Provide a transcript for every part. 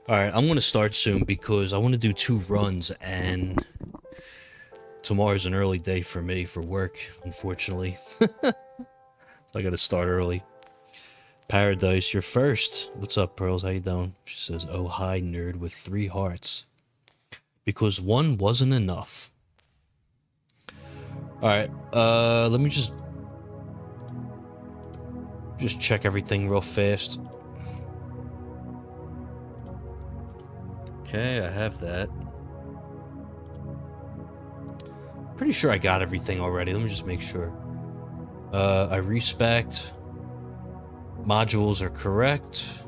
Alright, I'm gonna start soon because I want to do 2 runs, and tomorrow's an early day for me for work, unfortunately. So I gotta start early. Paradise, you're first. What's up, Pearls? How you doing? She says, oh, hi, nerd with 3 hearts. Because 1 wasn't enough. Alright, let me just check everything real fast. Okay, I have that. Pretty sure I got everything already. Let me just make sure. I respect. Modules are correct.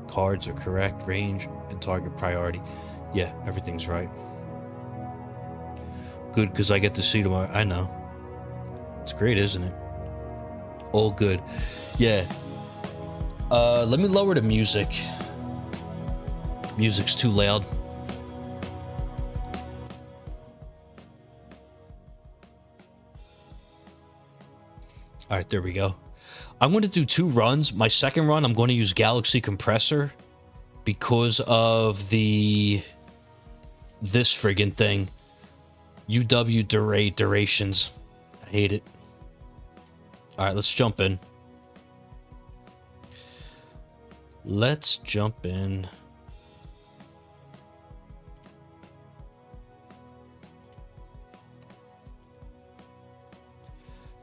Cards are correct. Range and target priority. Yeah, everything's right. Good, because I get to see tomorrow. I know. It's great, isn't it? All good. Yeah. Let me lower the music. Music's too loud. Alright, there we go. I'm going to do 2 runs. My second run, I'm going to use Galaxy Compressor because of this friggin' thing. UW durations. I hate it. Alright, let's jump in. Let's jump in.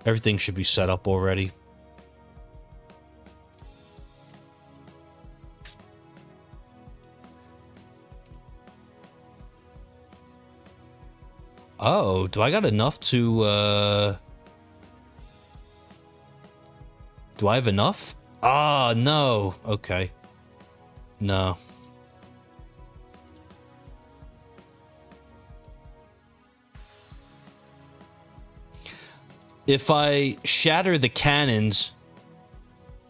Everything should be set up already. Oh, do I got enough to, do I have enough? Ah, no. Okay. No. If I shatter the cannons...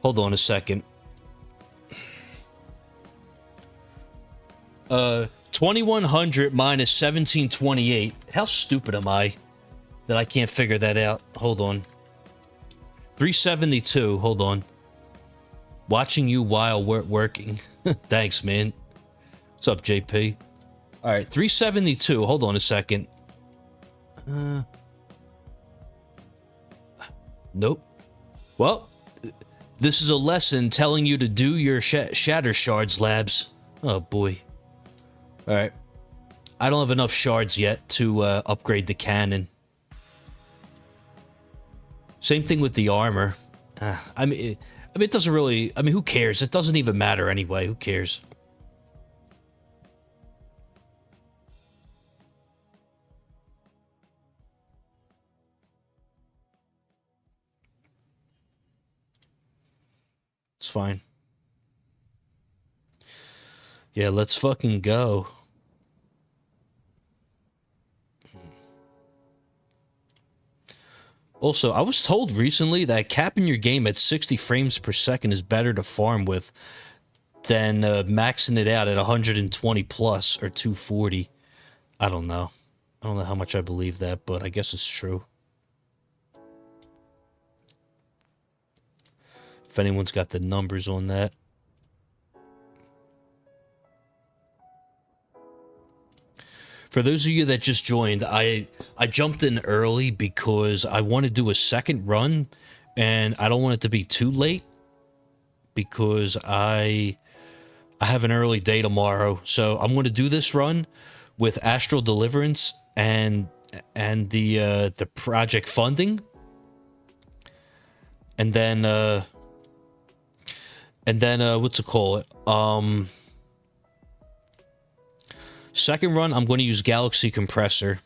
Hold on a second. 2100 minus 1728. How stupid am I that I can't figure that out? Hold on. 372. Hold on. Watching you while we're working. Thanks, man. What's up, JP? Alright, 372. Hold on a second. Nope. Well, this is a lesson telling you to do your shatter shards labs. Oh, boy. Alright. I don't have enough shards yet to upgrade the cannon. Same thing with the armor. I mean, it doesn't really... I mean, who cares? It doesn't even matter anyway. Who cares? It's fine. Yeah, let's fucking go. Also, I was told recently that capping your game at 60 frames per second is better to farm with than maxing it out at 120 plus or 240. I don't know. I don't know how much I believe that, but I guess it's true. If anyone's got the numbers on that. For those of you that just joined, I jumped in early because I want to do a second run, and I don't want it to be too late because I have an early day tomorrow. So I'm going to do this run with Astral Deliverance and the project funding, and then what's it called? Second run, I'm going to use Galaxy Compressor.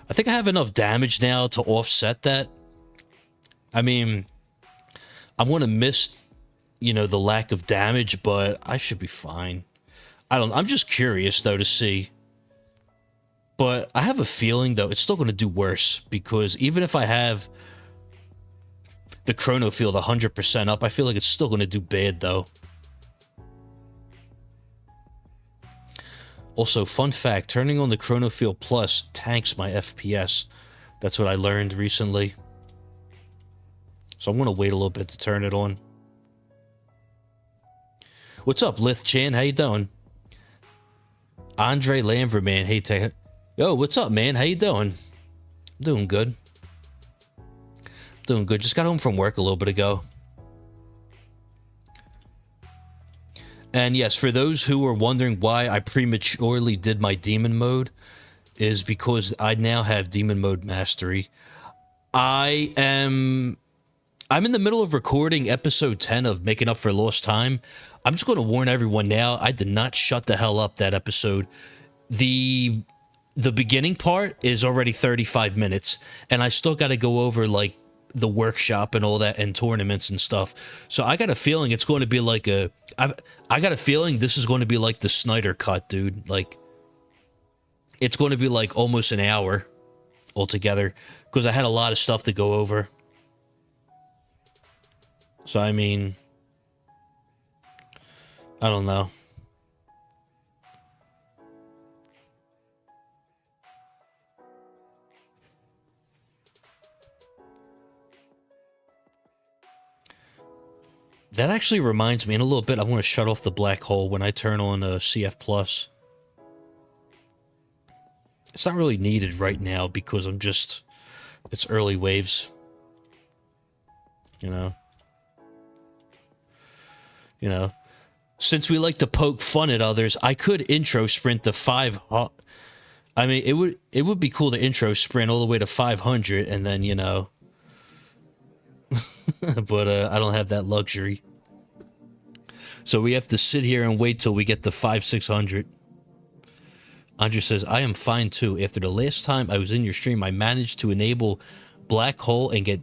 I think I have enough damage now to offset that. I mean, I'm going to miss, you know, the lack of damage, but I should be fine. I'm just curious, though, to see. But I have a feeling, though, it's still going to do worse, because even if I have the Chrono Field 100% up, I feel like it's still going to do bad, though. Also, fun fact, turning on the Chrono Field Plus tanks my FPS. That's what I learned recently. So I'm going to wait a little bit to turn it on. What's up, Lith Chan? How you doing? Andre Lambert, man. Hey, yo, what's up, man? How you doing? I'm doing good. Doing good. Just got home from work a little bit ago. And yes, for those who are wondering why I prematurely did my demon mode, is because I now have demon mode mastery. I'm in the middle of recording episode 10 of Making Up for Lost Time. I'm just going to warn everyone now, I did not shut the hell up that episode. The beginning part is already 35 minutes, and I still got to go over, like, the workshop and all that and tournaments and stuff. So I got a feeling it's going to be like I got a feeling this is going to be like the Snyder cut, dude. Like, it's going to be like almost an hour altogether because I had a lot of stuff to go over. So, I mean, I don't know. That actually reminds me, in a little bit, I want to shut off the black hole when I turn on CF+. It's not really needed right now because it's early waves. You know, since we like to poke fun at others, I could intro sprint to 5. I mean, it would be cool to intro sprint all the way to 500 and then, you know, but I don't have that luxury. So we have to sit here and wait till we get to 500-600. Andre says, I am fine too. After the last time I was in your stream, I managed to enable Black Hole and get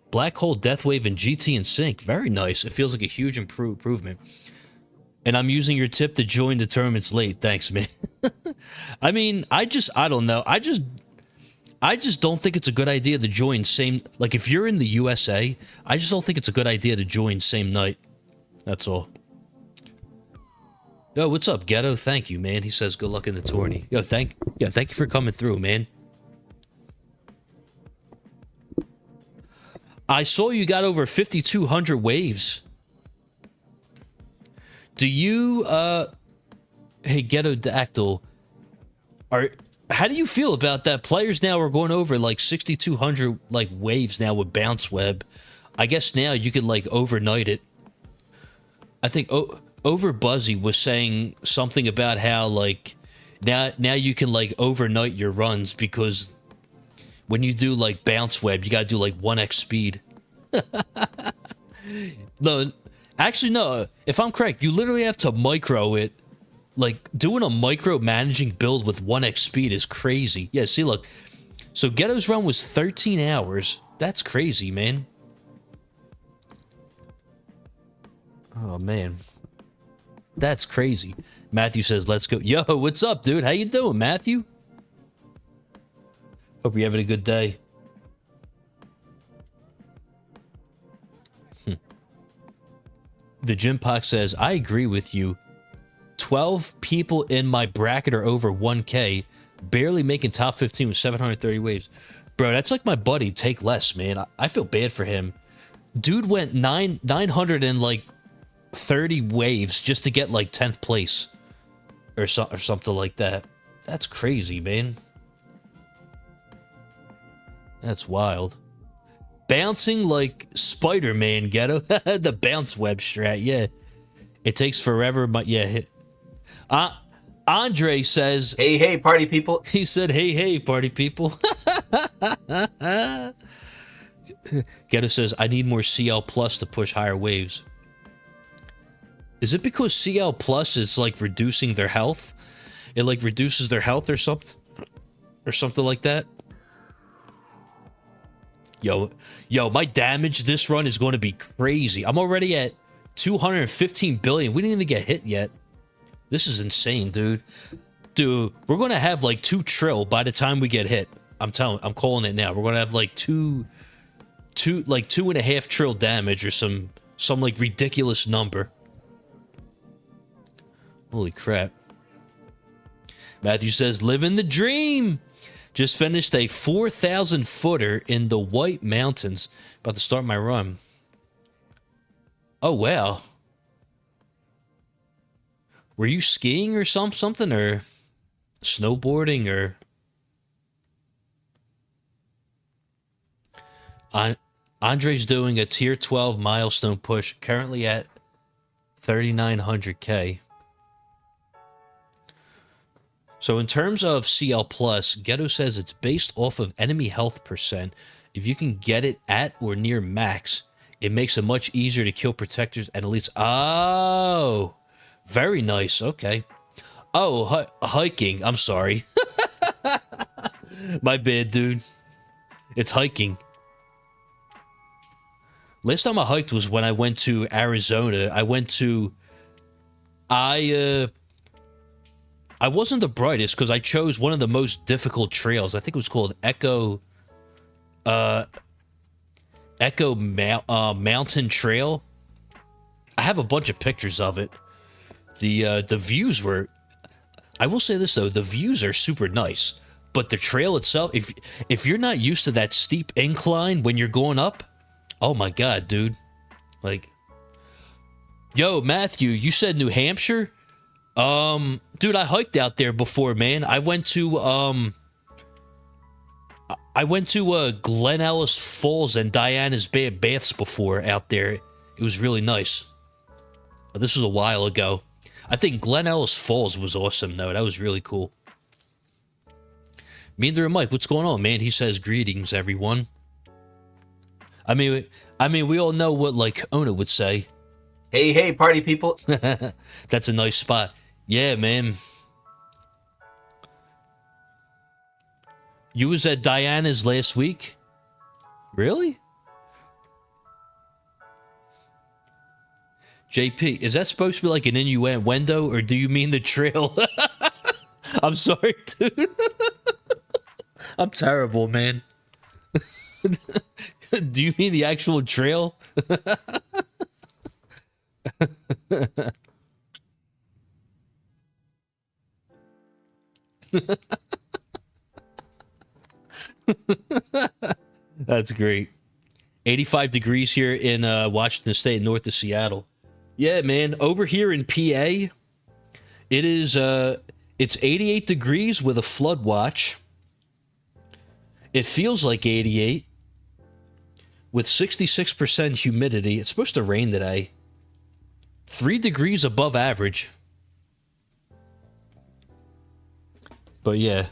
Black Hole, Deathwave, and GT in sync. Very nice. It feels like a huge improvement. And I'm using your tip to join the tournaments late. Thanks, man. I mean, I don't know. I just don't think it's a good idea to join same... Like, if you're in the USA, I just don't think it's a good idea to join same night. That's all. Yo, what's up, Ghetto? Thank you, man. He says good luck in the tourney. Yo, thank you for coming through, man. I saw you got over 5,200 waves. Do you, hey, Ghetto Dactyl, how do you feel about that? Players now are going over like 6,200 like waves now with Bounce Web. I guess now you could like overnight it. I think Over Buzzy was saying something about how like now you can like overnight your runs because when you do like Bounce Web, you gotta do like 1x speed. No, actually no. If I'm correct, you literally have to micro it. Like, doing a micro-managing build with 1x speed is crazy. Yeah, see, look. So, Ghetto's run was 13 hours. That's crazy, man. Oh, man. That's crazy. Matthew says, let's go. Yo, what's up, dude? How you doing, Matthew? Hope you're having a good day. The Jim Pox says, I agree with you. 12 people in my bracket are over 1K, barely making top 15 with 730 waves. Bro, that's like my buddy Take Less, man. I feel bad for him. Dude went 930 waves just to get like 10th place or something like that. That's crazy, man. That's wild. Bouncing like Spider-Man, Ghetto. The bounce web strat, yeah. It takes forever, but yeah. Andre says... Hey, hey, party people. He said, hey, hey, party people. Ghetto says, I need more CL Plus to push higher waves. Is it because CL Plus is, like, reducing their health? It, like, reduces their health or something? Or something like that? Yo, my damage this run is going to be crazy. I'm already at 215 billion. We didn't even get hit yet. This is insane, dude. Dude, we're going to have like 2 trill by the time we get hit. I'm calling it now. We're going to have like 2.5 trill damage or some like ridiculous number. Holy crap. Matthew says, living the dream. Just finished a 4,000 footer in the White Mountains. About to start my run. Oh, wow. Were you skiing or something, or snowboarding, or... Andre's doing a tier 12 milestone push, currently at 3,900k. So in terms of CL Plus, Ghetto says it's based off of enemy health percent. If you can get it at or near max, it makes it much easier to kill protectors and elites. Oh, very nice. Okay. Oh, hiking. I'm sorry. My bad, dude. It's hiking. Last time I hiked was when I went to Arizona. I wasn't the brightest because I chose one of the most difficult trails. I think it was called Echo Mountain Trail. I have a bunch of pictures of it. The views were... I will say this, though. The views are super nice. But the trail itself, if you're not used to that steep incline when you're going up... Oh my god, dude. Like... Yo, Matthew, you said New Hampshire? Dude, I hiked out there before, man. I went to Glen Ellis Falls and Diana's Baths before out there. It was really nice. This was a while ago. I think Glen Ellis Falls was awesome, though. That was really cool. Meander and Mike, what's going on, man? He says, greetings, everyone. I mean, we all know what, like, Ona would say. Hey, hey, party people. That's a nice spot. Yeah, man. You was at Diana's last week? Really? JP, is that supposed to be like an innuendo, or do you mean the trail? I'm sorry, dude. I'm terrible, man. Do you mean the actual trail? That's great. 85 degrees here in Washington State, north of Seattle. Yeah, man. Over here in PA, it is it's 88 degrees with a flood watch. It feels like 88 with 66% humidity. It's supposed to rain today. 3 degrees above average. But yeah.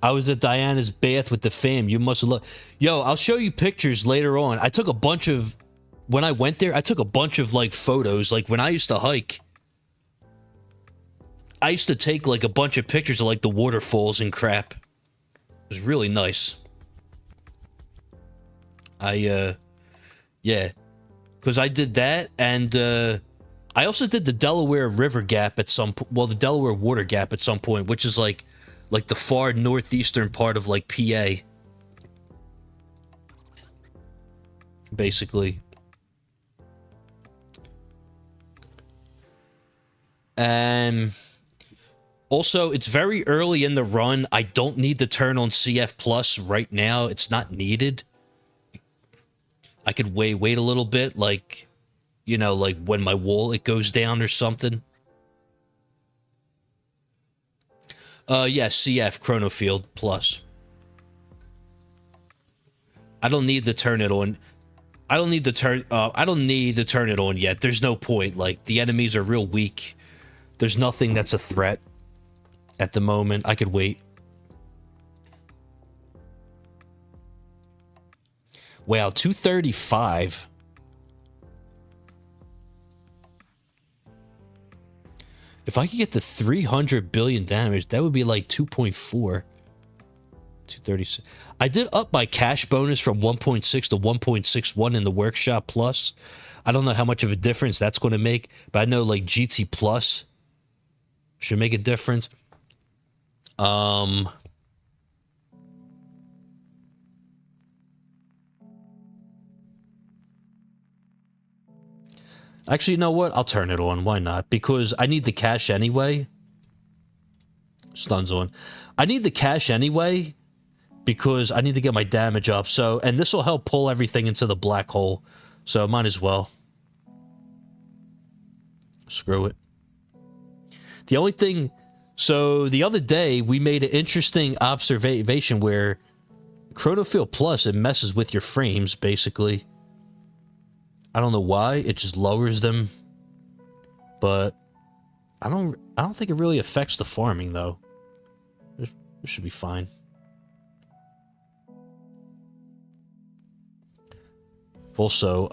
I was at Diana's bath with the fam. You must have looked. Yo, I'll show you pictures later on. I took a bunch of... When I went there, I took a bunch of, like, photos. Like, when I used to hike, I used to take, like, a bunch of pictures of, like, the waterfalls and crap. It was really nice. Yeah. Because I did that, and, I also did the Delaware River Gap at some point. Well, the Delaware Water Gap at some point, which is, like the far northeastern part of, like, PA. Basically. And also, it's very early in the run. I don't need to turn on CF Plus right now. It's not needed. I could wait a little bit, like, you know, like when my wallet goes down or something. Yeah, CF Chronofield Plus. I don't need to turn it on. I don't need to turn it on yet. There's no point. Like, the enemies are real weak. There's nothing that's a threat at the moment. I could wait. Wow, 235. If I could get to 300 billion damage, that would be like 2.4. 236. I did up my cash bonus from 1.6 to 1.61 in the Workshop Plus. I don't know how much of a difference that's going to make, but I know, like, GT Plus should make a difference. Actually, you know what? I'll turn it on. Why not? Because I need the cash anyway. Stun's on. I need the cash anyway because I need to get my damage up. So, and this will help pull everything into the black hole. So, might as well. Screw it. The only thing... So, the other day, we made an interesting observation where Chronofield Plus, it messes with your frames, basically. I don't know why. It just lowers them. But I don't think it really affects the farming, though. It should be fine. Also,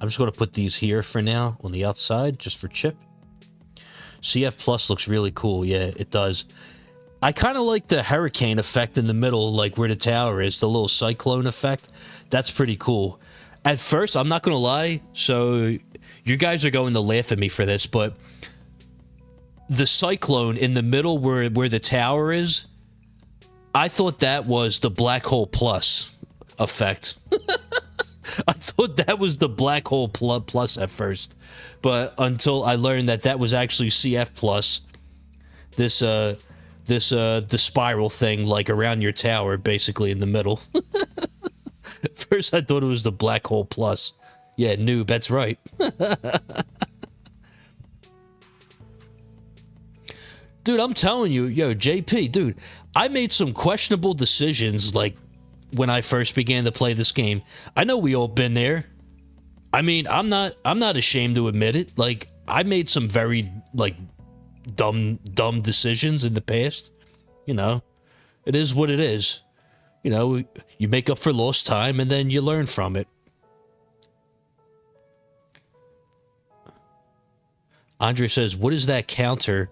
I'm just going to put these here for now on the outside, just for Chip. CF Plus looks really cool. Yeah, it does. I kind of like the hurricane effect in the middle, like where the tower is, the little cyclone effect. That's pretty cool. At first, I'm not going to lie, so you guys are going to laugh at me for this, but the cyclone in the middle where the tower is, I thought that was the Black Hole Plus effect. I thought that was the Black Hole Plus at first, but until I learned that was actually CF Plus, the spiral thing, like around your tower, basically in the middle. At first, I thought it was the Black Hole Plus. Yeah, noob, that's right. Dude, I'm telling you, yo, JP, dude, I made some questionable decisions, like, when I first began to play this game. I know we all been there. I mean, I'm not ashamed to admit it. Like, I made some very, like, dumb decisions in the past. You know, it is what it is. You know, you make up for lost time and then you learn from it. Andre says, what is that counter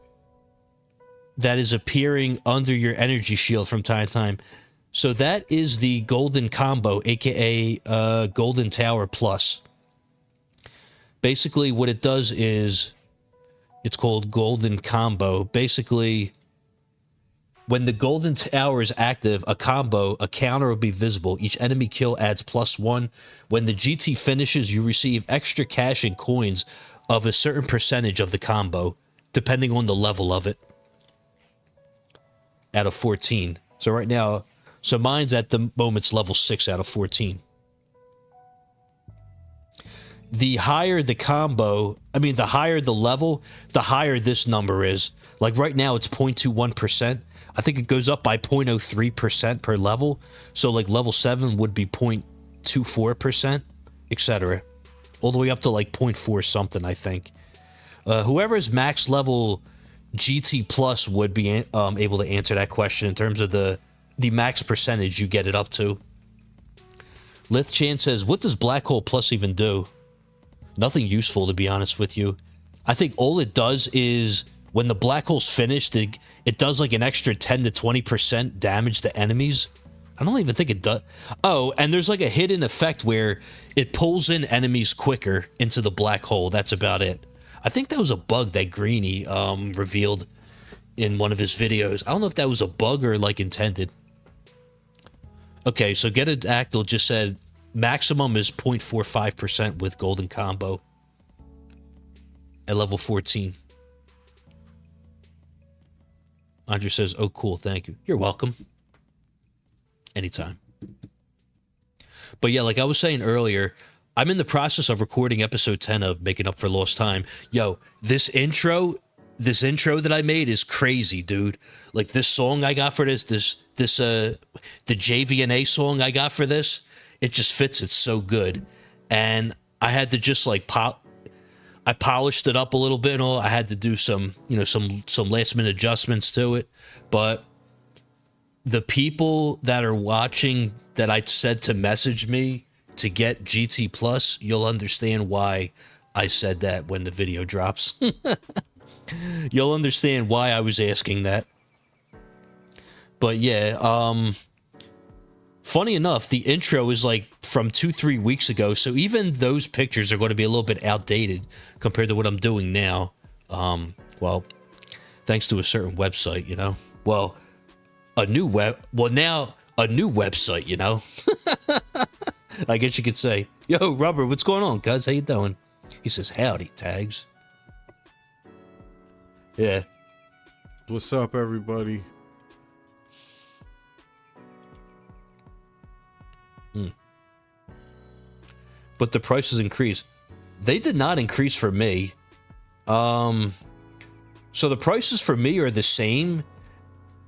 that is appearing under your energy shield from time to time? So that is the Golden Combo, aka Golden Tower Plus. Basically, what it does is, it's called Golden Combo. Basically, when the Golden Tower is active, a counter will be visible. Each enemy kill adds +1. When the GT finishes, you receive extra cash and coins of a certain percentage of the combo, depending on the level of it. Out of 14. So right now, so mine's at the moment's level 6 out of 14. The higher the combo, I mean, the higher the level, the higher this number is. Like right now, it's 0.21%. I think it goes up by 0.03% per level. So like level 7 would be 0.24%, etc. All the way up to like 0.4 something, I think. Whoever's max level GT Plus would be able to answer that question in terms of the max percentage you get it up to. Lithchan says, what does Black Hole Plus even do? Nothing useful, to be honest with you. I think all it does is, when the black hole's finished, it does like an extra 10 to 20% damage to enemies. I don't even think it does. Oh, and there's like a hidden effect where it pulls in enemies quicker into the black hole. That's about it. I think that was a bug that Greeny revealed in one of his videos. I don't know if that was a bug or like intended. Okay, so Get a Dactyl just said maximum is 0.45% with Golden Combo at level 14. Andre says, oh, cool, thank you. You're welcome. Anytime. But yeah, like I was saying earlier, I'm in the process of recording episode 10 of Making Up for Lost Time. Yo, this intro that I made is crazy, dude. Like this song I got for the JVNA song I got for this, it just fits it so good. And I had to just like I polished it up a little bit and all. I had to do some last minute adjustments to it. But the people that are watching that I said to message me to get GT Plus, you'll understand why I said that when the video drops. You'll understand why I was asking that. But yeah, funny enough, the intro is like from 2-3 weeks ago, so even those pictures are going to be a little bit outdated compared to what I'm doing now. Well, thanks to a certain website, you know. Well, now a new website, you know. I guess you could say, yo, Rubber, what's going on, cuz? How you doing? He says, howdy, Tags. Yeah. What's up, everybody? but the prices increase. They did not increase for me. So the prices for me are the same,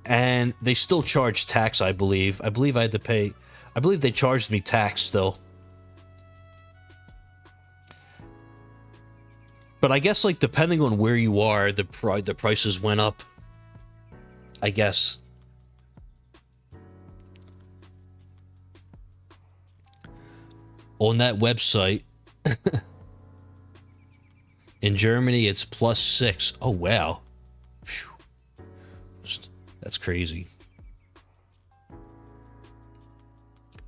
and they still charge tax, I believe. I believe I had to pay... I believe they charged me tax still. But I guess, like, depending on where you are, the prices went up. I guess. On that website... In Germany, it's +6. Oh, wow. Phew. That's crazy.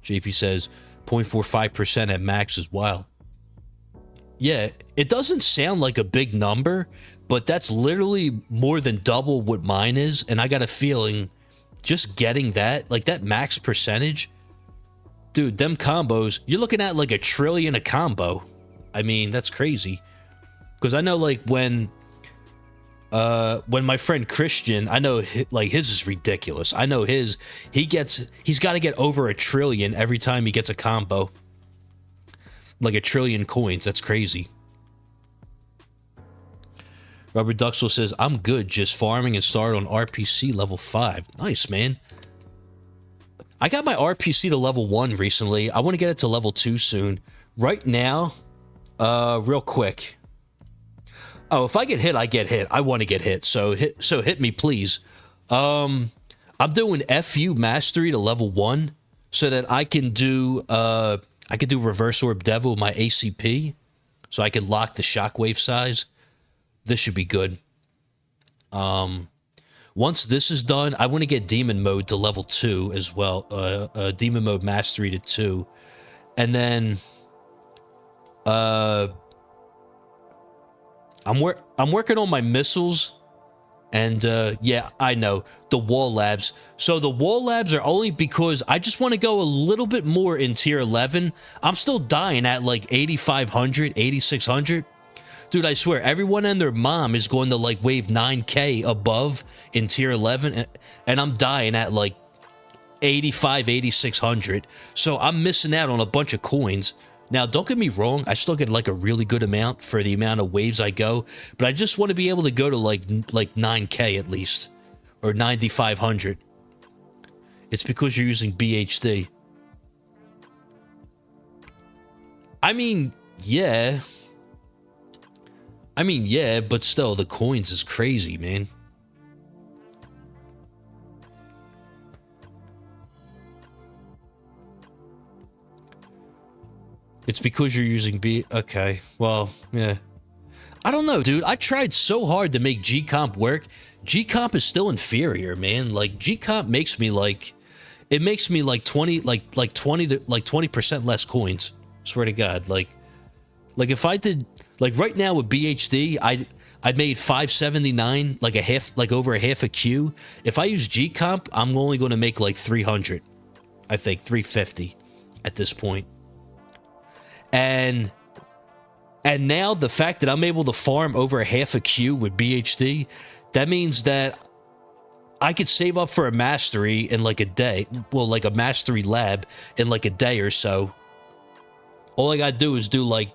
JP says 0.45% at max is wild. Yeah, it doesn't sound like a big number, but that's literally more than double what mine is. And I got a feeling just getting that, like that max percentage, dude, them combos, you're looking at like $1 trillion a combo. I mean, that's crazy. Because I know, like, when my friend Christian, I know, like, his is ridiculous. I know he's got to get over $1 trillion every time he gets a combo. Like 1 trillion coins. That's crazy. Robert Duxel says, I'm good, just farming and started on RPC level 5. Nice, man. I got my RPC to level 1 recently. I want to get it to level 2 soon. Right now, real quick. Oh, if I get hit, I get hit. I want to get hit, so hit me, please. I'm doing FU mastery to level 1 so that I can do reverse orb devil with my ACP, so I can lock the shockwave size. This should be good. Once this is done, I want to get demon mode to level 2 as well. Demon mode mastery to 2, and then I'm working on my missiles, and yeah, I know the wall labs. So the wall labs are only because I just want to go a little bit more in tier 11. I'm still dying at like 8,500, 8,600. Dude, I swear, everyone and their mom is going to like wave 9k above in tier 11, and I'm dying at like 85, 8,600. So I'm missing out on a bunch of coins. Now, don't get me wrong, I still get like a really good amount for the amount of waves I go, but I just want to be able to go to like 9k at least, or 9,500. It's because you're using BHD. I mean, yeah, but still, the coins is crazy, man. It's because you're using B... Okay, well, yeah. I don't know, dude. I tried so hard to make G-Comp work. G-Comp is still inferior, man. Like, G-Comp makes me, like... It makes me, like, 20% less coins. Swear to God. Like, if I did... Like, right now with BHD, I made 579, like, over a half a Q. If I use G-Comp, I'm only going to make, like, 300. I think, 350 at this point. And now the fact that I'm able to farm over a half a Q with BHD, that means that I could save up for a mastery in like a day. Well, like a mastery lab in like a day or so. All I gotta do is do like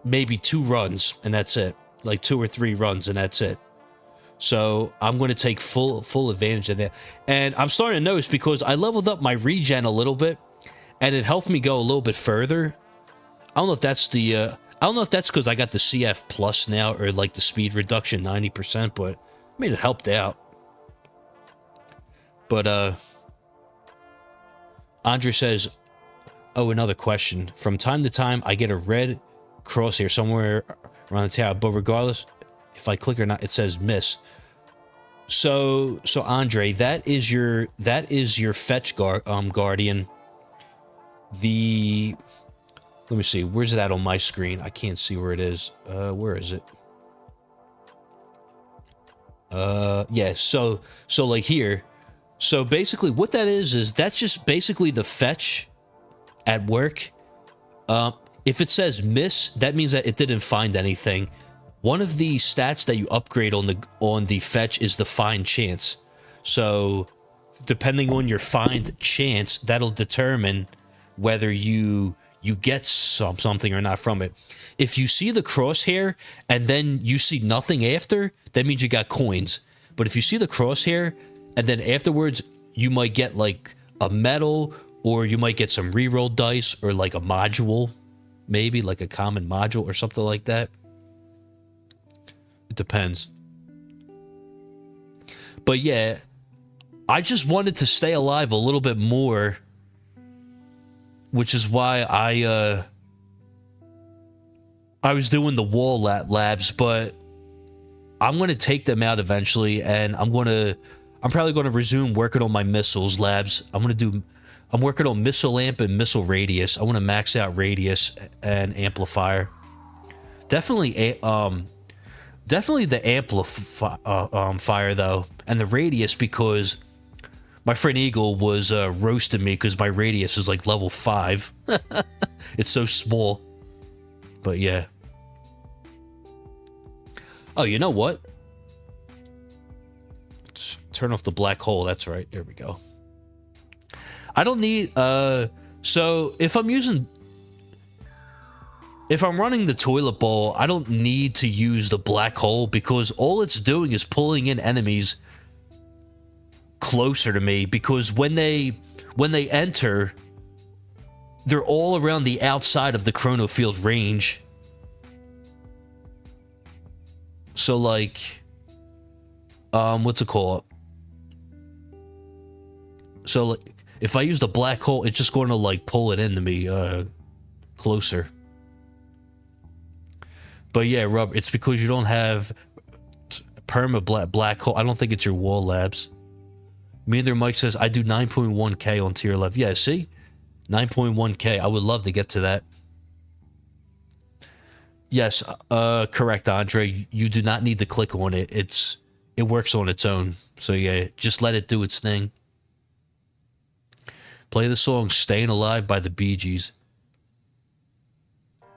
maybe 2 runs and that's it. Like 2 or 3 runs and that's it. So I'm going to take full advantage of that. And I'm starting to notice because I leveled up my regen a little bit and it helped me go a little bit further. I don't know if that's the, I don't know if that's because I got the CF plus now or like the speed reduction 90%, but I mean, it helped out. But, Andre says, oh, another question. From time to time, I get a red crosshair somewhere around the tower, but regardless, if I click or not, it says miss. So Andre, that is your fetch guardian. Let me see. Where's it at on my screen? I can't see where it is. Where is it? Yeah. So like here. So basically, what that is that's just basically the fetch at work. If it says miss, that means that it didn't find anything. One of the stats that you upgrade on the fetch is the find chance. So depending on your find chance, that'll determine whether you you get something or not from it. If you see the crosshair and then you see nothing after, that means you got coins. But if you see the crosshair and then afterwards you might get like a medal, or you might get some reroll dice, or like a module, maybe like a common module or something like that. It depends. But yeah, I just wanted to stay alive a little bit more, which is why I was doing the wall labs, but I'm going to take them out eventually, and I'm probably going to resume working on my missiles labs. I'm working on missile amp and missile radius. I want to max out radius and amplifier. Definitely the amplifier though, and the radius, because my friend Eagle was roasting me because my radius is like level 5. It's so small. But yeah. Oh, you know what? Let's turn off the black hole. That's right. There we go. I don't need, so if I'm running the toilet bowl, I don't need to use the black hole, because all it's doing is pulling in enemies closer to me, because when they enter, they're all around the outside of the chrono field range. So like, what's it called? So like, if I use the black hole, it's just going to like pull it into me closer. But yeah, Rub, it's because you don't have perma black hole. I don't think it's your wall labs. Neither Mike says, I do 9.1k on tier 11. Yeah, see? 9.1k. I would love to get to that. Yes, correct, Andre. You do not need to click on it. It works on its own. So yeah, just let it do its thing. Play the song Staying Alive by the Bee Gees.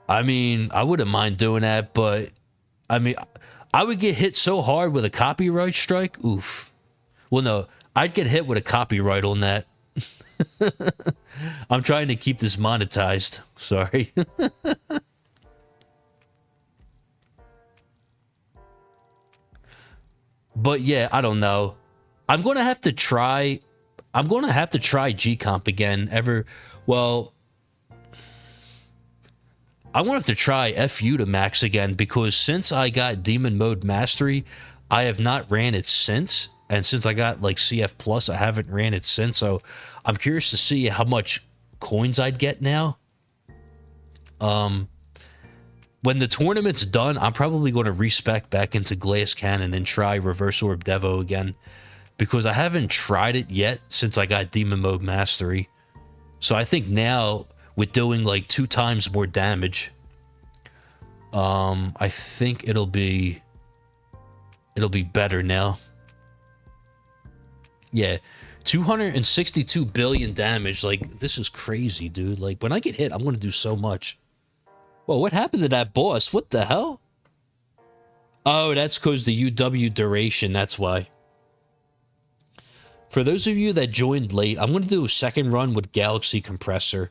I mean, I wouldn't mind doing that, but I mean, I would get hit so hard with a copyright strike. Oof. Well, no, I'd get hit with a copyright on that. I'm trying to keep this monetized. Sorry. But yeah, I don't know. I'm going to have to try G-Comp again. Well, I'm going to have to try FU to max again, because since I got Demon Mode Mastery, I have not ran it since. And since I got like CF Plus, I haven't ran it since. So I'm curious to see how much coins I'd get now. When the tournament's done, I'm probably going to respec back into Glass Cannon and try Reverse Orb Devo again, because I haven't tried it yet since I got Demon Mode Mastery. So I think now, with doing like 2 times more damage, I think it'll be better now. Yeah, 262 billion damage. Like, this is crazy, dude. Like, when I get hit, I'm going to do so much. Whoa, what happened to that boss? What the hell? Oh, that's because the UW duration. That's why. For those of you that joined late, I'm going to do a second run with Galaxy Compressor.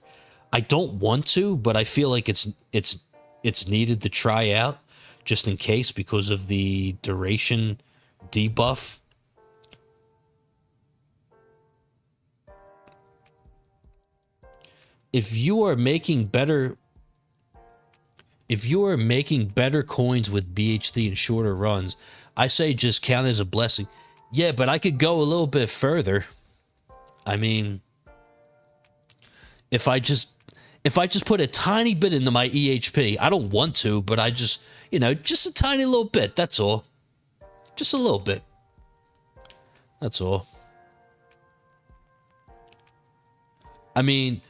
I don't want to, but I feel like it's needed to try out, just in case, because of the duration debuff. If you are making better coins with BHD and shorter runs, I say just count as a blessing. Yeah, but I could go a little bit further. I mean, if I just put a tiny bit into my EHP, I don't want to, but I just, just a tiny little bit, that's all. Just a little bit. That's all. I mean,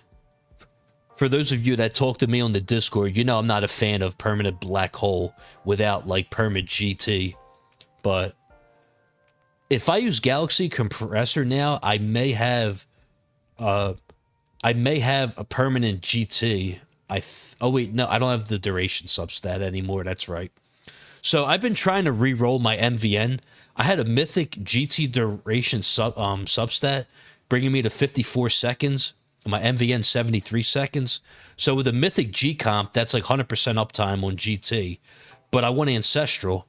for those of you that talk to me on the Discord, I'm not a fan of permanent black hole without like permanent GT. But if I use Galaxy Compressor now, I may have a permanent GT. Oh wait, no, I don't have the duration substat anymore. That's right. So I've been trying to re-roll my MVN. I had a mythic GT duration substat, bringing me to 54 seconds. My MVN 73 seconds. So with a Mythic G comp, that's like 100% uptime on GT. But I want Ancestral.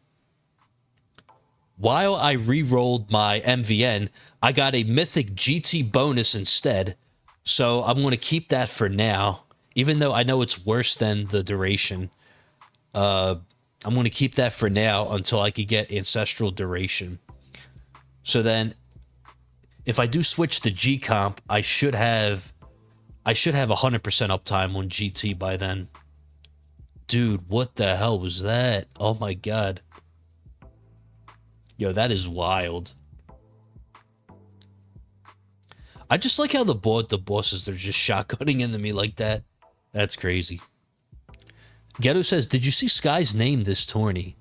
While I re-rolled my MVN, I got a Mythic GT bonus instead. So I'm going to keep that for now. Even though I know it's worse than the duration. I'm going to keep that for now until I could get Ancestral duration. So then, if I do switch to G comp, I should have 100% uptime on GT by then. Dude, what the hell was that? Oh my god. Yo, that is wild. I just like how the bosses, they're just shotgunning into me like that. That's crazy. Ghetto says, did you see Sky's name this tourney?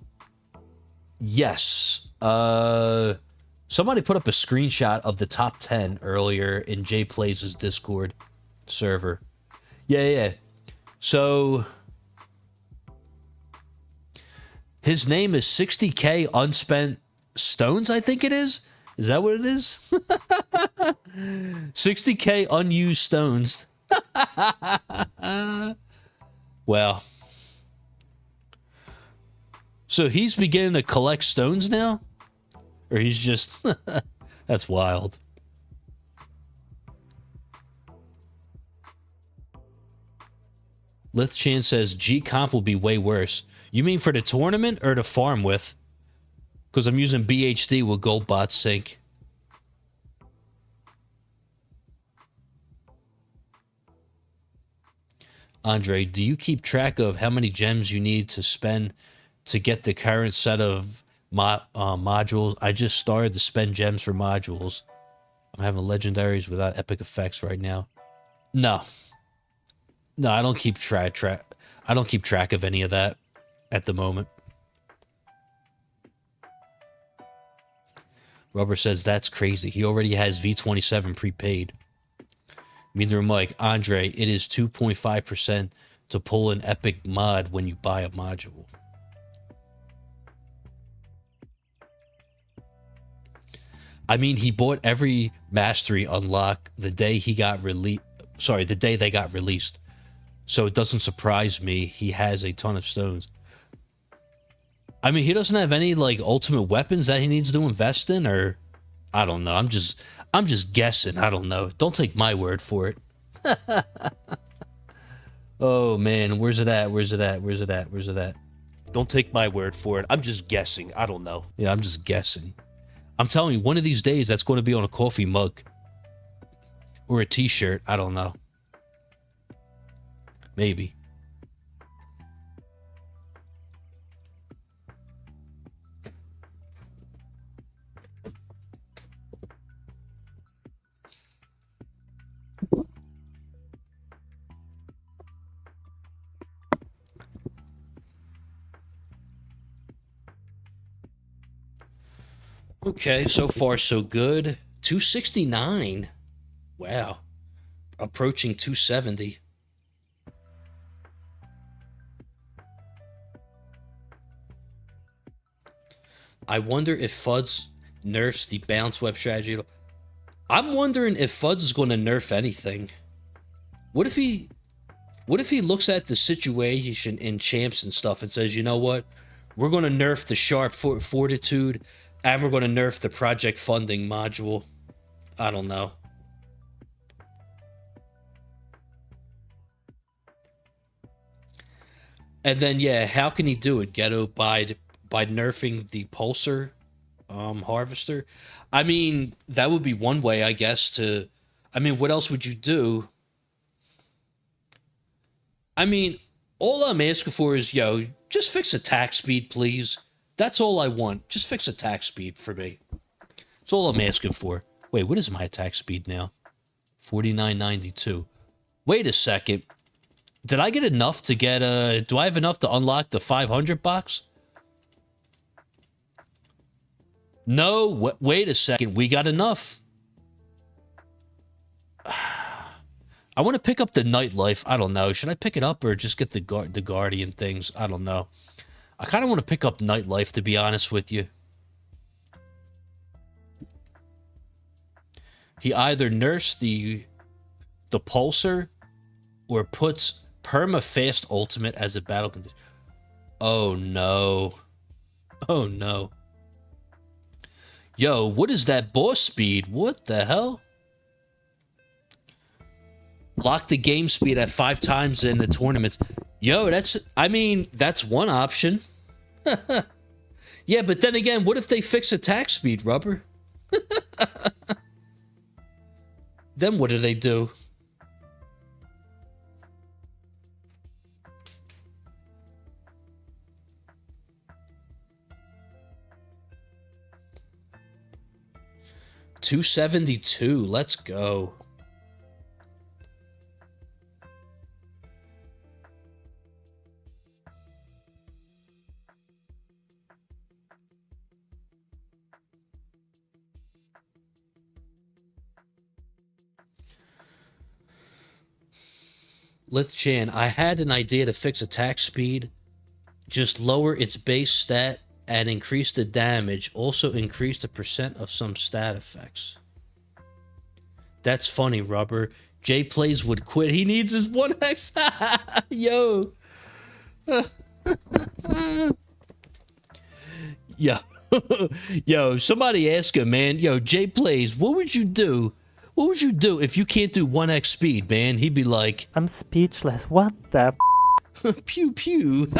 Yes. Somebody put up a screenshot of the top 10 earlier in Jay Plays' Discord server. Yeah. So his name is 60k unspent stones, I think it is. Is that what it is? 60k unused stones. Well. So he's beginning to collect stones now? Or he's just... That's wild. Lithchan says G-Comp will be way worse. You mean for the tournament or to farm with? Because I'm using BHD with Goldbot Sync. Andre, do you keep track of how many gems you need to spend to get the current set of modules? I just started to spend gems for modules. I'm having legendaries without epic effects right now. No, I don't keep track. I don't keep track of any of that at the moment. Rubber says that's crazy. He already has V27 prepaid. Neither Mike, Andre, it is 2.5% to pull an epic mod when you buy a module. I mean, he bought every mastery unlock the day he got released. Sorry, the day they got released. So it doesn't surprise me he has a ton of stones. I mean, he doesn't have any like ultimate weapons that he needs to invest in, or I don't know. I'm just guessing. I don't know. Don't take my word for it. Oh man, where's it at? Where's it at? Where's it at? Where's it at? Don't take my word for it. I'm just guessing. I don't know. Yeah, I'm just guessing. I'm telling you, one of these days that's going to be on a coffee mug or a t-shirt. I don't know. Maybe. Okay, so far so good. 269. Wow. Approaching 270. I wonder if Fuds nerfs the bounce web strategy. I'm wondering if Fuds is going to nerf anything. What if he looks at the situation in champs and stuff and says, you know what? We're going to nerf the sharp fortitude and we're going to nerf the project funding module. I don't know. And then, yeah, how can he do it? Ghetto by nerfing the pulsar harvester? I mean, that would be one way, I guess, to... I mean, what else would you do? I mean, all I'm asking for is, yo, just fix attack speed, please. That's all I want. Just fix attack speed for me. That's all I'm asking for. Wait, what is my attack speed now? 49.92. Wait a second. Did I get enough to get do I have enough to unlock the 500 box? No, wait a second. We got enough. I want to pick up the nightlife. I don't know. Should I pick it up or just get the guardian things? I don't know. I kind of want to pick up nightlife, to be honest with you. He either nerfs the the pulsar or puts perma-fast ultimate as a battle condition. Oh no. Oh no. Yo, what is that boss speed? What the hell? Lock the game speed at 5 times in the tournaments. Yo, that's one option. Yeah, but then again, what if they fix attack speed, Rubber? Then what do they do? $272. Let's go. Lith Chan, I had an idea to fix attack speed. Just lower its base stat and increase the damage. Also increase the percent of some stat effects. That's funny, Rubber. Jay Plays would quit. He needs his 1x. Yo. Yo. Yo, somebody ask him, man. Yo, Jay Plays, what would you do? What would you do if you can't do 1x speed, man? He'd be like, I'm speechless. What the pew pew.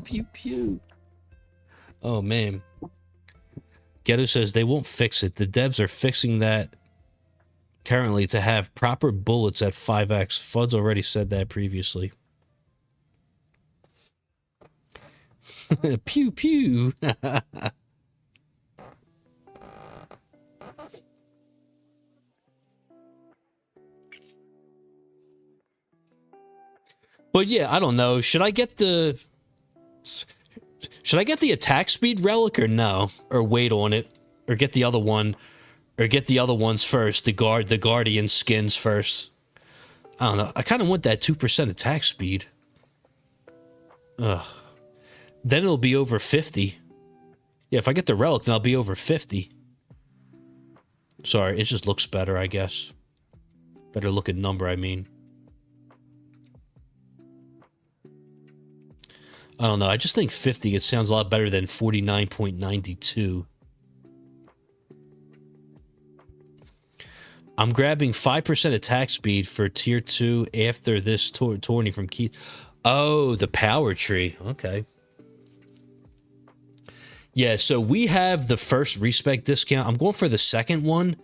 Pew pew. Oh man. Ghetto says they won't fix it. The devs are fixing that currently to have proper bullets at 5x. Fuds already said that previously. Pew pew. But yeah, I don't know. Should I get the attack speed relic or no? Or wait on it? Or get the other one? Or get the other ones first? The Guardian skins first? I don't know. I kind of want that 2% attack speed. Ugh. Then it'll be over 50. Yeah, if I get the relic, then I'll be over 50. Sorry, it just looks better, I guess. Better looking number, I mean. I don't know. I just think 50, it sounds a lot better than 49.92. I'm grabbing 5% attack speed for tier 2 after this tourney from Keith. Oh, the power tree. Okay. Yeah, so we have the first respec discount. I'm going for the second one.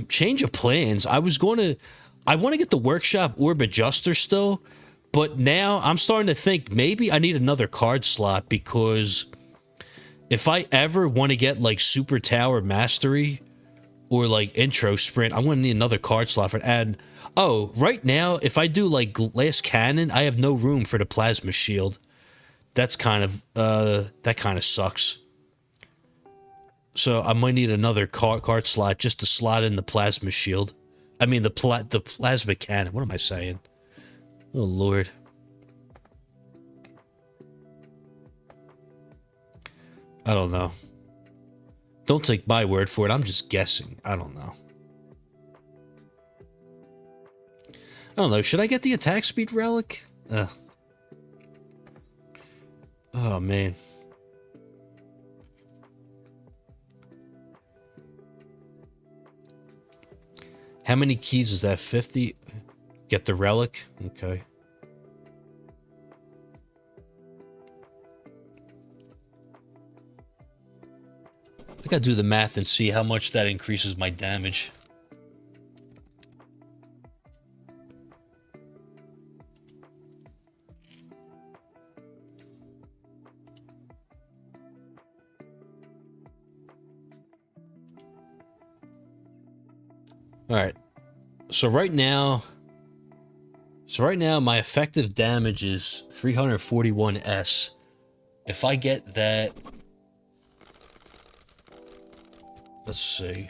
Change of plans. I want to get the workshop orb adjuster still. But now I'm starting to think maybe I need another card slot because if I ever want to get like Super Tower Mastery or like Intro Sprint, I'm going to need another card slot for it. And oh, right now, if I do like Glass Cannon, I have no room for the Plasma Shield. That's kind of, that kind of sucks. So I might need another card slot just to slot in the Plasma Shield. I mean, the Plasma Cannon. What am I saying? Oh, Lord. I don't know. Don't take my word for it. I'm just guessing. I don't know. I don't know. Should I get the attack speed relic? Oh, man. How many keys is that? 50? Get the relic? Okay. I gotta do the math and see how much that increases my damage. Alright. So right now, my effective damage is 341S. If I get that... Let's see.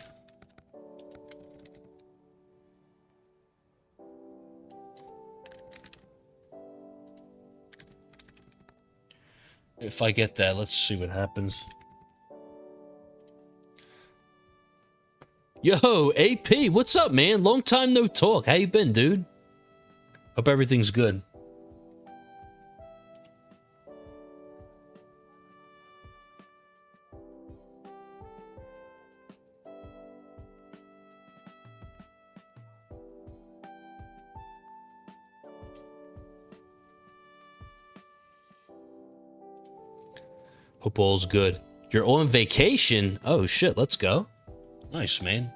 If I get that, let's see what happens. Yo, AP, what's up, man? Long time no talk. How you been, dude? Hope everything's good. Hope all's good. You're on vacation? Oh, shit, let's go. Nice, man.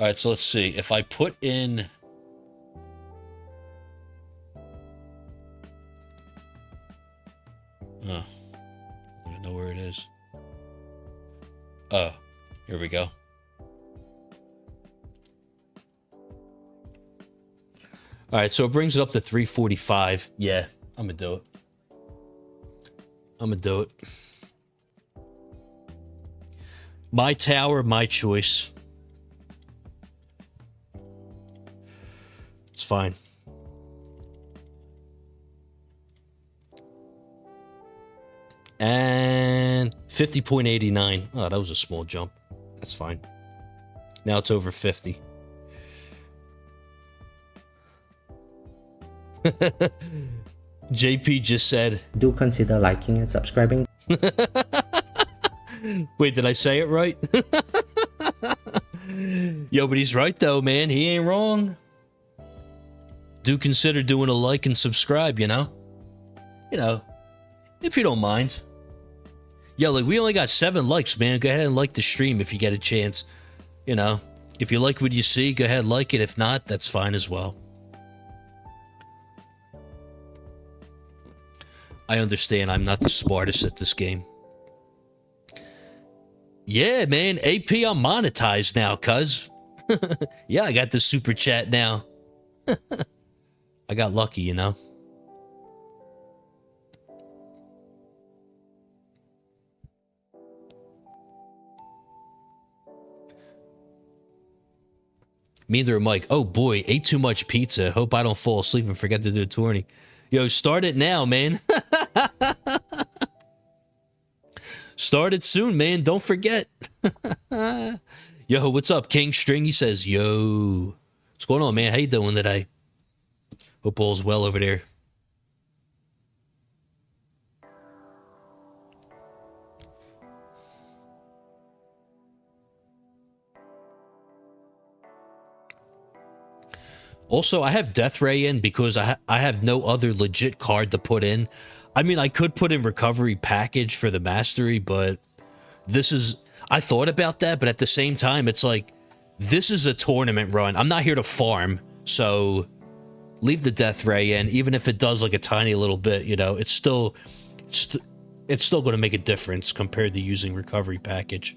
All right, so let's see. If I put in... Oh, I don't know where it is. Oh, here we go. All right, so it brings it up to 345. Yeah, I'm gonna do it. I'm gonna do it. My tower, my choice. It's fine. And 50.89. Oh, that was a small jump. That's fine. Now it's over 50. JP just said, do consider liking and subscribing. wait, did I say it right? Yo, but he's right though, man. He ain't wrong. Do consider doing a like and subscribe, you know? You know, if you don't mind. Yo, like, we only got 7 likes, man. Go ahead and like the stream if you get a chance. You know, if you like what you see, go ahead and like it. If not, that's fine as well. I understand I'm not the smartest at this game. Yeah, man. AP, I'm monetized now, cuz. Yeah, I got the super chat now. I got lucky, you know? Neither Mike. Oh boy, ate too much pizza. Hope I don't fall asleep and forget to do a tourney. Yo, start it now, man. Start it soon, man. Don't forget. Yo, what's up, King String? He says, yo. What's going on, man? How you doing today? Hope all's well over there. Also, I have Death Ray in because I have no other legit card to put in. I mean, I could put in Recovery Package for the Mastery, but this is... I thought about that, but at the same time, it's like, this is a tournament run. I'm not here to farm, so leave the Death Ray in. Even if it does like a tiny little bit, you know, it's still going to make a difference compared to using Recovery Package.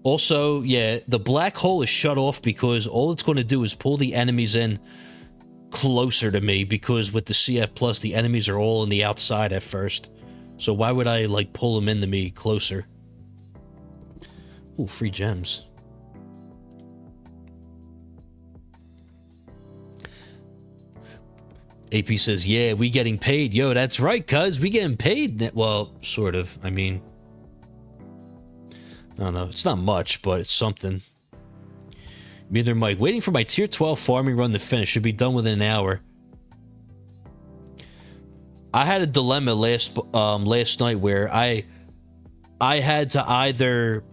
Also, yeah, the black hole is shut off because all it's going to do is pull the enemies in closer to me, because with the CF Plus, the enemies are all on the outside at first. So why would I, like, pull them into me closer? Ooh, free gems. AP says, yeah, we getting paid. Yo, that's right, cuz. We getting paid. Well, sort of. I mean... I don't know. It's not much, but it's something. Neither Mike. Waiting for my tier 12 farming run to finish. Should be done within an hour. I had a dilemma last night where I had to either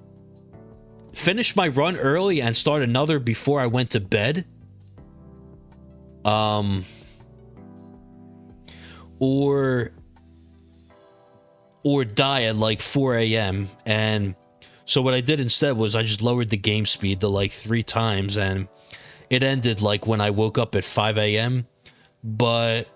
finish my run early and start another before I went to bed, or die at like 4 a.m. and so what I did instead was I just lowered the game speed to like 3 times, and it ended like when I woke up at 5 a.m. But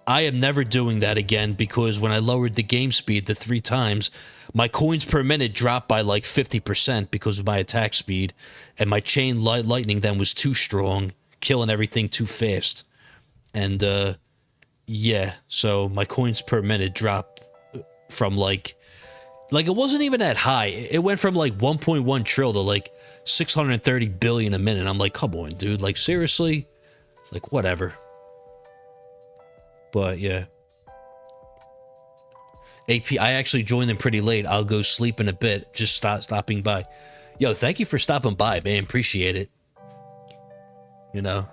I am never doing that again, because when I lowered the game speed to 3 times, my coins per minute dropped by like 50% because of my attack speed, and my chain lightning then was too strong, killing everything too fast. And yeah, so my coins per minute dropped from like it wasn't even that high. It went from like 1.1 trill to like 630 billion a minute. I'm like, come on, dude. Like, seriously? Like, whatever. But, yeah. AP, I actually joined them pretty late. I'll go sleep in a bit. Just stopping by. Yo, thank you for stopping by, man. Appreciate it. You know,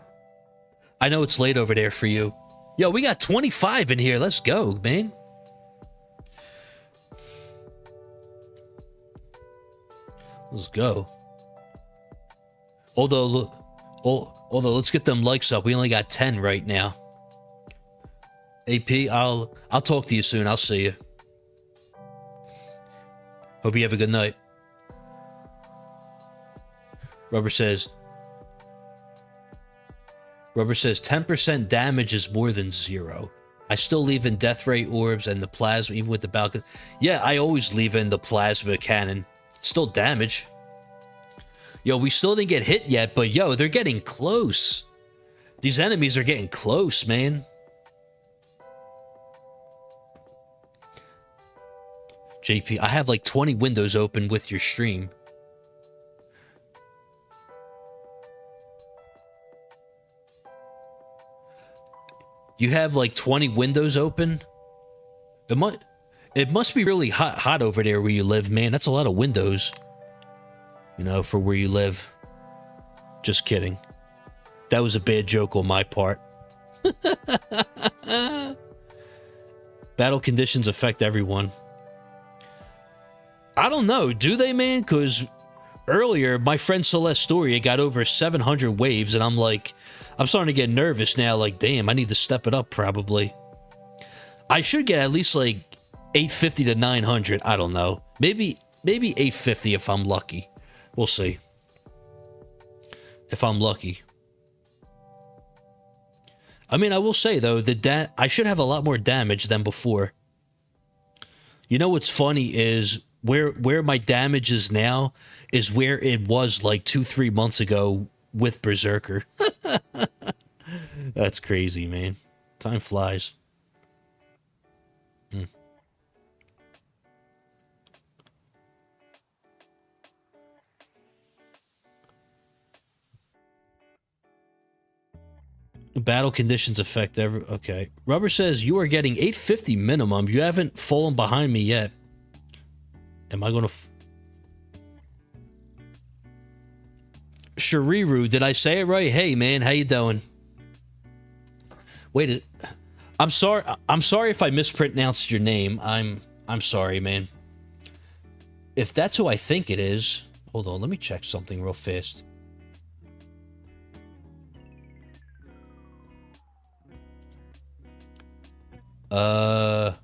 I know it's late over there for you. Yo, we got 25 in here. Let's go, man. Let's go. Although let's get them likes up. We only got 10 right now. AP, I'll talk to you soon. I'll see you. Hope you have a good night. Rubber says 10% damage is more than 0. I still leave in death ray orbs and the plasma, even with the balcony. Yeah, I always leave in the plasma cannon. Still damage. Yo, we still didn't get hit yet, but yo, they're getting close. These enemies are getting close, man. JP, I have like 20 windows open with your stream. You have like 20 windows open? It must be really hot over there where you live, man. That's a lot of windows. You know, for where you live. Just kidding. That was a bad joke on my part. Battle conditions affect everyone. I don't know. Do they, man? Because earlier, my friend Celeste Storia got over 700 waves, and I'm starting to get nervous now. Like, damn, I need to step it up probably. I should get at least like 850 to 900. I don't know. Maybe 850 if I'm lucky. We'll see. If I'm lucky. I mean, I will say, though, that I should have a lot more damage than before. You know what's funny is where my damage is now is where it was like 2-3 months ago with Berserker. That's crazy, man. Time flies. Battle conditions affect every... Okay. Rubber says, you are getting 850 minimum. You haven't fallen behind me yet. Am I going to... Shariru, did I say it right? Hey, man, how you doing? Wait, I'm sorry if I mispronounced your name. I'm sorry, man. If that's who I think it is... Hold on, let me check something real fast. I'm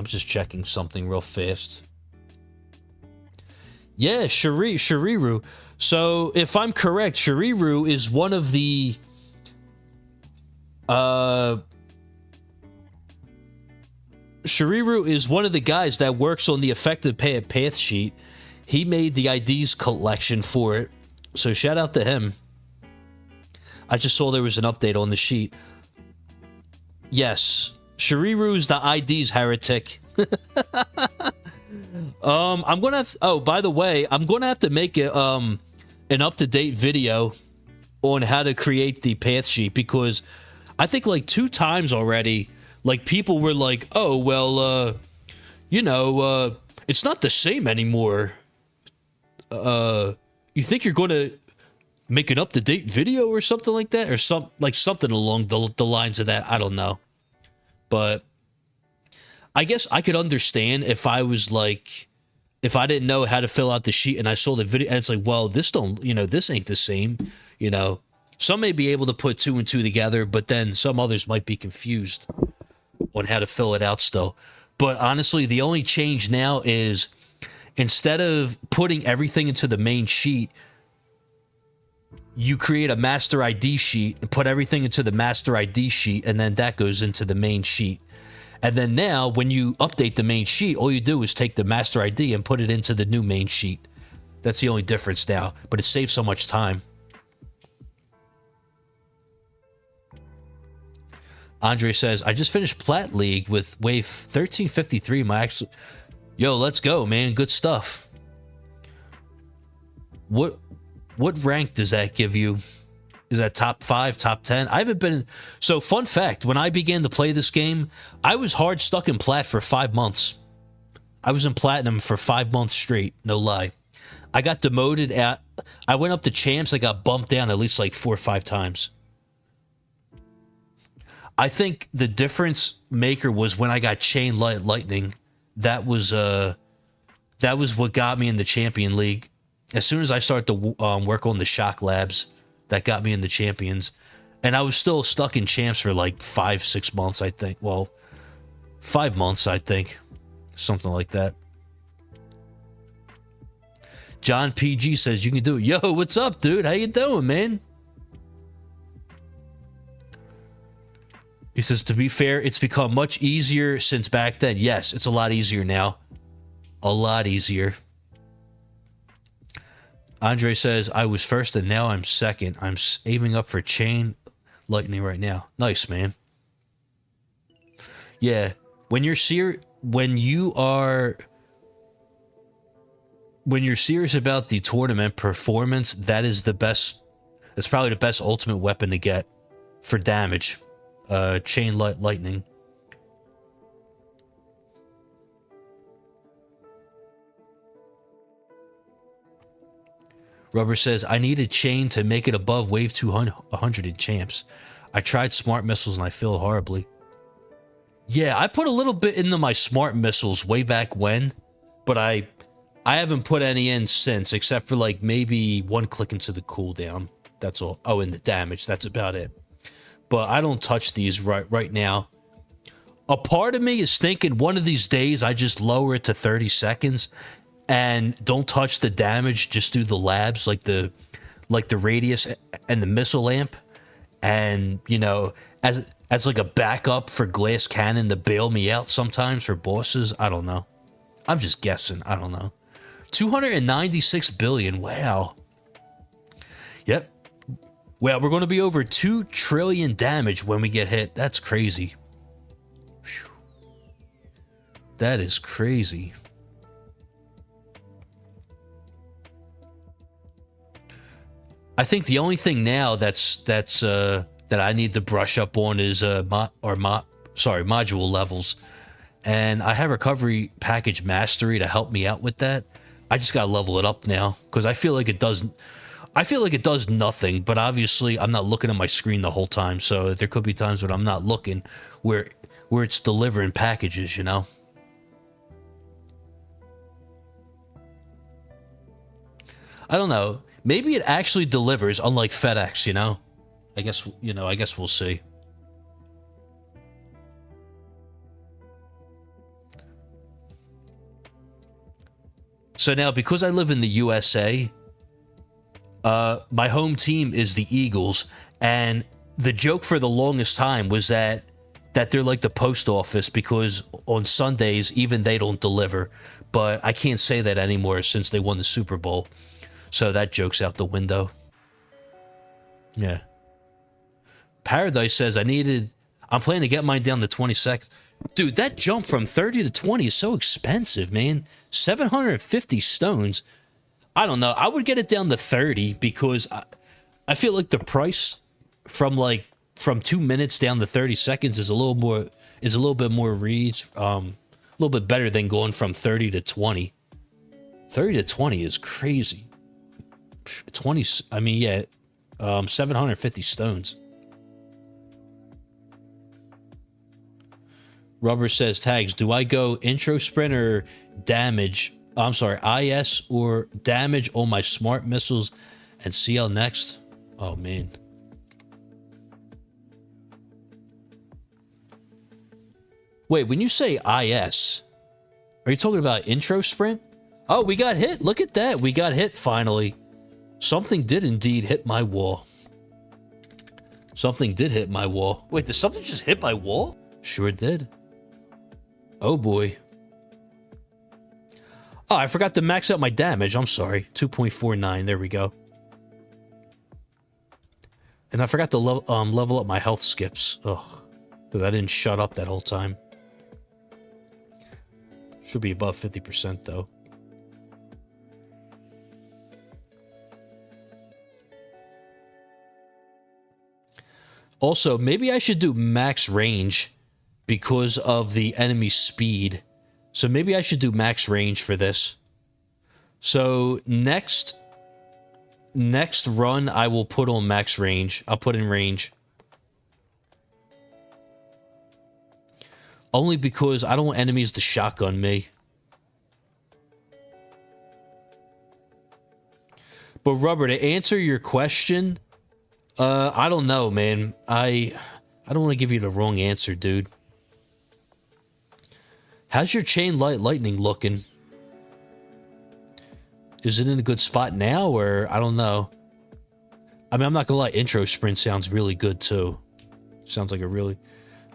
just checking something real fast. Yeah, Shariru. So, if I'm correct, Shariru is one of the... Shariru is one of the guys that works on the effective path sheet. He made the IDs collection for it. So, shout out to him. I just saw there was an update on the sheet. Yes. Shariru's the IDs heretic. I'm gonna have... Oh, by the way, I'm gonna have to make it an up-to-date video on how to create the path sheet, because I think like 2 times already, like people were like, oh, well, you know, it's not the same anymore. You think you're gonna make an up-to-date video or something like that, or something along the lines of that? I don't know. But I guess I could understand if I was like, if I didn't know how to fill out the sheet and I saw the video and it's like, well, this ain't the same. You know, some may be able to put 2 and 2 together, but then some others might be confused on how to fill it out still. But honestly, the only change now is instead of putting everything into the main sheet, you create a master ID sheet and put everything into the master ID sheet, and then that goes into the main sheet. And then now, when you update the main sheet, all you do is take the master ID and put it into the new main sheet. That's the only difference now, but it saves so much time. Andre says, I just finished Plat League with wave 1353. Yo, let's go, man. Good stuff. What rank does that give you? Is that top 5, top 10? I haven't been... So, fun fact, when I began to play this game, I was hard stuck in plat for 5 months. I was in platinum for 5 months straight, no lie. I got demoted at... I went up to champs, I got bumped down at least like 4 or 5 times. I think the difference maker was when I got Chain Lightning. That was what got me in the Champion League. As soon as I started to work on the Shock Labs, that got me in the Champions. And I was still stuck in champs for like 5-6 months, I think. Well, 5 months, I think. Something like that. John PG says you can do it. Yo, what's up, dude? How you doing, man? He says, to be fair, it's become much easier since back then. Yes, it's a lot easier now. A lot easier. Andre says, I was first and now I'm second. I'm aiming up for Chain Lightning right now. Nice, man. Yeah, when you're serious about the tournament performance, that is the best. That's probably the best ultimate weapon to get for damage. Chain Lightning. Rubber says, I need a chain to make it above wave 200 in champs. I tried smart missiles and I failed horribly. Yeah, I put a little bit into my smart missiles way back when, but I haven't put any in since, except for like maybe 1 click into the cooldown. That's all. Oh, and the damage. That's about it. But I don't touch these right now. A part of me is thinking one of these days I just lower it to 30 seconds and don't touch the damage, just do the labs like the radius and the missile lamp, and you know, as like a backup for glass cannon to bail me out sometimes for bosses. I don't know. I'm just guessing. I don't know. 296 billion. Wow. Yep. Well, we're going to be over 2 trillion damage when we get hit. That's crazy. Whew. That is crazy. I think the only thing now that I need to brush up on is module levels, and I have recovery package mastery to help me out with that. I just gotta level it up now because I feel like it does nothing. But obviously, I'm not looking at my screen the whole time, so there could be times when I'm not looking where it's delivering packages. You know. I don't know. Maybe it actually delivers, unlike FedEx, you know? I guess we'll see. So now, because I live in the USA, my home team is the Eagles, and the joke for the longest time was that they're like the post office, because on Sundays, even they don't deliver. But I can't say that anymore since they won the Super Bowl. So that joke's out the window. Yeah. Paradise says, I'm planning to get mine down to 20 seconds. Dude, that jump from 30 to 20 is so expensive, man. 750 stones. I don't know. I would get it down to 30 because I feel like the price from 2 minutes down to 30 seconds is a little bit more a little bit better than going from 30 to 20. 30 to 20 is crazy. 20, I mean, yeah, 750 stones. Rubber says, tags, do I go intro sprint or damage? I'm sorry, IS or damage on my smart missiles and CL next? Oh, man. Wait, when you say IS, are you talking about intro sprint? Oh, we got hit. Look at that. We got hit finally. Something did indeed hit my wall. Something did hit my wall. Wait, did something just hit my wall? Sure did. Oh boy. Oh, I forgot to max out my damage. I'm sorry. 2.49. There we go. And I forgot to level up my health skips. Ugh. Because I didn't shut up that whole time. Should be above 50% though. Also, maybe I should do max range because of the enemy speed. So maybe I should do max range for this. So next run, I will put on max range. I'll put in range. Only because I don't want enemies to shotgun me. But Rubber, to answer your question, I don't know, man. I don't want to give you the wrong answer, dude. How's your chain lightning looking? Is it in a good spot now, or I don't know? I mean, I'm not gonna lie. Intro sprint sounds really good too. Sounds like a really.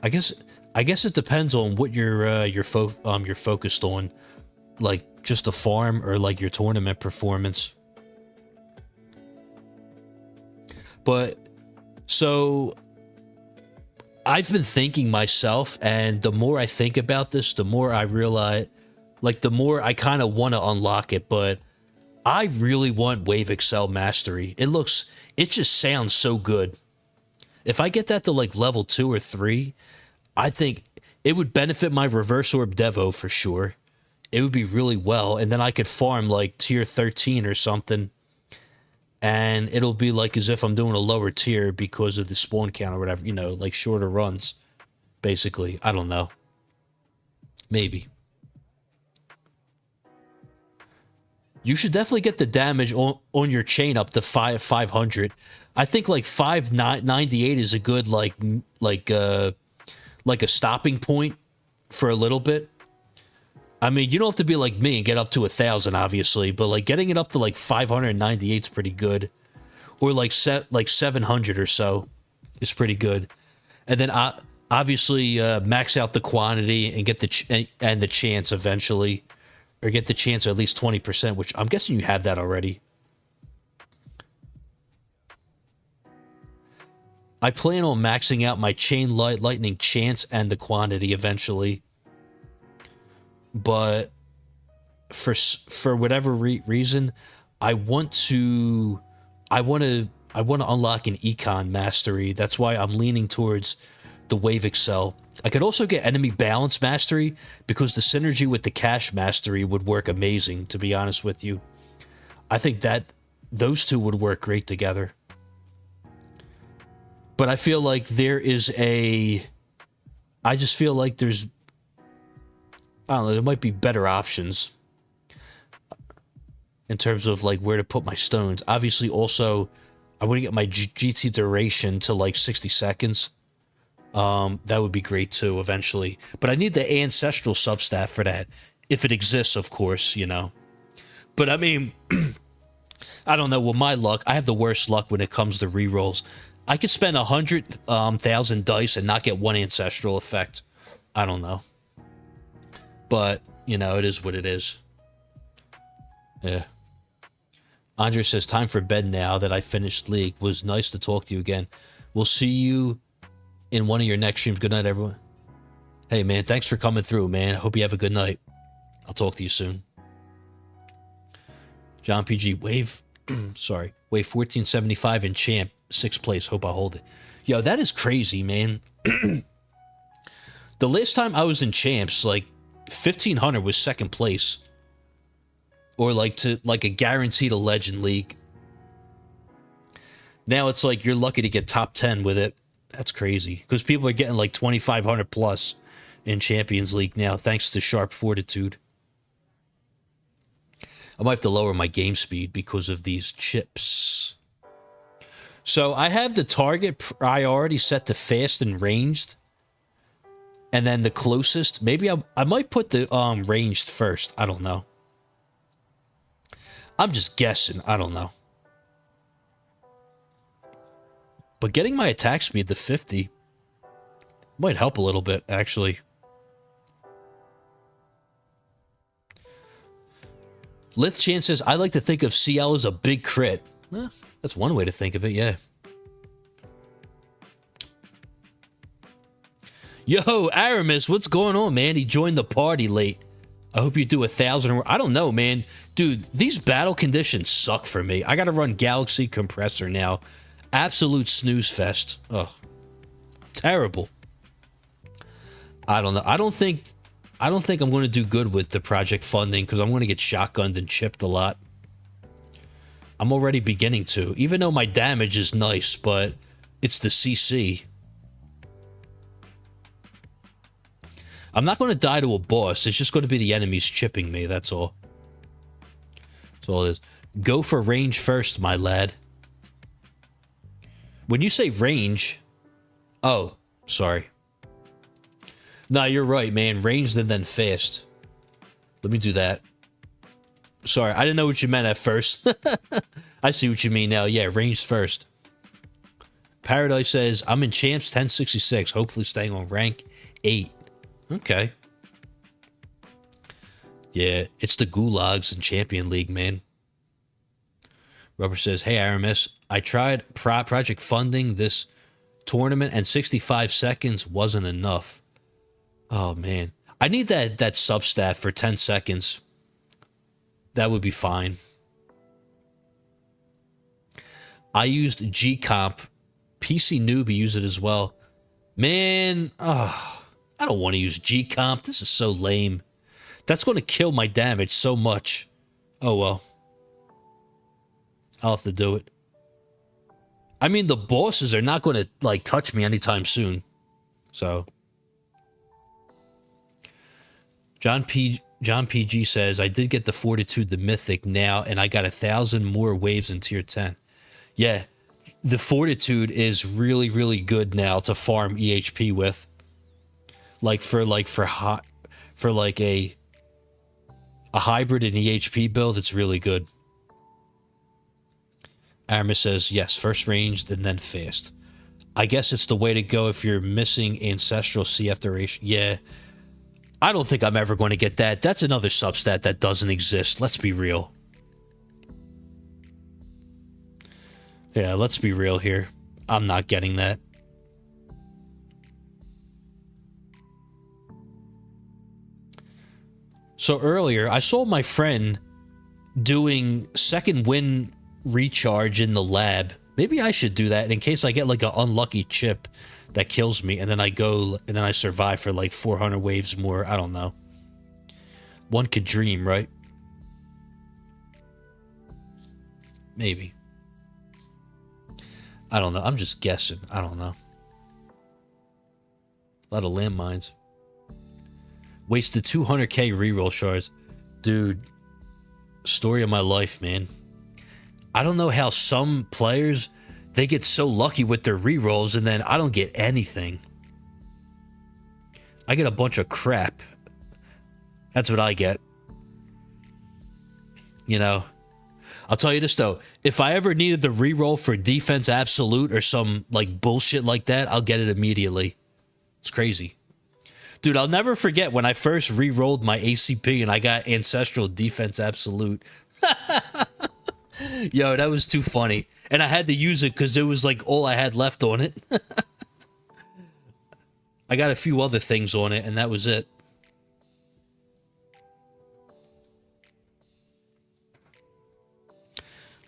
I guess it depends on what you're focused on, like just a farm or like your tournament performance. But so I've been thinking myself, and the more I think about this, the more I realize, like the more I kind of want to unlock it, but I really want Wave Excel Mastery. It just sounds so good. If I get that to like level 2 or 3, I think it would benefit my Reverse Orb Devo for sure. It would be really well, and then I could farm like tier 13 or something, and it'll be like as if I'm doing a lower tier because of the spawn count or whatever, you know, like shorter runs, basically. I don't know. Maybe. You should definitely get the damage on your chain up to 500. I think like 598 is a good like a stopping point for a little bit. I mean, you don't have to be like me and get up to 1,000, obviously, but like getting it up to like 598 is pretty good, or like 700 or so is pretty good. And then obviously max out the quantity and get the chance eventually, or get the chance at least 20%, which I'm guessing you have that already. I plan on maxing out my chain lightning chance and the quantity eventually. But for whatever reason, I want to unlock an econ mastery. That's why I'm leaning towards the Wave Excel. I could also get enemy balance mastery because the synergy with the cash mastery would work amazing, to be honest with you. I think that those two would work great together. But I feel like I just feel like there's, I don't know, there might be better options in terms of like where to put my stones. Obviously, also, I want to get my GT duration to like 60 seconds. That would be great too, eventually. But I need the ancestral substaff for that, if it exists, of course, you know. But I mean, I don't know. With my luck, I have the worst luck when it comes to rerolls. I could spend 100,000 dice and not get one ancestral effect. I don't know. But, you know, it is what it is. Yeah. Andre says, time for bed now that I finished League. Was nice to talk to you again. We'll see you in one of your next streams. Good night, everyone. Hey, man, thanks for coming through, man. I hope you have a good night. I'll talk to you soon. John PG, Wave, sorry, Wave 1475 in Champ, 6th place. Hope I hold it. Yo, that is crazy, man. The last time I was in Champs, like, 1500 was 2nd place. Or like a guaranteed a legend league. Now it's like you're lucky to get top 10 with it. That's crazy. Because people are getting like 2500 plus in Champions League now, thanks to Sharp Fortitude. I might have to lower my game speed because of these chips. So I have the target priority set to fast and ranged. And then the closest, maybe I might put the ranged first. I don't know. I'm just guessing. I don't know. But getting my attack speed to 50 might help a little bit, actually. Lith Chan says, I like to think of CL as a big crit. That's one way to think of it, yeah. Yo, Aramis, what's going on, man? He joined the party late. I hope you do 1,000. I don't know, man. Dude, these battle conditions suck for me. I gotta run Galaxy Compressor now. Absolute snooze fest. Ugh. terrible. I don't know. I don't think I'm going to do good with the project funding because I'm going to get shotgunned and chipped a lot. I'm already beginning to, even though my damage is nice, but it's the CC. I'm not going to die to a boss. It's just going to be the enemies chipping me. That's all. That's all it is. Go for range first, my lad. When you say range... Oh, sorry. Nah, you're right, man. Ranged and then fast. Let me do that. Sorry, I didn't know what you meant at first. I see what you mean now. Yeah, ranged first. Paradise says, I'm in Champs 1066. Hopefully staying on rank 8. Okay. Yeah, it's the gulags in Champion League, man. Rubber says, hey, Aramis, I tried project funding this tournament and 65 seconds wasn't enough. Oh, man. I need that sub-stat for 10 seconds. That would be fine. I used G-Comp. PC Newbie used it as well. Man, I don't want to use G-Comp. This is so lame. That's going to kill my damage so much. Oh, well. I'll have to do it. I mean, the bosses are not going to, like, touch me anytime soon. So. John PG says, I did get the Fortitude, the Mythic now, and I got 1,000 more waves in tier 10. Yeah, the Fortitude is really, really good now to farm EHP with. For a hybrid and EHP build, it's really good. Aramis says, yes, first ranged and then fast. I guess it's the way to go if you're missing ancestral CF duration. Yeah. I don't think I'm ever going to get that. That's another substat that doesn't exist. Let's be real. Yeah, let's be real here. I'm not getting that. So earlier, I saw my friend doing second win recharge in the lab. Maybe I should do that in case I get like an unlucky chip that kills me, and then I go and then I survive for like 400 waves more. I don't know. One could dream, right? Maybe. I don't know. I'm just guessing. I don't know. A lot of landmines. Wasted 200k reroll shards. Dude, story of my life, man. I don't know how some players, they get so lucky with their rerolls and then I don't get anything. I get a bunch of crap. That's what I get. You know, I'll tell you this though. If I ever needed the reroll for defense absolute or some like bullshit like that, I'll get it immediately. It's crazy. Dude, I'll never forget when I first re-rolled my ACP and I got Ancestral Defense Absolute. Yo, that was too funny. And I had to use it because it was like all I had left on it. I got a few other things on it and that was it.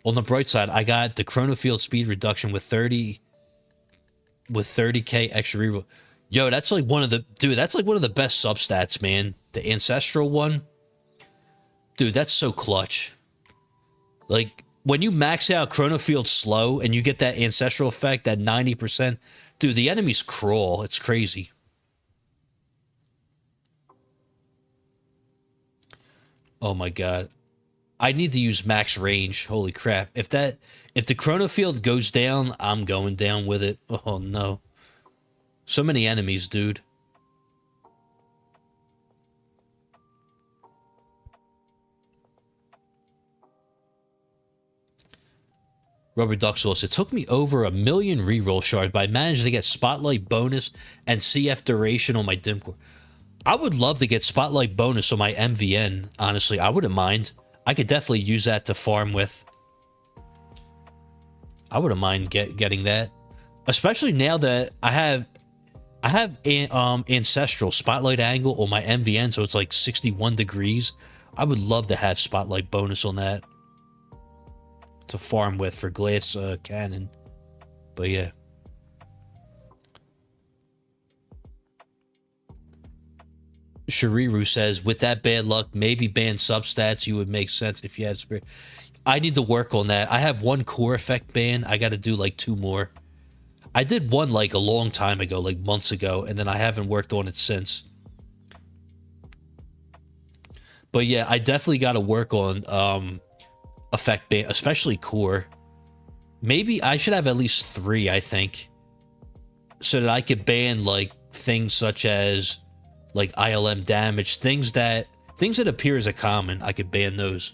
On the bright side, I got the Chronofield speed reduction with 30k extra reroll. Yo, that's like one of the... Dude, that's like one of the best substats, man. The Ancestral one. Dude, that's so clutch. Like, when you max out Chronofield slow and you get that Ancestral effect, that 90%, dude, the enemies crawl. It's crazy. Oh my god. I need to use max range. Holy crap. If the Chronofield goes down, I'm going down with it. Oh no. So many enemies, dude. Rubber Duck Sauce. It took me over 1 million reroll shards, but I managed to get Spotlight bonus and CF duration on my Dim Core. I would love to get Spotlight bonus on my MVN, honestly. I wouldn't mind. I could definitely use that to farm with. I wouldn't mind getting that. Especially now that I have Ancestral Spotlight angle on my MVN, so it's like 61 degrees. I would love to have Spotlight bonus on that to farm with for glass cannon. But yeah. Shariru says, with that bad luck, maybe ban substats. You would make sense if you had spirit. I need to work on that. I have one core effect ban. I got to do like 2 more. I did one like a long time ago, like months ago, and then I haven't worked on it since. But yeah, I definitely got to work on effect ban, especially core. Maybe I should have at least 3, I think, so that I could ban like things such as like ILM damage, things that appear as a common. I could ban those.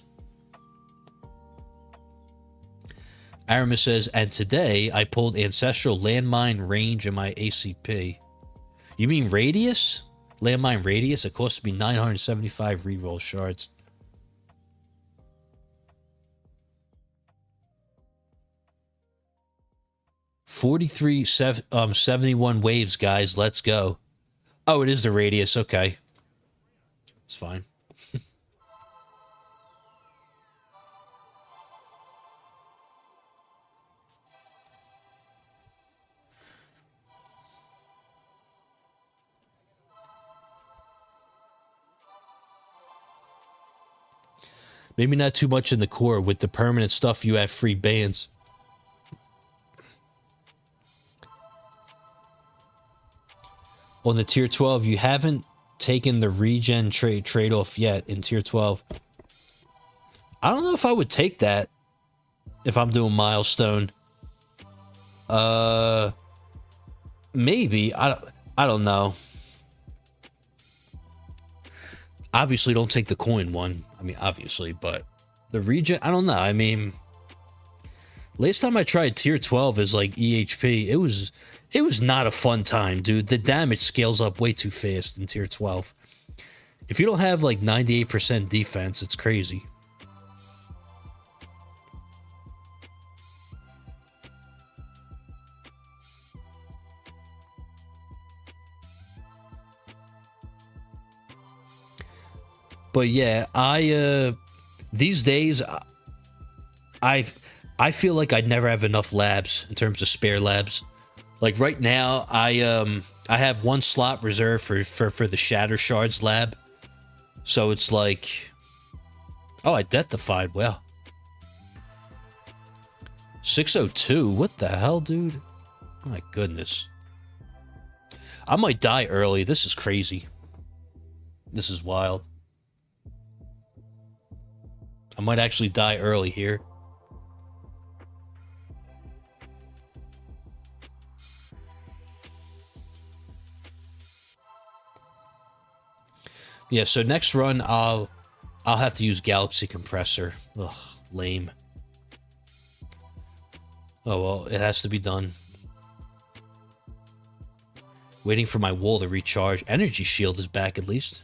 Aramis says, and today I pulled Ancestral Landmine Range in my ACP. You mean Radius? Landmine Radius? It costs me 975 reroll shards. $73.71 waves, guys. Let's go. Oh, it is the Radius. Okay. It's fine. Maybe not too much in the core. With the permanent stuff, you have free bans. On the tier 12, you haven't taken the regen trade-off yet in tier 12. I don't know if I would take that if I'm doing milestone. Maybe. I don't know. Obviously, don't take the coin one. I mean, obviously, but the regen, I don't know. I mean, last time I tried tier 12 as like EHP, it was not a fun time, dude. The damage scales up way too fast in tier 12. If you don't have like 98% defense, it's crazy. But yeah, these days I feel like I'd never have enough labs in terms of spare labs. Like right now, I have 1 slot reserved for the Shatter Shards lab. So it's like, oh, I deathified. Well, 602. What the hell, dude? My goodness. I might die early. This is crazy. This is wild. I might actually die early here. Yeah, so next run I'll have to use Galaxy Compressor. Ugh, lame. Oh well, it has to be done. Waiting for my wall to recharge. Energy Shield is back at least.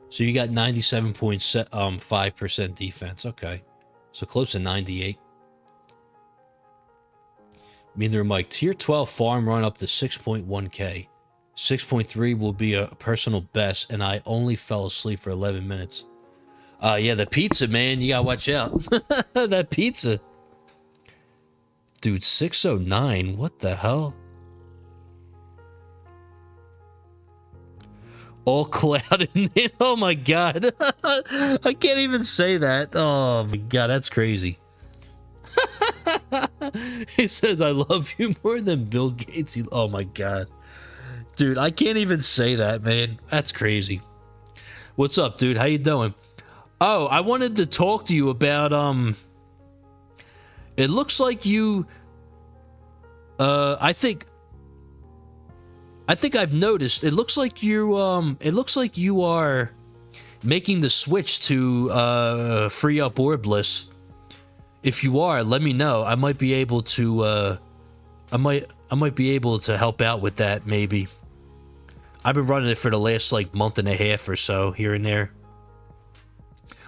So you got 97.5% defense. Okay. So close to 98. Meander Mike, tier 12 farm run up to 6.1k. 6.3 will be a personal best, and I only fell asleep for 11 minutes. Yeah, the pizza, man. You gotta watch out. That pizza. Dude, 609. What the hell? All clouded. Oh my god. I can't even say that. Oh my god, that's crazy. He says, I love you more than Bill Gates. Oh my god. Dude, I can't even say that, man. That's crazy. What's up, dude? How you doing? Oh, I wanted to talk to you about, it looks like you, I think I've noticed. It looks like you are making the switch to free up Orbliss. If you are, let me know. I might be able to. I might be able to help out with that. Maybe. I've been running it for the last like month and a half or so, here and there.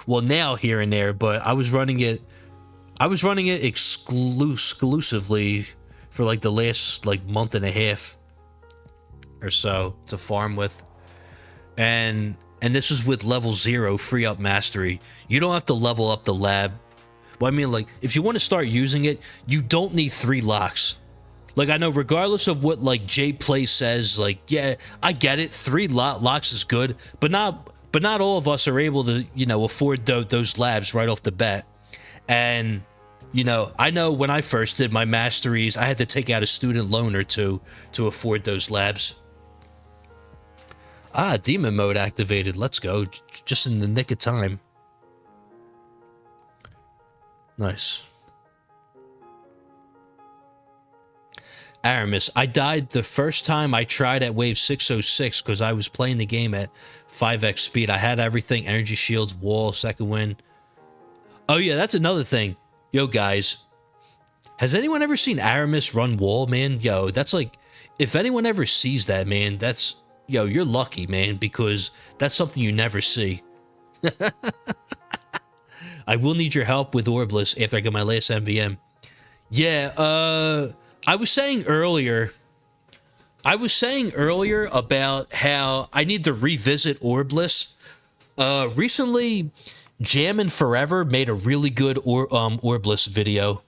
Well, now here and there, but I was running it exclusively for like the last like month and a half or so to farm with. And this was with level 0 free up mastery. You don't have to level up the lab. Well, I mean, like, if you want to start using it, you don't need 3 locks. Like, I know regardless of what, like, Jay Play says, like, yeah, I get it, 3 locks is good, but not all of us are able to, you know, afford those labs right off the bat. And, you know, I know when I first did my masteries, I had to take out a student loan or two to afford those labs. Ah, demon mode activated. Let's go. Just in the nick of time. Nice. Aramis, I died the first time I tried at wave 606 because I was playing the game at 5x speed. I had everything, energy shields, wall, second wind. Oh yeah, that's another thing. Yo, guys. Has anyone ever seen Aramis run wall, man? Yo, that's like, if anyone ever sees that, man, that's... Yo, you're lucky, man, because that's something you never see. I will need your help with Orbless after I get my last MVM. Yeah, I was saying earlier about how I need to revisit Orbless. Recently, Jammin' Forever made a really good Orbless video.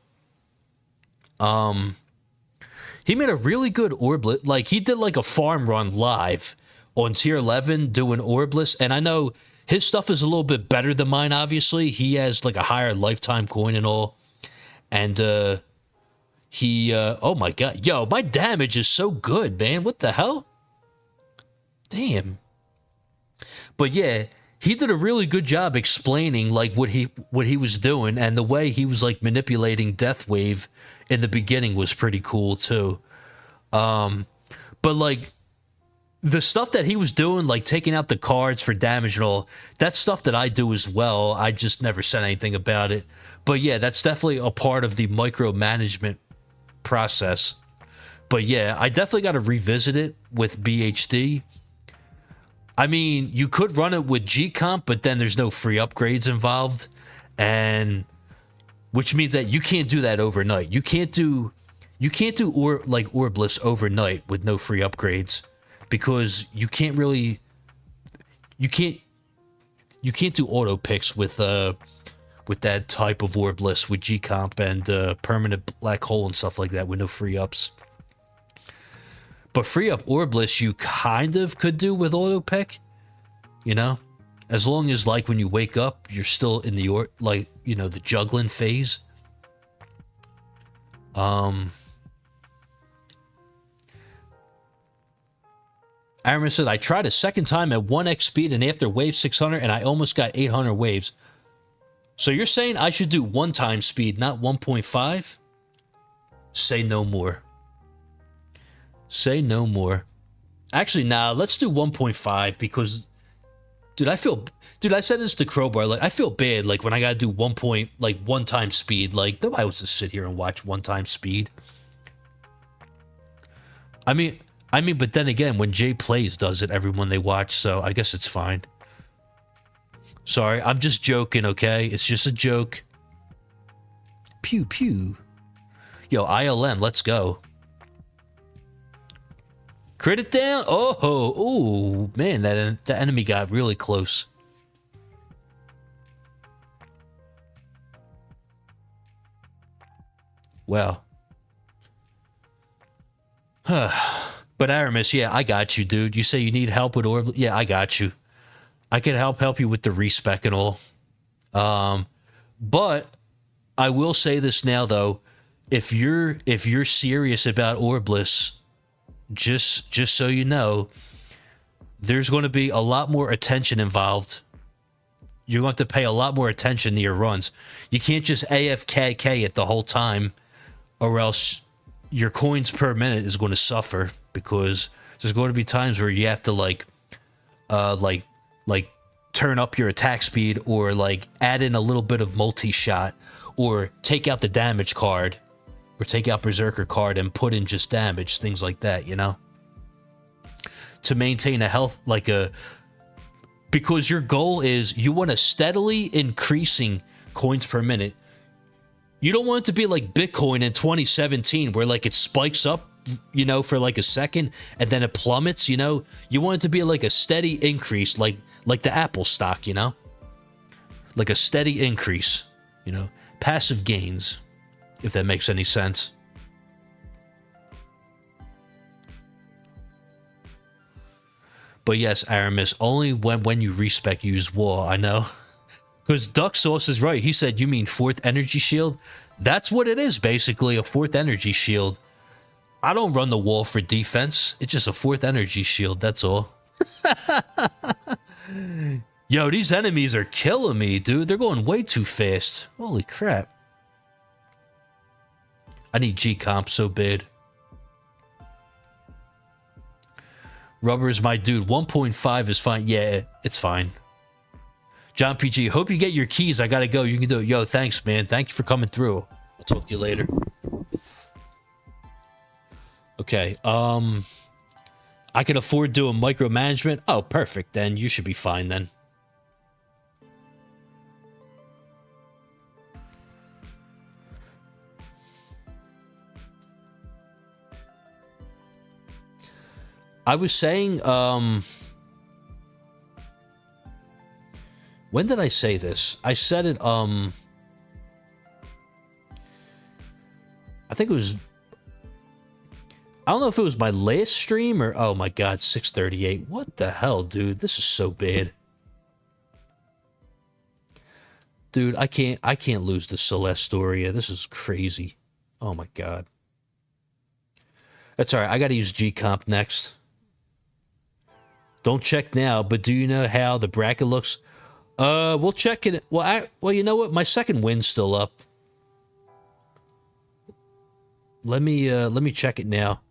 He made a really good Orbless. Like, he did like a farm run live on tier 11 doing Orbless. And I know his stuff is a little bit better than mine, obviously. He has like a higher lifetime coin and all. And oh my god. Yo, my damage is so good, man. What the hell? Damn. But yeah, he did a really good job explaining like what he was doing, and the way he was like manipulating Death Wave in the beginning was pretty cool too. But like the stuff that he was doing, like taking out the cards for damage and all, that's stuff that I do as well. I just never said anything about it. But yeah, that's definitely a part of the micromanagement process. But yeah, I definitely got to revisit it with BHD. I mean, you could run it with G-Comp, but then there's no free upgrades involved, and which means that you can't do that overnight. You can't do Orbless overnight with no free upgrades, because you can't do auto picks with that type of Orbless with G-Comp and permanent black hole and stuff like that with no free ups. But free up Orbless you kind of could do with auto pick, you know, as long as like when you wake up you're still in the the juggling phase. Aramis said, I tried a second time at 1x speed and after wave 600 and I almost got 800 waves. So you're saying I should do 1 time speed, not 1.5? Say no more. Say no more. Actually, nah, let's do 1.5 because, dude, I said this to Crowbar, like, I feel bad, like, when I gotta do 1 time speed. Like, nobody wants to sit here and watch 1 time speed. I mean, but then again, when Jay Plays does it, everyone they watch, so I guess it's fine. Sorry, I'm just joking, okay? It's just a joke. Pew, pew. Yo, ILM, let's go. Crit it down. Oh, man, that enemy got really close. Well. But Aramis, yeah, I got you, dude. You say you need help with Orb? Yeah, I got you. I can help you with the respec and all. But I will say this now, though. If you're serious about Orbless, just so you know, there's going to be a lot more attention involved. You're going to have to pay a lot more attention to your runs. You can't just AFKK it the whole time, or else your coins per minute is going to suffer, because there's going to be times where you have to like turn up your attack speed, or like add in a little bit of multi-shot, or take out the damage card, or take out Berserker card and put in just damage, things like that, you know? To maintain a health, like a Because your goal is you want to steadily increasing coins per minute. You don't want it to be like Bitcoin in 2017 where like it spikes up, you know, for like a second and then it plummets, you know. You want it to be like a steady increase, like the Apple stock, you know. Like a steady increase, you know. Passive gains, if that makes any sense. But yes, Aramis, only when you respec use wall, I know. Because Duck Sauce is right. He said, you mean fourth energy shield? That's what it is, basically, a fourth energy shield. I don't run the wall for defense. It's just a fourth energy shield, that's all. Yo, these enemies are killing me, dude. They're going way too fast. Holy crap. I need G-Comp so bad. Rubber is my dude. 1.5 is fine. Yeah, it's fine. John PG, hope you get your keys. I gotta go. You can do it. Yo, thanks, man. Thank you for coming through. I'll talk to you later. Okay, I can afford doing micromanagement. Oh, perfect. Then you should be fine then. I was saying, when did I say this? I said it, I think it was, I don't know if it was my last stream or, oh my god, 638. What the hell, dude? This is so bad. Dude, I can't lose the Celeste-Storia. This is crazy. Oh my god. That's alright, I gotta use G-Comp next. Don't check now, but do you know how the bracket looks? We'll check it. Well, you know what? My second win's still up. Let me check it now.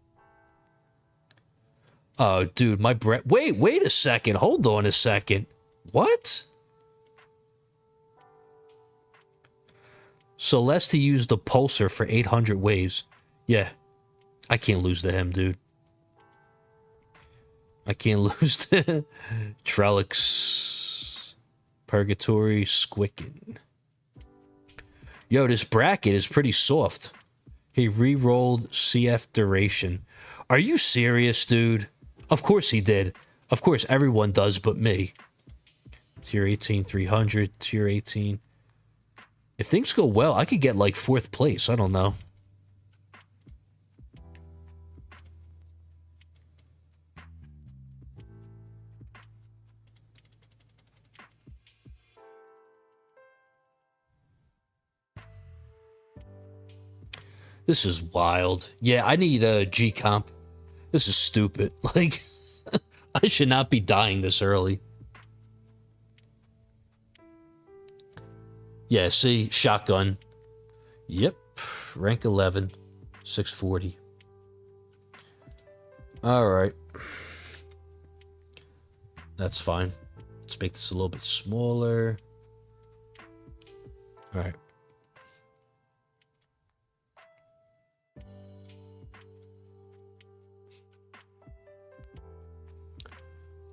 Oh, dude, my wait a second. Hold on a second. What? Celeste used the pulsar for 800 waves. Yeah. I can't lose to him, dude. I can't lose to Trellix, Purgatory, Squicken. Yo, this bracket is pretty soft. He re-rolled CF duration. Are you serious, dude? Of course he did. Of course everyone does but me. Tier 18, 300, tier 18. If things go well, I could get like 4th place. I don't know. This is wild. Yeah, I need a G-Comp. This is stupid. Like, I should not be dying this early. Yeah, see? Shotgun. Yep. Rank 11. 640. Alright. That's fine. Let's make this a little bit smaller. Alright.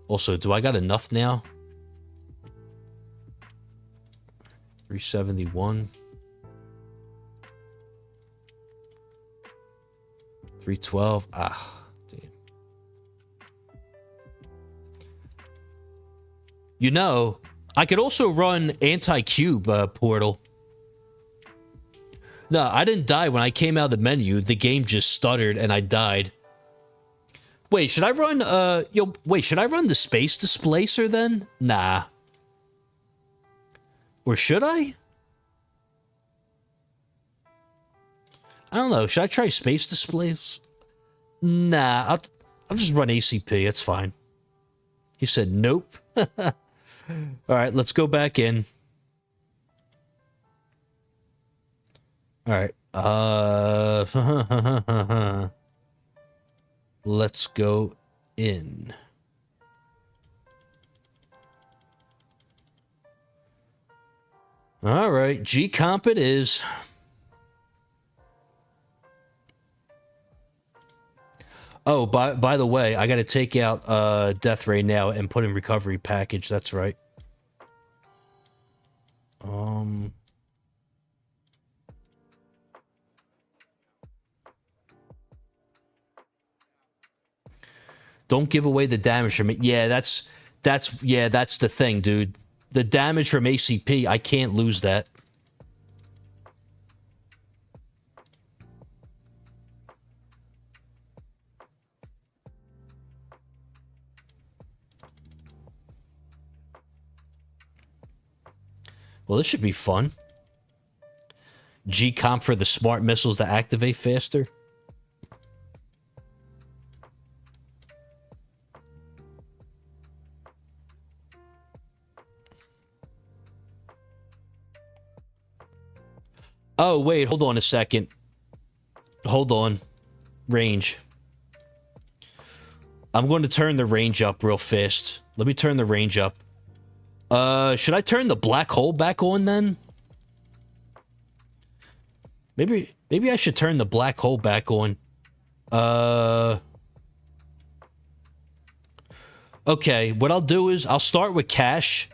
Also, do I got enough now? 371. 312. Ah, damn. You know, I could also run anti-cube portal. No, I didn't die when I came out of the menu. The game just stuttered and I died. Wait, should I run, should I run the Space Displacer then? Nah. Or should I? I don't know. Should I try Space Displace? Nah, I'll just run ACP. It's fine. He said nope. Alright, let's go back in. Alright. Let's go in. All right, G-Comp it is. Oh, Oh, by the way, I got to take out Death Ray now and put in recovery package. That's right. Don't give away the damage from it. Yeah, that's the thing, dude. The damage from ACP, I can't lose that. Well, this should be fun. G-Comp for the smart missiles to activate faster. Oh, wait, hold on a second. Hold on. Range. I'm going to turn the range up real fast. Let me turn the range up. Should I turn the black hole back on then? Maybe I should turn the black hole back on. Okay, what I'll do is I'll start with cash,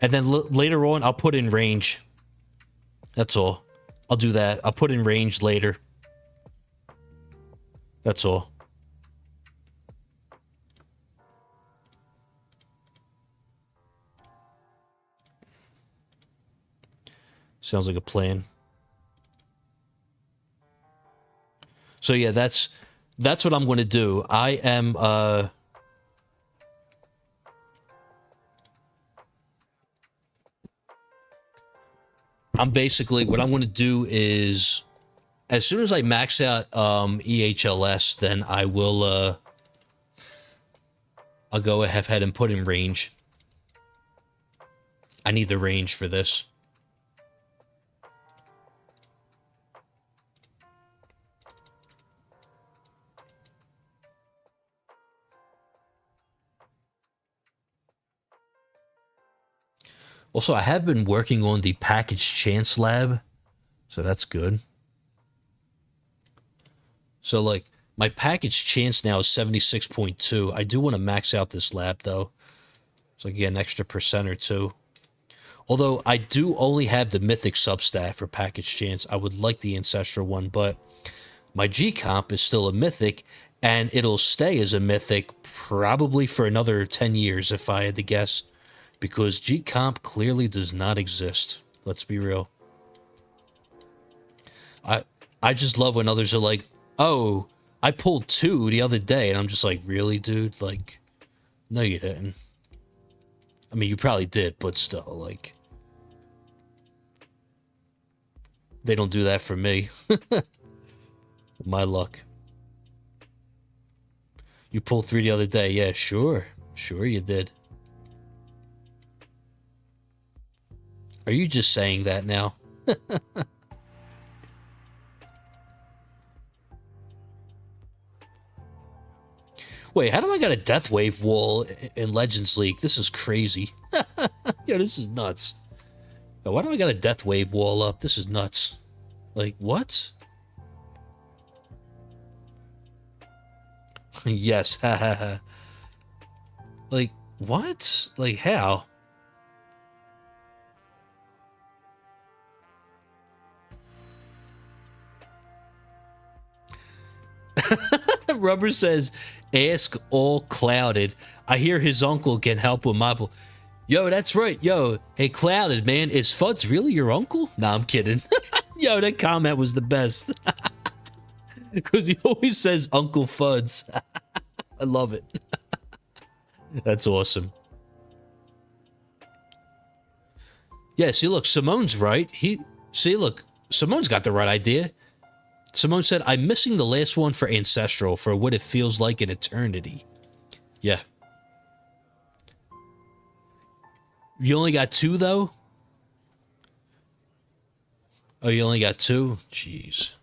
and then later on I'll put in range. That's all. I'll do that. I'll put in range later. That's all. Sounds like a plan. So yeah, that's what I'm going to do. I am I'm basically, what I'm going to do is, as soon as I max out EHLS, then I will I'll go ahead and put in range. I need the range for this. Also, I have been working on the package chance lab, so that's good. So, like, my package chance now is 76.2. I do want to max out this lab, though, so I get an extra % or two. Although, I do only have the mythic substat for package chance. I would like the ancestral one, but my G-Comp is still a mythic, and it'll stay as a mythic probably for another 10 years, if I had to guess. Because G-Comp clearly does not exist. Let's be real. I just love when others are like, oh, I pulled 2 the other day. And I'm just like, really, dude? Like, no, you didn't. I mean, you probably did, but still, like, they don't do that for me. My luck. You pulled 3 the other day. Yeah, sure. Sure you did. Are you just saying that now? Wait, how do I got a Death Wave wall in Legends League? This is crazy. Yo, this is nuts. Yo, why do I got a Death Wave wall up? This is nuts. Like, what? Yes, hahaha. Like, what? Like, how? Rubber says, ask all Clouded. I hear his uncle can help with my... Yo, that's right. Yo, hey, Clouded, man, is Fuds really your uncle? Nah, I'm kidding. Yo, that comment was the best. Because he always says Uncle Fuds. I love it. That's awesome. Yeah, see, look, Simone's right. Look, Simone's got the right idea. Simone said, I'm missing the last one for Ancestral for what it feels like in eternity. Yeah. You only got 2, though? Oh, you only got 2? Jeez.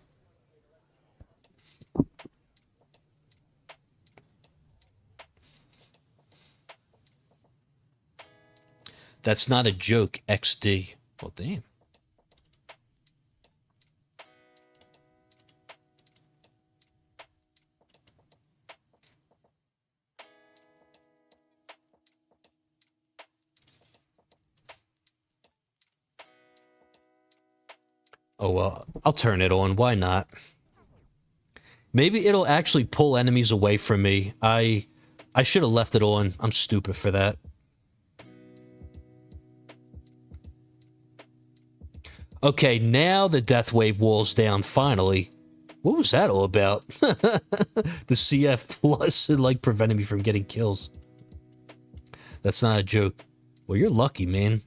That's not a joke, XD. Well, damn. Oh, well, I'll turn it on. Why not? Maybe it'll actually pull enemies away from me. I should have left it on. I'm stupid for that. Okay, now the death wave wall's down, finally. What was that all about? The CF plus, like, prevented me from getting kills. That's not a joke. Well, you're lucky, man.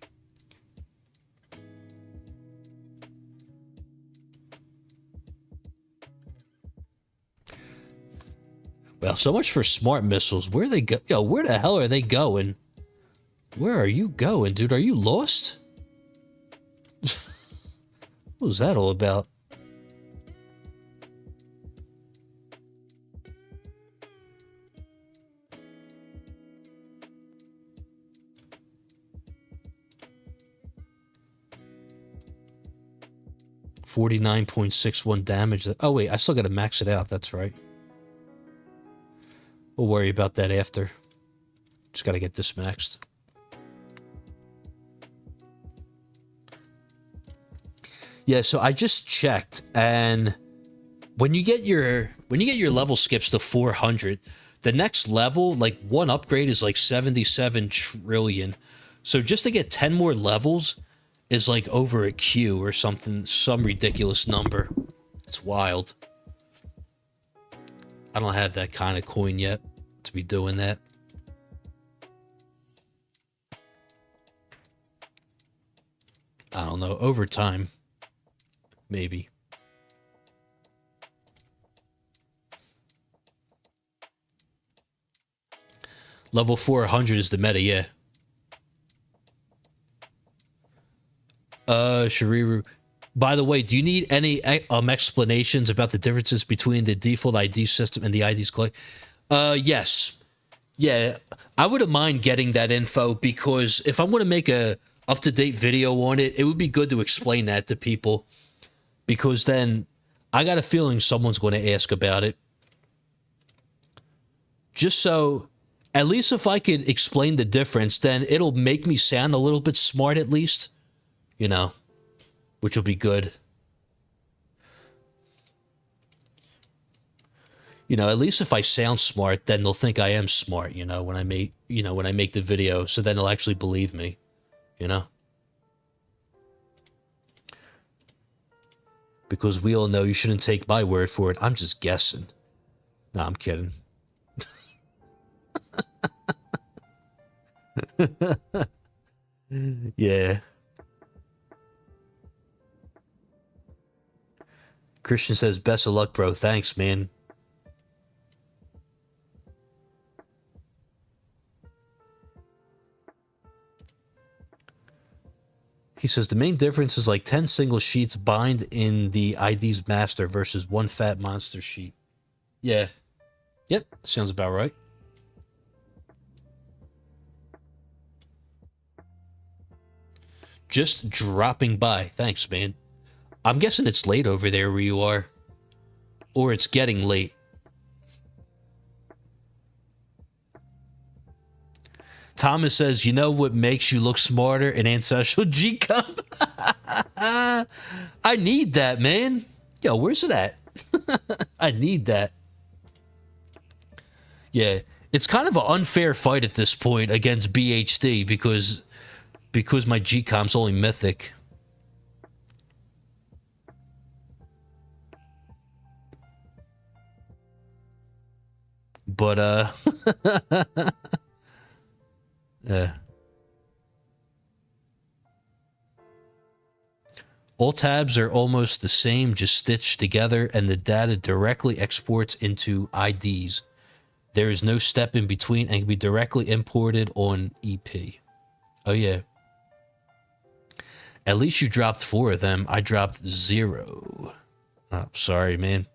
Well, so much for smart missiles. Where they go? Yo, where the hell are they going? Where are you going, dude? Are you lost? What was that all about? $49.61 damage. Oh, wait, I still got to max it out. That's right. We'll worry about that after. Just got to get this maxed. Yeah, so I just checked, and when you get your level skips to 400, the next level, like one upgrade is like 77 trillion. So just to get 10 more levels is like over a Q or something, some ridiculous number. It's wild. I don't have that kind of coin yet to be doing that. I don't know, over time. Maybe. Level 400 is the meta, yeah. Shariru. By the way, do you need any explanations about the differences between the default ID system and the IDs collect? Yes. Yeah, I wouldn't mind getting that info, because if I'm going to make a up-to-date video on it, it would be good to explain that to people, because then I got a feeling someone's going to ask about it. Just so, at least if I could explain the difference, then it'll make me sound a little bit smart at least, you know, which will be good. You know, at least if I sound smart, then they'll think I am smart, you know, when I make the video, so then they'll actually believe me, you know? Because we all know you shouldn't take my word for it. I'm just guessing. No, I'm kidding. Yeah. Christian says, best of luck, bro. Thanks, man. He says, the main difference is like 10 single sheets bind in the ID's master versus one fat monster sheet. Yeah. Yep, sounds about right. Just dropping by. Thanks, man. I'm guessing it's late over there where you are. Or it's getting late. Thomas says, you know what makes you look smarter? An ancestral G-Comp? I need that, man. Yo, where's it at? I need that. Yeah, it's kind of an unfair fight at this point against BHD because my G-Comp's only mythic. But, yeah. All tabs are almost the same, just stitched together, and the data directly exports into IDs. There is no step in between and can be directly imported on EP. Oh, yeah. At least you dropped 4 of them. I dropped 0. Oh, sorry, man.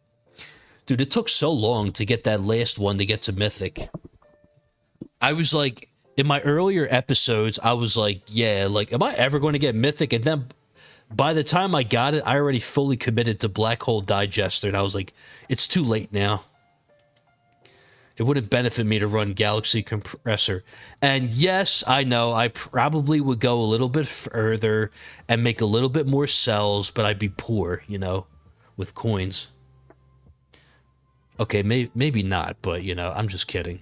Dude, it took so long to get that last one to get to Mythic. I was like, in my earlier episodes, I was like, yeah, like, am I ever going to get Mythic? And then by the time I got it, I already fully committed to Black Hole Digester. And I was like, it's too late now. It wouldn't benefit me to run Galaxy Compressor. And yes, I know I probably would go a little bit further and make a little bit more cells, but I'd be poor, you know, with coins. Okay, maybe not, but, you know, I'm just kidding.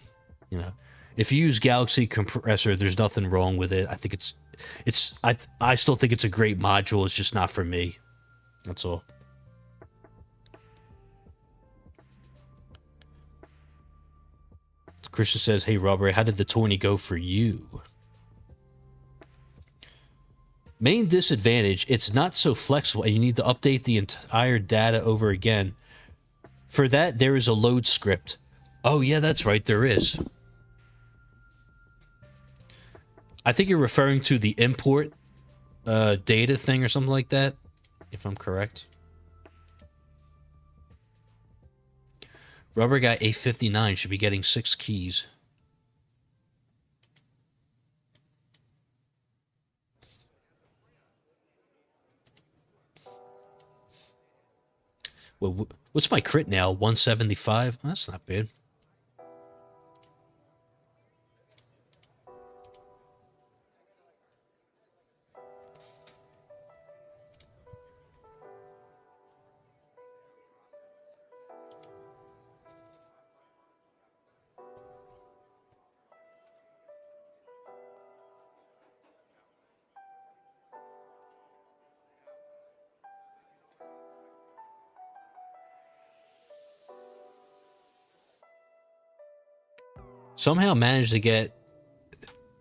You know, if you use Galaxy Compressor, there's nothing wrong with it. I think I still think it's a great module. It's just not for me. That's all. Christian says, hey, Robert, how did the Tourny go for you? Main disadvantage, it's not so flexible, and you need to update the entire data over again. For that, there is a load script. Oh, yeah, that's right, there is. I think you're referring to the import data thing or something like that, if I'm correct. Rubber got 859, should be getting 6 keys. Well, what's my crit now? 175? That's not bad. Somehow managed to get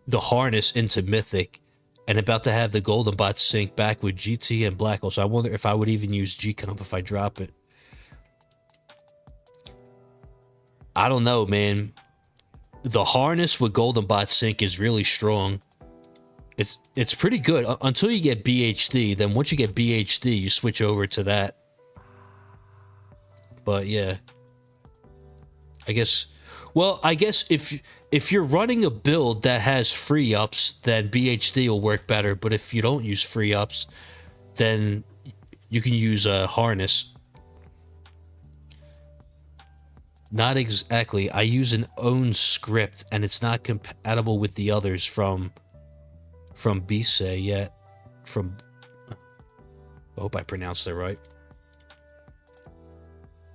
the harness into Mythic and about to have the Golden Bot sync back with GT and Black Hole. So I wonder if I would even use G-Comp if I drop it. I don't know, man. The harness with Golden Bot sync is really strong. It's pretty good until you get BHD. Then once you get BHD, you switch over to that. But yeah, I guess... Well, I guess if you're running a build that has free ups, then BHD will work better. But if you don't use free ups, then you can use a harness. Not exactly. I use an own script, and it's not compatible with the others from Bise yet. I hope I pronounced it right.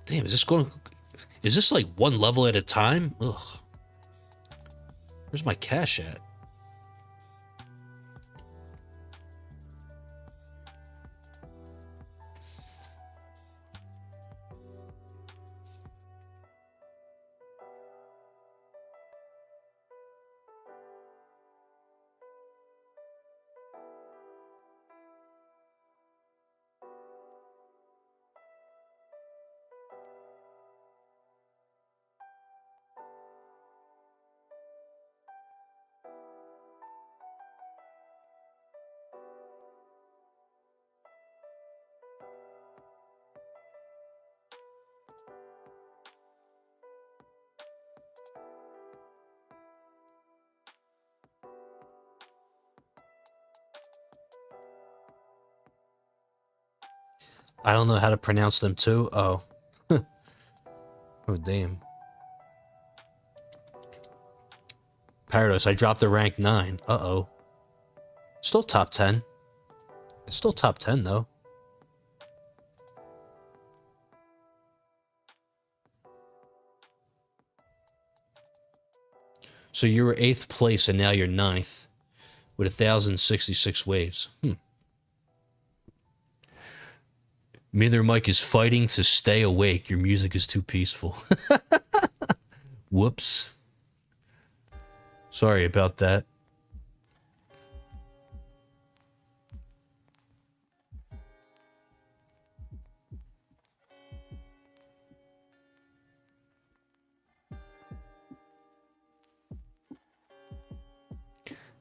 Damn, is this like one level at a time? Ugh. Where's my cash at? I don't know how to pronounce them too. Oh. Oh, damn. Paradox, I dropped to rank 9. Uh-oh. Still top 10. It's still top 10, though. So you were 8th place, and now you're 9th. With 1,066 waves. Neither Mike is fighting to stay awake. Your music is too peaceful. Whoops. Sorry about that.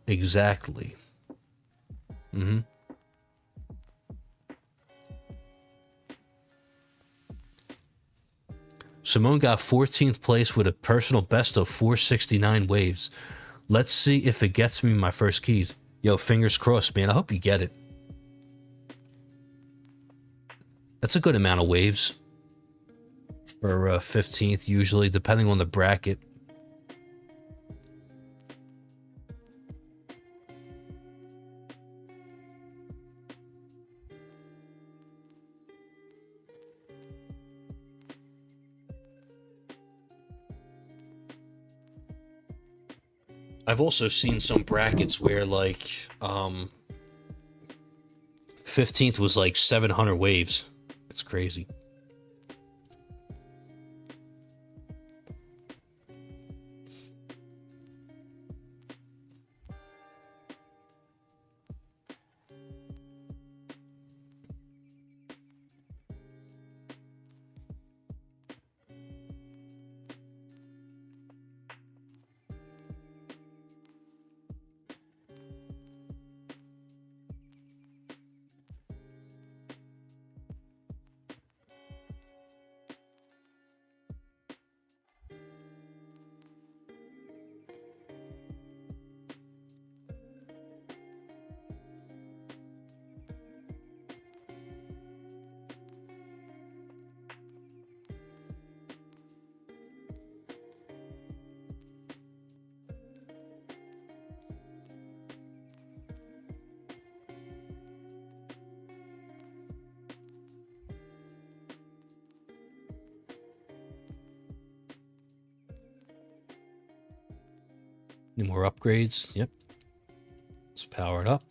Exactly. Simone got 14th place with a personal best of 469 waves. Let's see if it gets me my first keys. Yo, fingers crossed, man. I hope you get it. That's a good amount of waves. for 15th, usually, depending on the bracket. I've also seen some brackets where, like, 15th was like 700 waves. It's crazy. Need more upgrades. Yep. Let's power it up.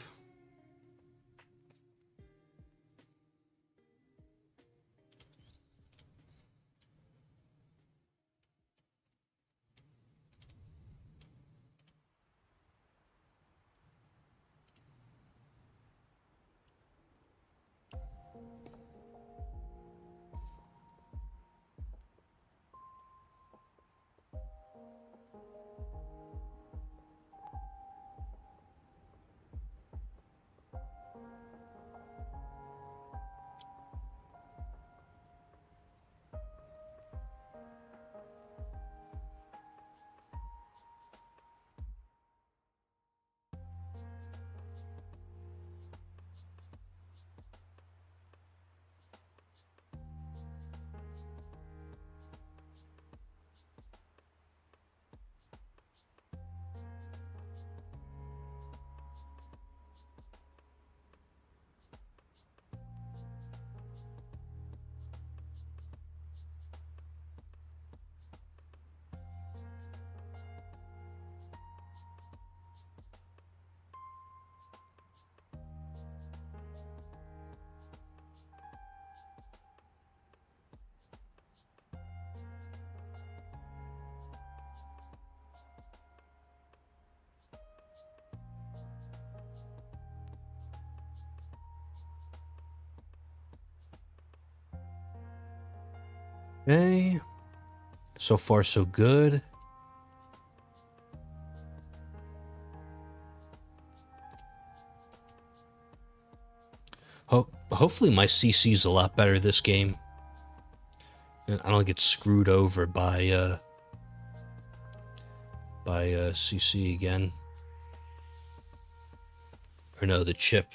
Okay. So far, so good. Hopefully my CC's a lot better this game. And I don't get screwed over by CC again. Or no, the chip.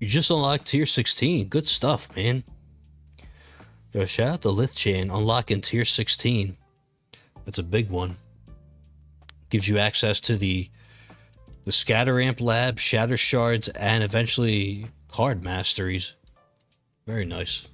You just unlocked tier 16. Good stuff, man. Yo, shout out to Lithchan unlocking tier 16. That's a big one. Gives you access to the Scatter Amp Lab, Shatter Shards, and eventually Card Masteries. Very nice.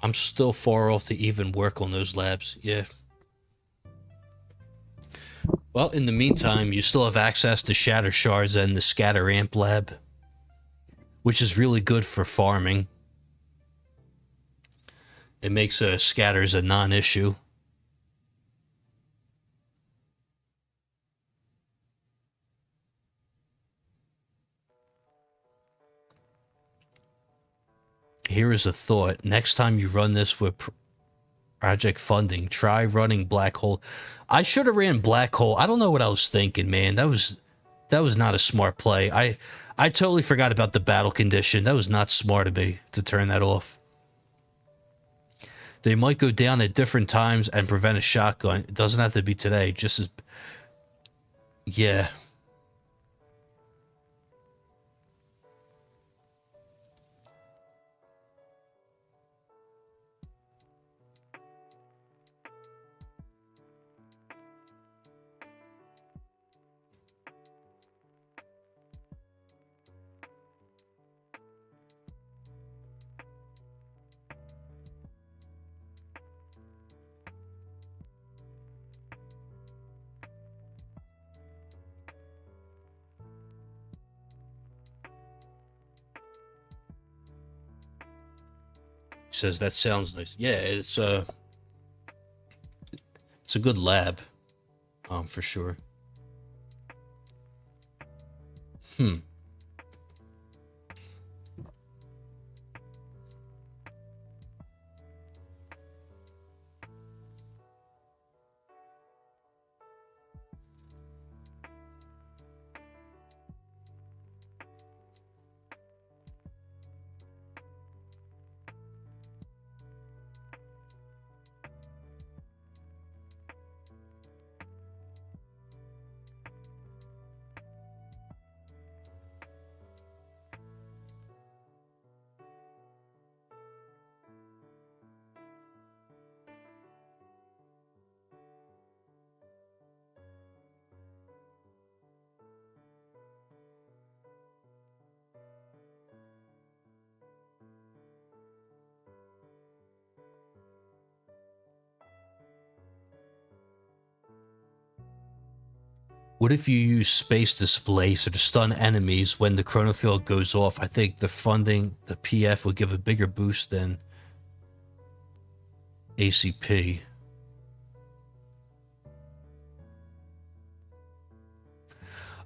I'm still far off to even work on those labs. Yeah. Well, in the meantime, you still have access to Shatter Shards and the Scatter Amp Lab, which is really good for farming. It makes scatters a non-issue. Here is a thought. Next time you run this with project funding, try running Black Hole. I should have ran Black Hole. I don't know what I was thinking, man. That was not a smart play. I totally forgot about the battle condition. That was not smart of me to turn that off. They might go down at different times and prevent a shotgun. It doesn't have to be today. Just as... Yeah. He says that sounds nice. Yeah, it's a good lab, for sure. What if you use space displacer to stun enemies when the chronofield goes off? I think the PF would give a bigger boost than ACP.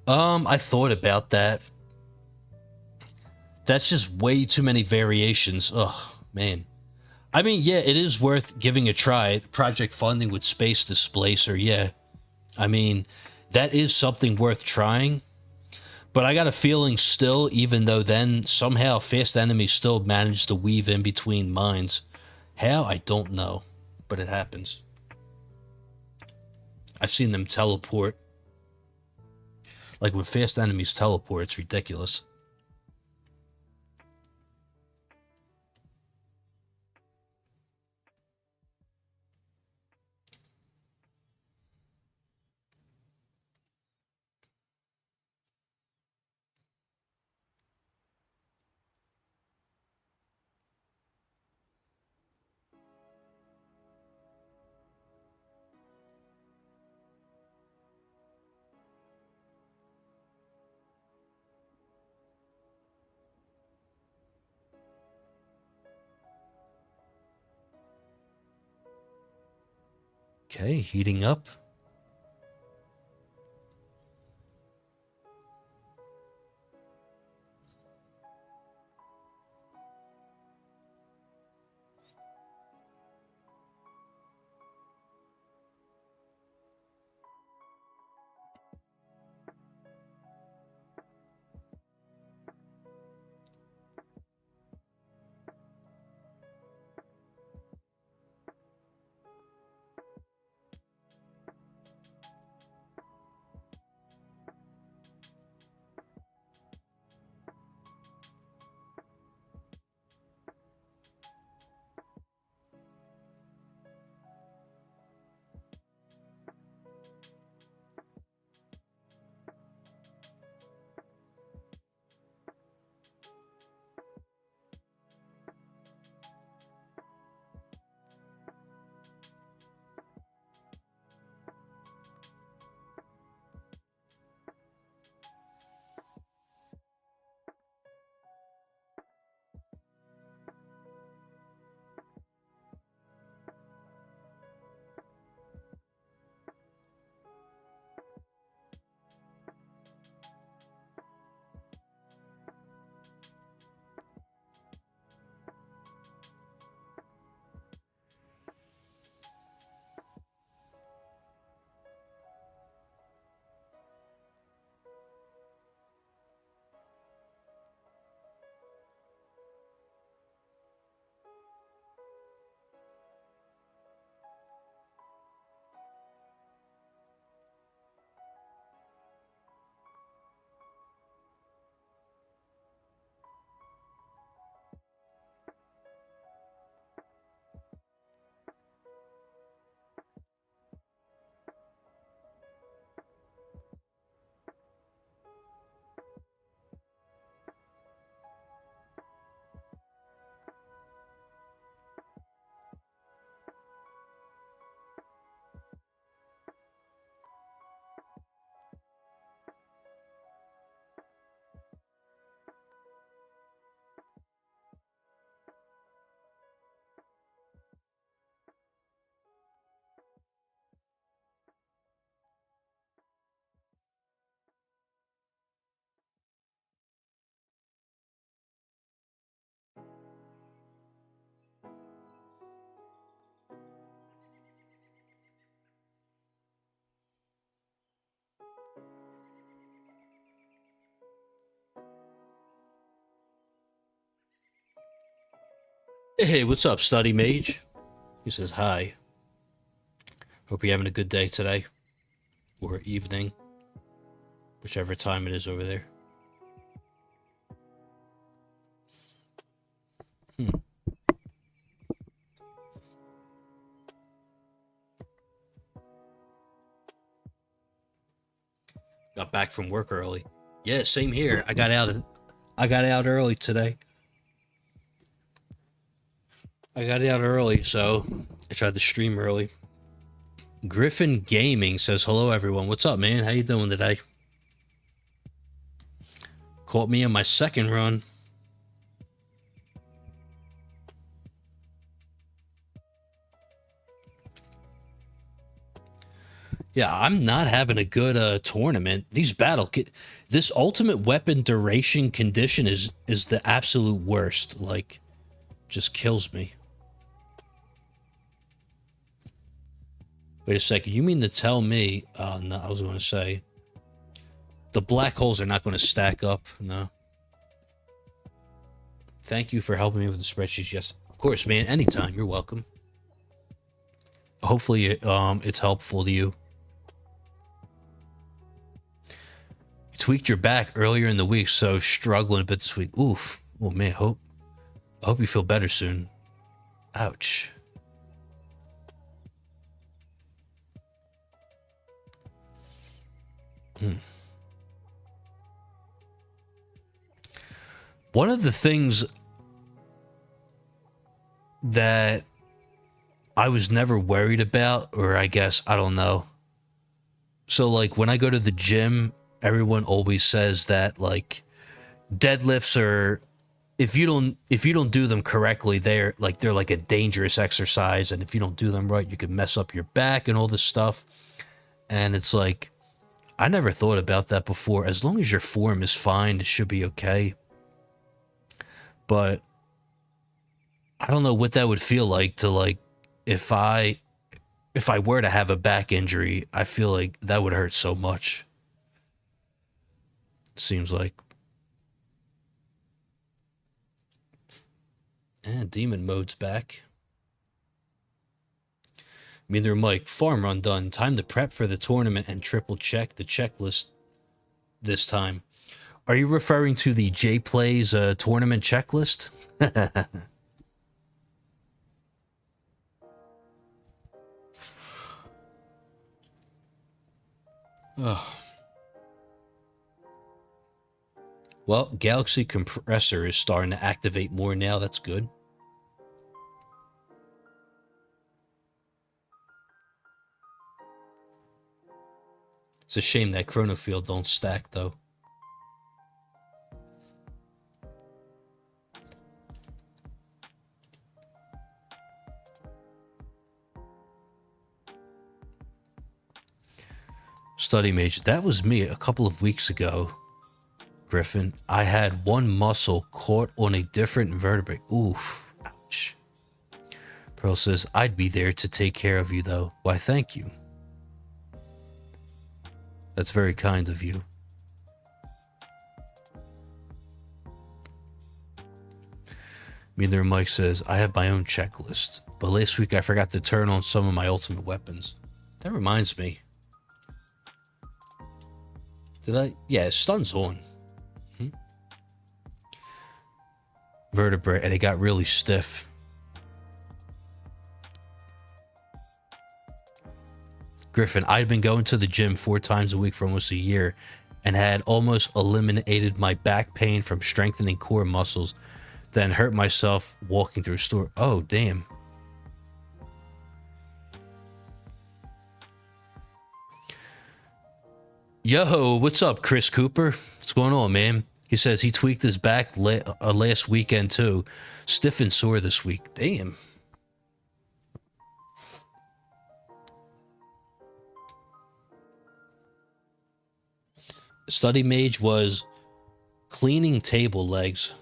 I thought about that. That's just way too many variations. Oh, man. I mean, yeah, it is worth giving a try. Project funding with space displacer, yeah. I mean, that is something worth trying. But I got a feeling still, even though then somehow fast enemies still manage to weave in between mines. How? I don't know. But it happens. I've seen them teleport. Like when fast enemies teleport, it's ridiculous. Okay, heating up. Hey, what's up, Study Mage? He says hi. Hope you're having a good day today. Or evening. Whichever time it is over there. Got back from work early. Yeah, same here. I got out early today. I got out early, so I tried to stream early. Griffin Gaming says, hello everyone. What's up, man? How you doing today? Caught me on my second run. Yeah, I'm not having a good tournament. This ultimate weapon duration condition is the absolute worst. Like, just kills me. Wait a second. You mean to tell me? No, I was going to say the black holes are not going to stack up. No. Thank you for helping me with the spreadsheets. Yes, of course, man. Anytime. You're welcome. Hopefully, it's helpful to you. You tweaked your back earlier in the week, so struggling a bit this week. Oof. Oh man, I hope you feel better soon. Ouch. One of the things that I was never worried about, or I guess, I don't know. So, like, when I go to the gym, everyone always says that, like, deadlifts are, if you don't do them correctly, they're like a dangerous exercise, and if you don't do them right, you can mess up your back and all this stuff. And it's like, I never thought about that before. As long as your form is fine, it should be okay. But I don't know what that would feel like to, like, if I were to have a back injury, I feel like that would hurt so much. Seems like. And demon mode's back. Neither Mike, farm run done. Time to prep for the tournament and triple check the checklist this time. Are you referring to the J Plays tournament checklist? Oh. Well, Galaxy Compressor is starting to activate more now. That's good. It's a shame that Chronofield don't stack, though. Study Mage, that was me a couple of weeks ago, Griffin. I had one muscle caught on a different vertebrae. Oof. Ouch. Pearl says, I'd be there to take care of you, though. Why, thank you. That's very kind of you. Neither Mike says, I have my own checklist, but last week I forgot to turn on some of my ultimate weapons. That reminds me. Did I? Yeah, stun's on. Vertebrae, and it got really stiff. Griffin, I'd been going to the gym 4 times a week for almost a year and had almost eliminated my back pain from strengthening core muscles, then hurt myself walking through a store. Oh, damn. Yo, what's up, Chris Cooper? What's going on, man? He says he tweaked his back last weekend, too. Stiff and sore this week. Damn. Study Mage was cleaning table legs.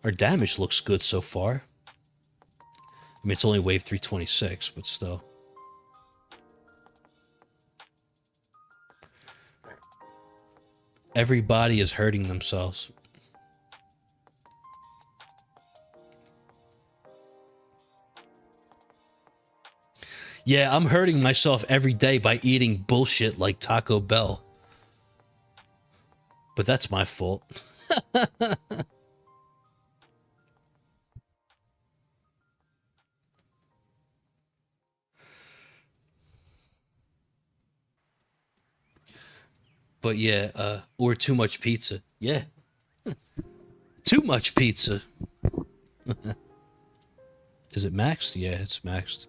Our damage looks good so far. I mean, it's only wave 326, but still. Everybody is hurting themselves. Yeah, I'm hurting myself every day by eating bullshit like Taco Bell. But that's my fault. But yeah, or too much pizza. Yeah. Too much pizza. Is it maxed? Yeah, it's maxed.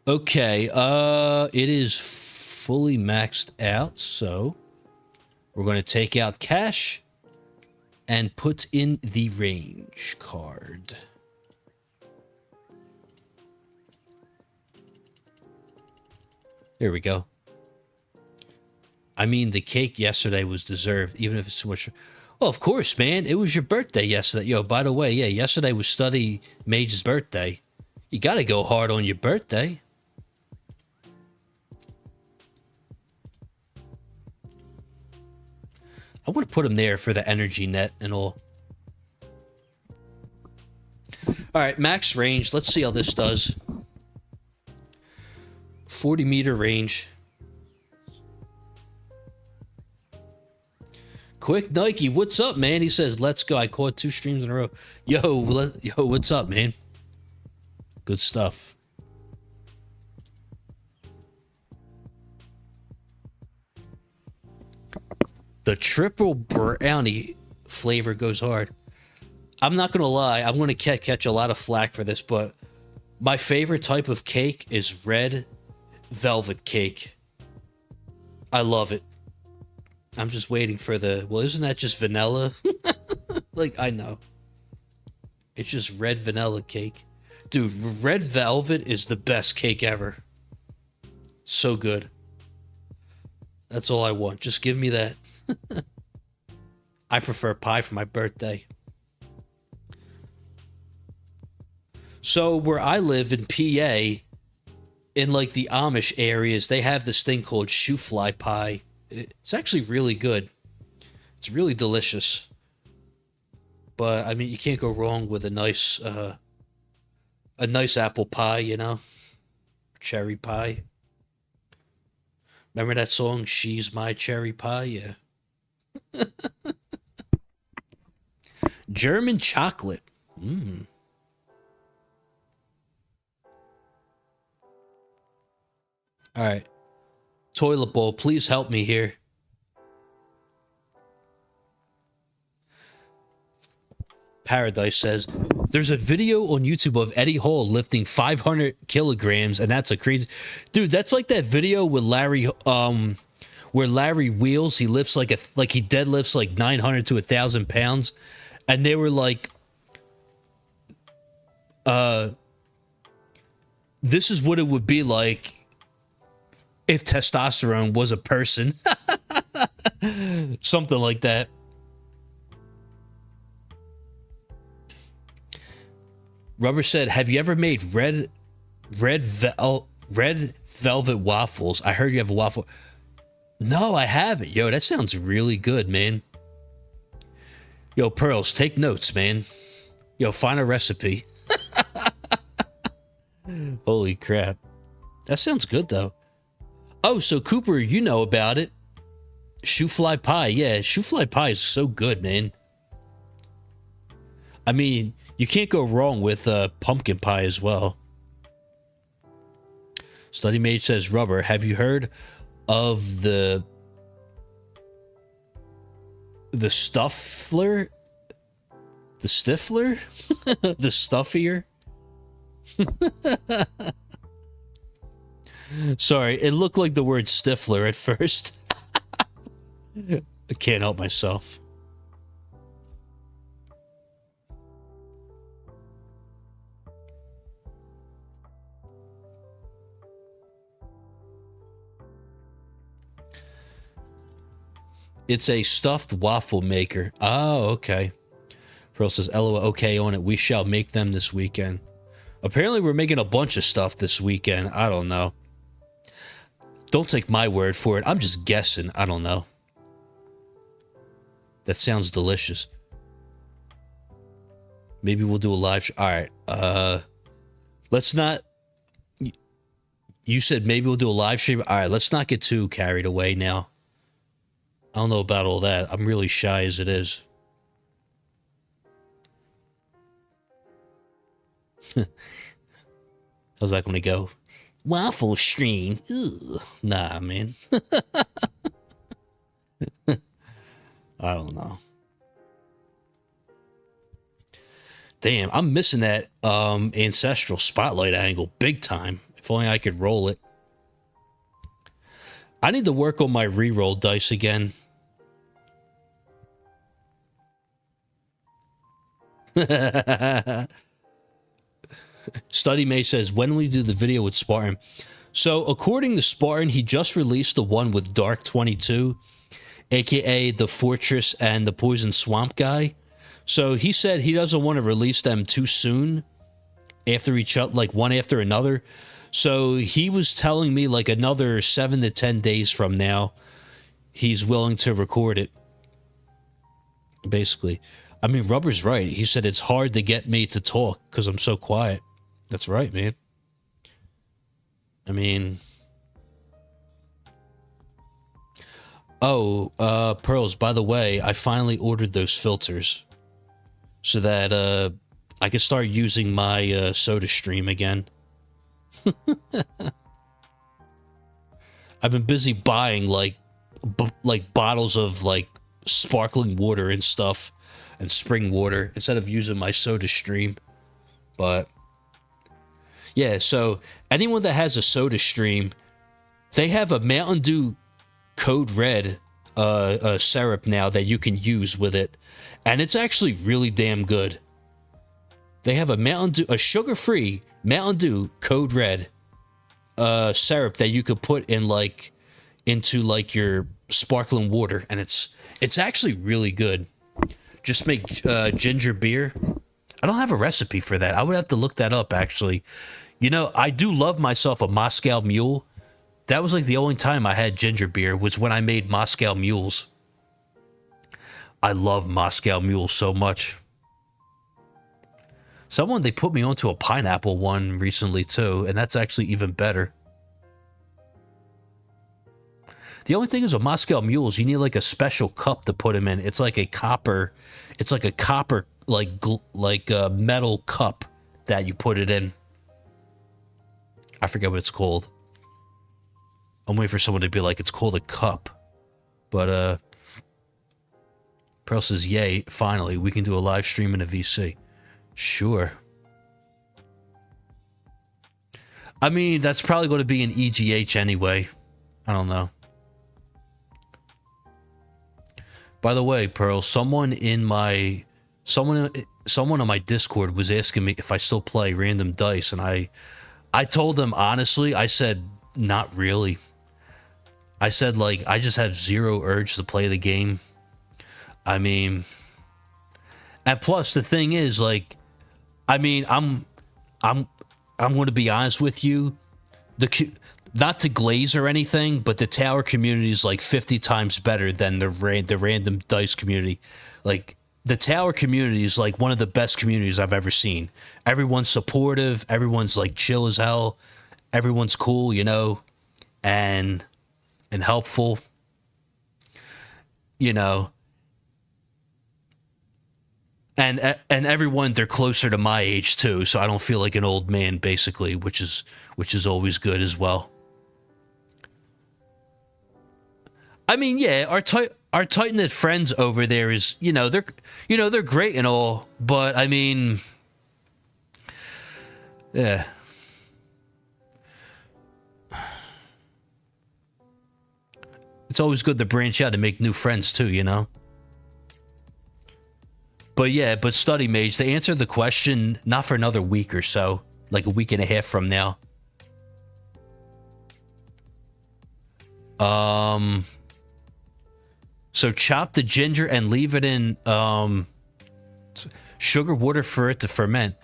Okay, it is fully maxed out, so we're going to take out cash and put in the range card. There we go. I mean, the cake yesterday was deserved, even if it's too much. Well, of course, man. It was your birthday yesterday. Yo, by the way, yeah, yesterday was Study Mage's birthday. You got to go hard on your birthday. I want to put him there for the energy net and all. All right, max range. Let's see how this does. 40-meter range. Quick Nike, what's up, man? He says, let's go. I caught 2 streams in a row. Yo, what's up, man? Good stuff. The triple brownie flavor goes hard. I'm not going to lie. I'm going to catch a lot of flack for this, but my favorite type of cake is red velvet cake. I love it. I'm just waiting for the... Well, isn't that just vanilla? Like, I know. It's just red vanilla cake. Dude, red velvet is the best cake ever. So good. That's all I want. Just give me that. I prefer pie for my birthday. So, where I live in PA, in like the Amish areas, they have this thing called shoe fly pie. It's actually really good. It's really delicious. But I mean, you can't go wrong with a nice apple pie, you know? Cherry pie. Remember that song, She's My Cherry Pie? Yeah. German chocolate. Mmm. All right. Toilet bowl, please help me here. Paradise says, there's a video on YouTube of Eddie Hall lifting 500 kilograms, and that's a crazy... Dude, that's like that video with Larry, where Larry Wheels, he lifts like he deadlifts like 900 to 1,000 pounds, and they were like, this is what it would be like if testosterone was a person. Something like that. Rubber said, have you ever made red velvet waffles? I heard you have a waffle. No, I haven't. Yo, that sounds really good, man. Yo, Pearls, take notes, man. Yo, find a recipe. Holy crap. That sounds good, though. Oh, so Cooper, you know about it. Shoe fly pie. Yeah, shoe fly pie is so good, man. I mean, you can't go wrong with pumpkin pie as well. Study Mage says, Rubber, have you heard of the stuffler? The stifler? The stuffier? Sorry, it looked like the word stifler at first. I can't help myself. It's a stuffed waffle maker. Oh, okay. Pearl says, LOL, okay on it. We shall make them this weekend. Apparently, we're making a bunch of stuff this weekend. I don't know. Don't take my word for it. I'm just guessing. I don't know. That sounds delicious. Maybe we'll do a live show. All right. Let's not... You said maybe we'll do a live stream. All right, let's not get too carried away now. I don't know about all that. I'm really shy as it is. How's that going to go? Waffle stream. Ugh. Nah, man. I don't know. Damn, I'm missing that ancestral spotlight angle big time. If only I could roll it. I need to work on my reroll dice again. Study May says, when will you do the video with Spartan? So, according to Spartan, he just released the one with Dark 22, aka the Fortress and the Poison Swamp guy. So, he said he doesn't want to release them too soon, after each other, like one after another. So, he was telling me like another 7 to 10 days from now, he's willing to record it. Basically. I mean, Rubber's right. He said it's hard to get me to talk because I'm so quiet. That's right, man. I mean... Oh, Pearls, by the way, I finally ordered those filters so that I can start using my soda stream again. I've been busy buying like bottles of like sparkling water and stuff and spring water instead of using my soda stream. But yeah, so anyone that has a soda stream, they have a Mountain Dew Code Red syrup now that you can use with it, and it's actually really damn good. They have a Mountain Dew, a sugar-free Mountain Dew Code Red syrup that you could put in like into like your sparkling water, and it's actually really good. Just make ginger beer. I don't have a recipe for that. I would have to look that up, actually. You know, I do love myself a Moscow Mule. That was like the only time I had ginger beer was when I made Moscow Mules. I love Moscow Mules so much. They put me onto a pineapple one recently too, and that's actually even better. The only thing is with Moscow Mules, you need like a special cup to put them in. It's like a copper, like a metal cup that you put it in. I forget what it's called. I'm waiting for someone to be like, it's called a cup. But, Pearl says, yay, finally, we can do a live stream in a VC. Sure. I mean, that's probably going to be an EGH anyway. I don't know. By the way, Pearl, someone on my Discord was asking me if I still play random dice, and I told them honestly, I said, not really. I said, like, I just have zero urge to play the game. I mean, and plus the thing is, like, I mean, I'm going to be honest with you, not to glaze or anything, but the tower community is like 50 times better than the random dice community. Like, the tower community is like one of the best communities I've ever seen. Everyone's supportive, everyone's like chill as hell, everyone's cool, you know, and helpful, you know. And everyone, they're closer to my age too, so I don't feel like an old man, basically, which is always good as well. I mean, yeah, our tight-knit friends over there is, they're great and all, but I mean, yeah. It's always good to branch out and make new friends too, you know? But yeah, Study Mage, to answer the question, not for another week or so, like a week and a half from now. So chop the ginger and leave it in sugar water for it to ferment.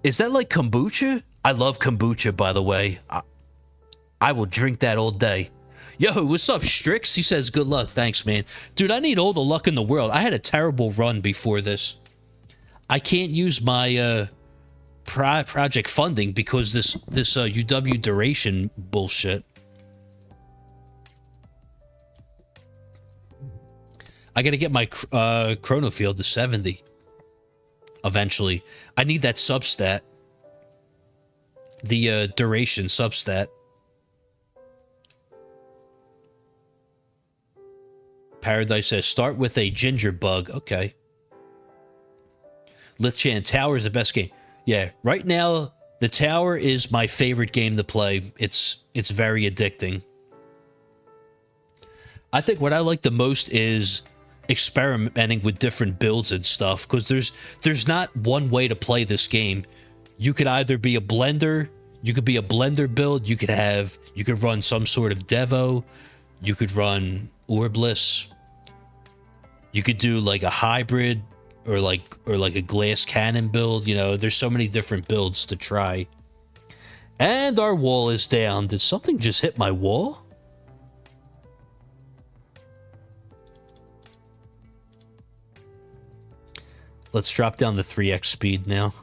Is that like kombucha? I love kombucha, by the way. I will drink that all day. Yo, what's up, Strix? He says, good luck. Thanks, man. Dude, I need all the luck in the world. I had a terrible run before this. I can't use my project funding because this UW duration bullshit. I gotta get my chrono field to 70 eventually. I need that substat. The duration substat. Paradise says, start with a ginger bug. Okay. Lithchan, Tower is the best game. Yeah, right now, the Tower is my favorite game to play. It's very addicting. I think what I like the most is experimenting with different builds and stuff, because there's not one way to play this game. You could either be a blender, you could be a blender build, you could run some sort of Devo, you could run Orbless, you could do like a hybrid or like a glass cannon build. You know, there's so many different builds to try. And our wall is down. Did something just hit my wall? Let's drop down the 3x speed now.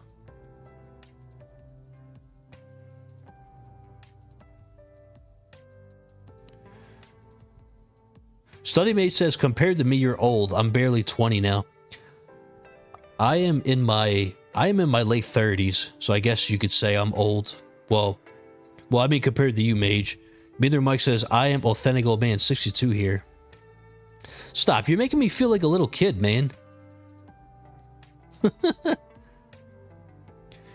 StudyMate says, compared to me, you're old. I'm barely 20 now. I am in my late 30s, so I guess you could say I'm old. Well, I mean, compared to you, Mage. Meaner Mike says, I am authentic old man, 62 here. Stop, you're making me feel like a little kid, man.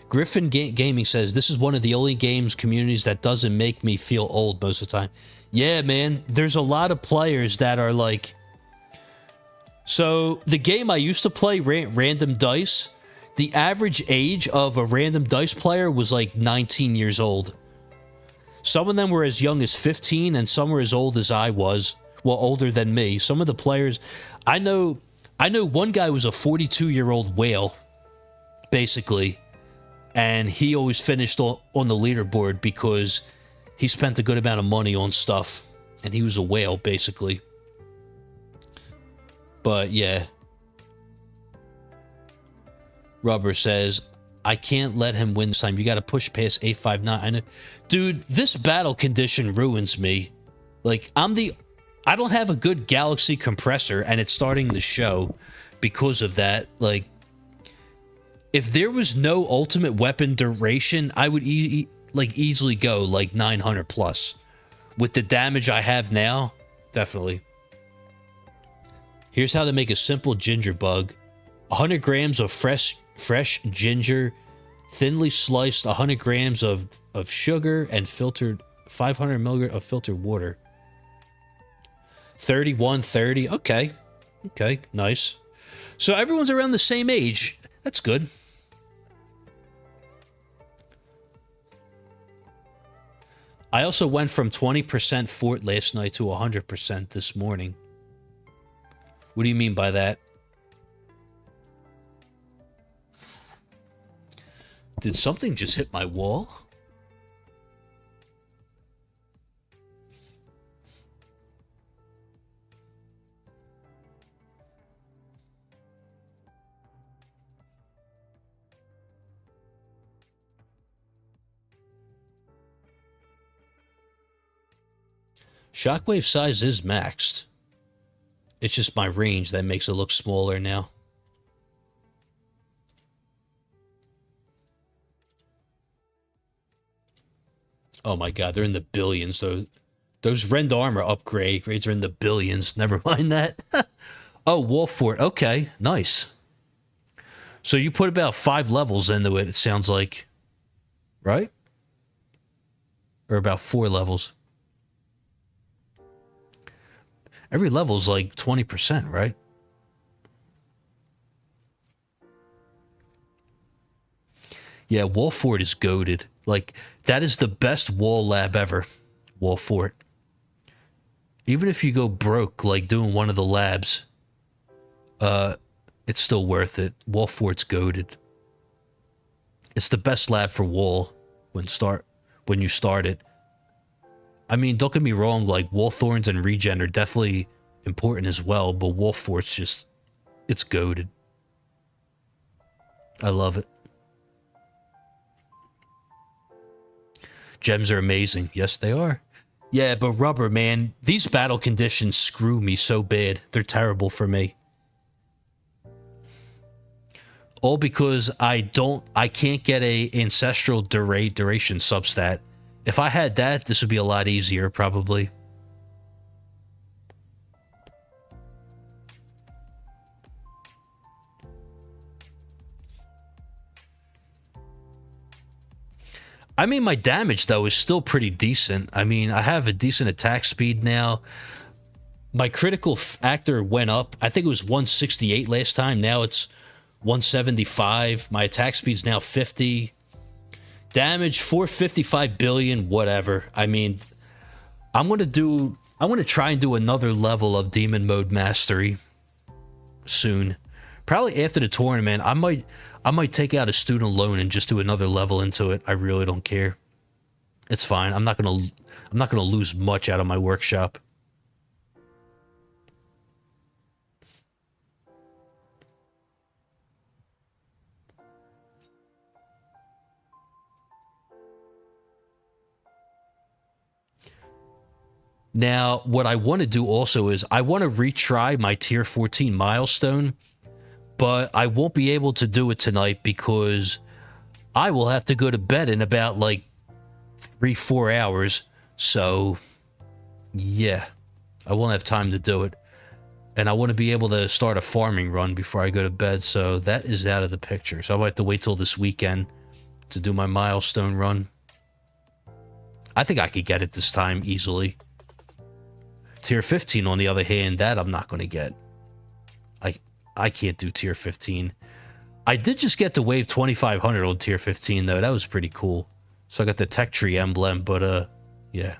Griffin Gaming says, this is one of the only games communities that doesn't make me feel old most of the time. Yeah, man, there's a lot of players that are like... So, the game I used to play, Random Dice, the average age of a Random Dice player was like 19 years old. Some of them were as young as 15, and some were as old as I was. Well, older than me. Some of the players... I know one guy was a 42-year-old whale, basically. And he always finished on the leaderboard because he spent a good amount of money on stuff. And he was a whale, basically. But, yeah. Rubber says, I can't let him win this time. You gotta push past 859. I know. Dude, this battle condition ruins me. Like, I don't have a good galaxy compressor, and it's starting to show because of that. Like, if there was no ultimate weapon duration, I would easily go like 900 plus. With the damage I have now, definitely. Here's how to make a simple ginger bug. 100 grams of fresh ginger, thinly sliced 100 grams of sugar, and filtered 500 milliliters of filtered water. 3130. Okay. Okay, nice. So everyone's around the same age. That's good. I also went from 20% fort last night to 100% this morning. What do you mean by that? Did something just hit my wall? Shockwave size is maxed. It's just my range that makes it look smaller now. Oh my god, they're in the billions. Those Rend Armor upgrades are in the billions. Never mind that. Oh, Wall Fort. Okay, nice. So you put about 5 levels into it, it sounds like. Right? Or about 4 levels. Every level's like 20%, right? Yeah, Wall Fort is goated. Like, that is the best wall lab ever. Wall Fort. Even if you go broke, like doing one of the labs, it's still worth it. Wall Fort's goated. It's the best lab for wall when you start it. I mean, don't get me wrong, like, wall thorns and regen are definitely important as well, but wall fort's just, it's goated. I love it. Gems are amazing. Yes, they are. Yeah, but rubber, man, these battle conditions screw me so bad. They're terrible for me. All because I can't get a ancestral duration substat. If I had that, this would be a lot easier, probably. I mean, my damage, though, is still pretty decent. I mean, I have a decent attack speed now. My critical factor went up. I think it was 168 last time. Now it's 175. My attack speed's now 50. Damage, 455 billion, whatever. I mean, I'm going to try and do another level of Demon Mode Mastery soon. Probably after the tournament. I might take out a student loan and just do another level into it. I really don't care. It's fine. I'm not gonna lose much out of my workshop. Now, what I want to do also is I want to retry my tier 14 milestone, but I won't be able to do it tonight because I will have to go to bed in about like 3-4 hours. So, yeah, I won't have time to do it. And I want to be able to start a farming run before I go to bed. So that is out of the picture. So I might have to wait till this weekend to do my milestone run. I think I could get it this time easily. Tier 15, on the other hand, that I'm not going to get. I can't do tier 15. I did just get to wave 2500 on tier 15, though. That was pretty cool. So I got the tech tree emblem, but, yeah.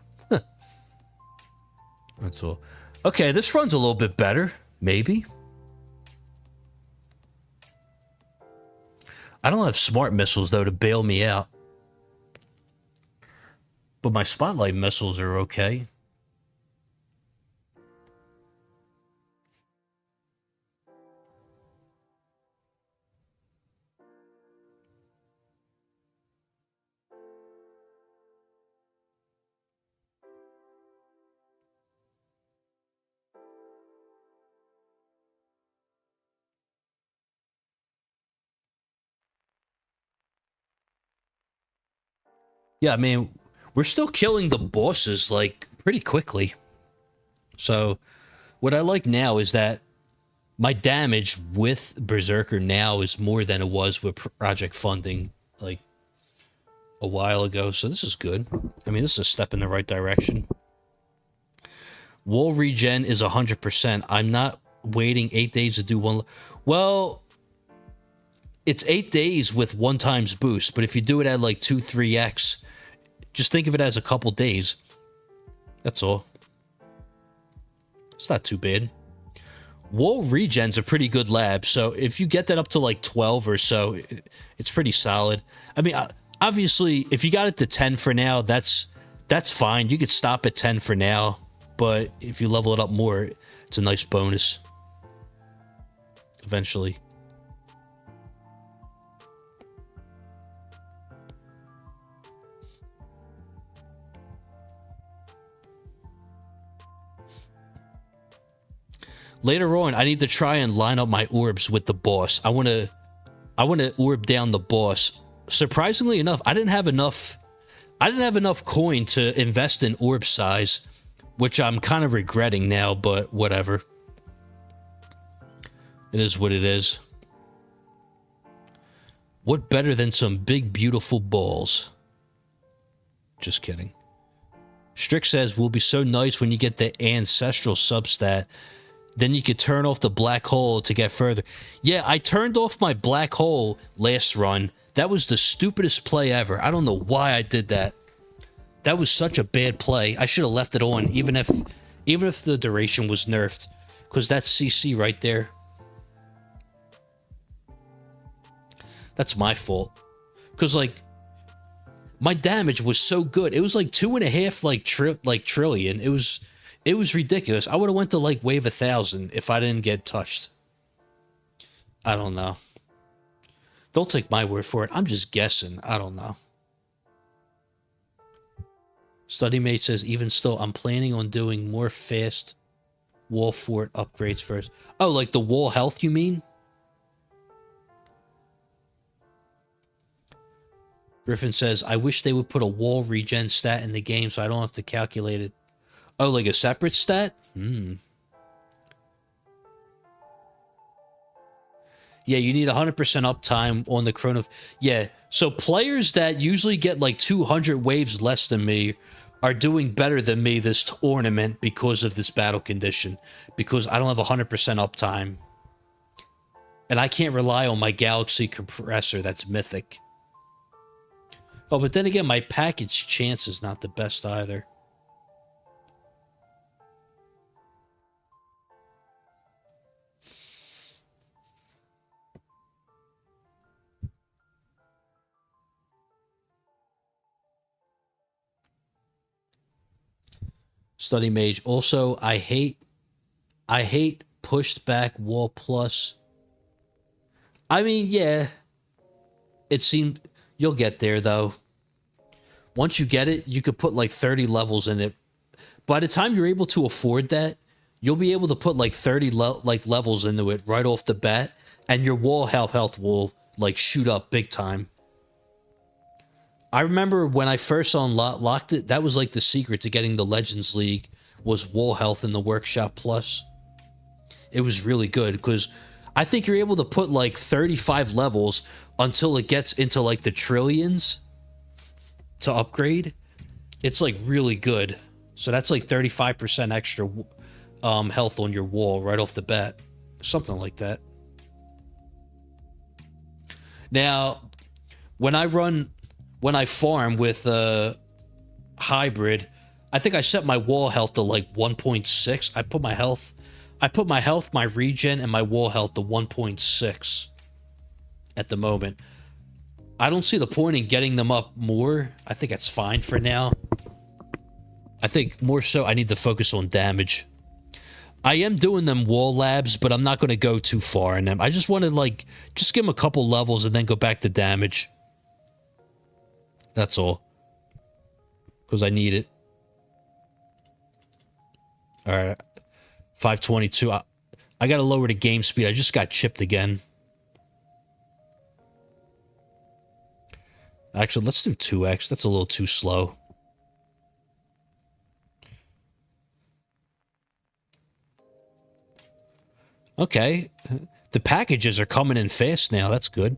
That's all. Okay, this run's a little bit better. Maybe. I don't have smart missiles, though, to bail me out. But my spotlight missiles are okay. Yeah, I mean, we're still killing the bosses, like, pretty quickly. So, what I like now is that my damage with Berserker now is more than it was with Project Funding, like, a while ago. So this is good. I mean, this is a step in the right direction. Wall regen is 100%. I'm not waiting 8 days to do one. Well, it's 8 days with 1 times boost, but if you do it at, like, 2-3x... just think of it as a couple days. That's all. It's not too bad. Wall regen's a pretty good lab, so if you get that up to like 12 or so, it's pretty solid. I mean, obviously, if you got it to 10 for now, that's fine. You could stop at 10 for now, but if you level it up more, it's a nice bonus. Eventually. Later on, I need to try and line up my orbs with the boss. I want to orb down the boss. Surprisingly enough, I didn't have enough coin to invest in orb size, which I'm kind of regretting now, but whatever. It is what it is. What better than some big, beautiful balls? Just kidding. Strick says, will be so nice when you get the ancestral substat. Then you could turn off the black hole to get further. Yeah, I turned off my black hole last run. That was the stupidest play ever. I don't know why I did that. That was such a bad play. I should have left it on, even if the duration was nerfed. Because that's CC right there. That's my fault. Because, like, my damage was so good. It was like 2.5 trillion. It was ridiculous. I would have went to like wave 1,000 if I didn't get touched. I don't know. Don't take my word for it. I'm just guessing. I don't know. StudyMate says, even still, I'm planning on doing more fast wall fort upgrades first. Oh, like the wall health, you mean? Griffin says, I wish they would put a wall regen stat in the game so I don't have to calculate it. Oh, like a separate stat? Yeah, you need 100% uptime on the chrono. Yeah, so players that usually get like 200 waves less than me are doing better than me this tournament because of this battle condition. Because I don't have 100% uptime. And I can't rely on my Galaxy compressor that's mythic. Oh, but then again, my package chance is not the best either. Study Mage. Also, I hate pushed back wall plus. I mean, yeah. It seemed you'll get there though. Once you get it, you could put like 30 levels in it. By the time you're able to afford that, you'll be able to put like 30 levels into it right off the bat, and your wall health will like shoot up big time. I remember when I first unlocked it, that was like the secret to getting the Legends League was wall health in the Workshop Plus. It was really good because I think you're able to put like 35 levels until it gets into like the trillions to upgrade. It's like really good. So that's like 35% extra health on your wall right off the bat. Something like that. Now, when I farm with hybrid, I think I set my wall health to like 1.6. I put my health, my regen, and my wall health to 1.6 at the moment. I don't see the point in getting them up more. I think that's fine for now. I think more so I need to focus on damage. I am doing them wall labs, but I'm not going to go too far in them. I just want to like, just give them a couple levels and then go back to damage. That's all. Because I need it. Alright. 522. I got to lower the game speed. I just got chipped again. Actually, let's do 2x. That's a little too slow. Okay. The packages are coming in fast now. That's good.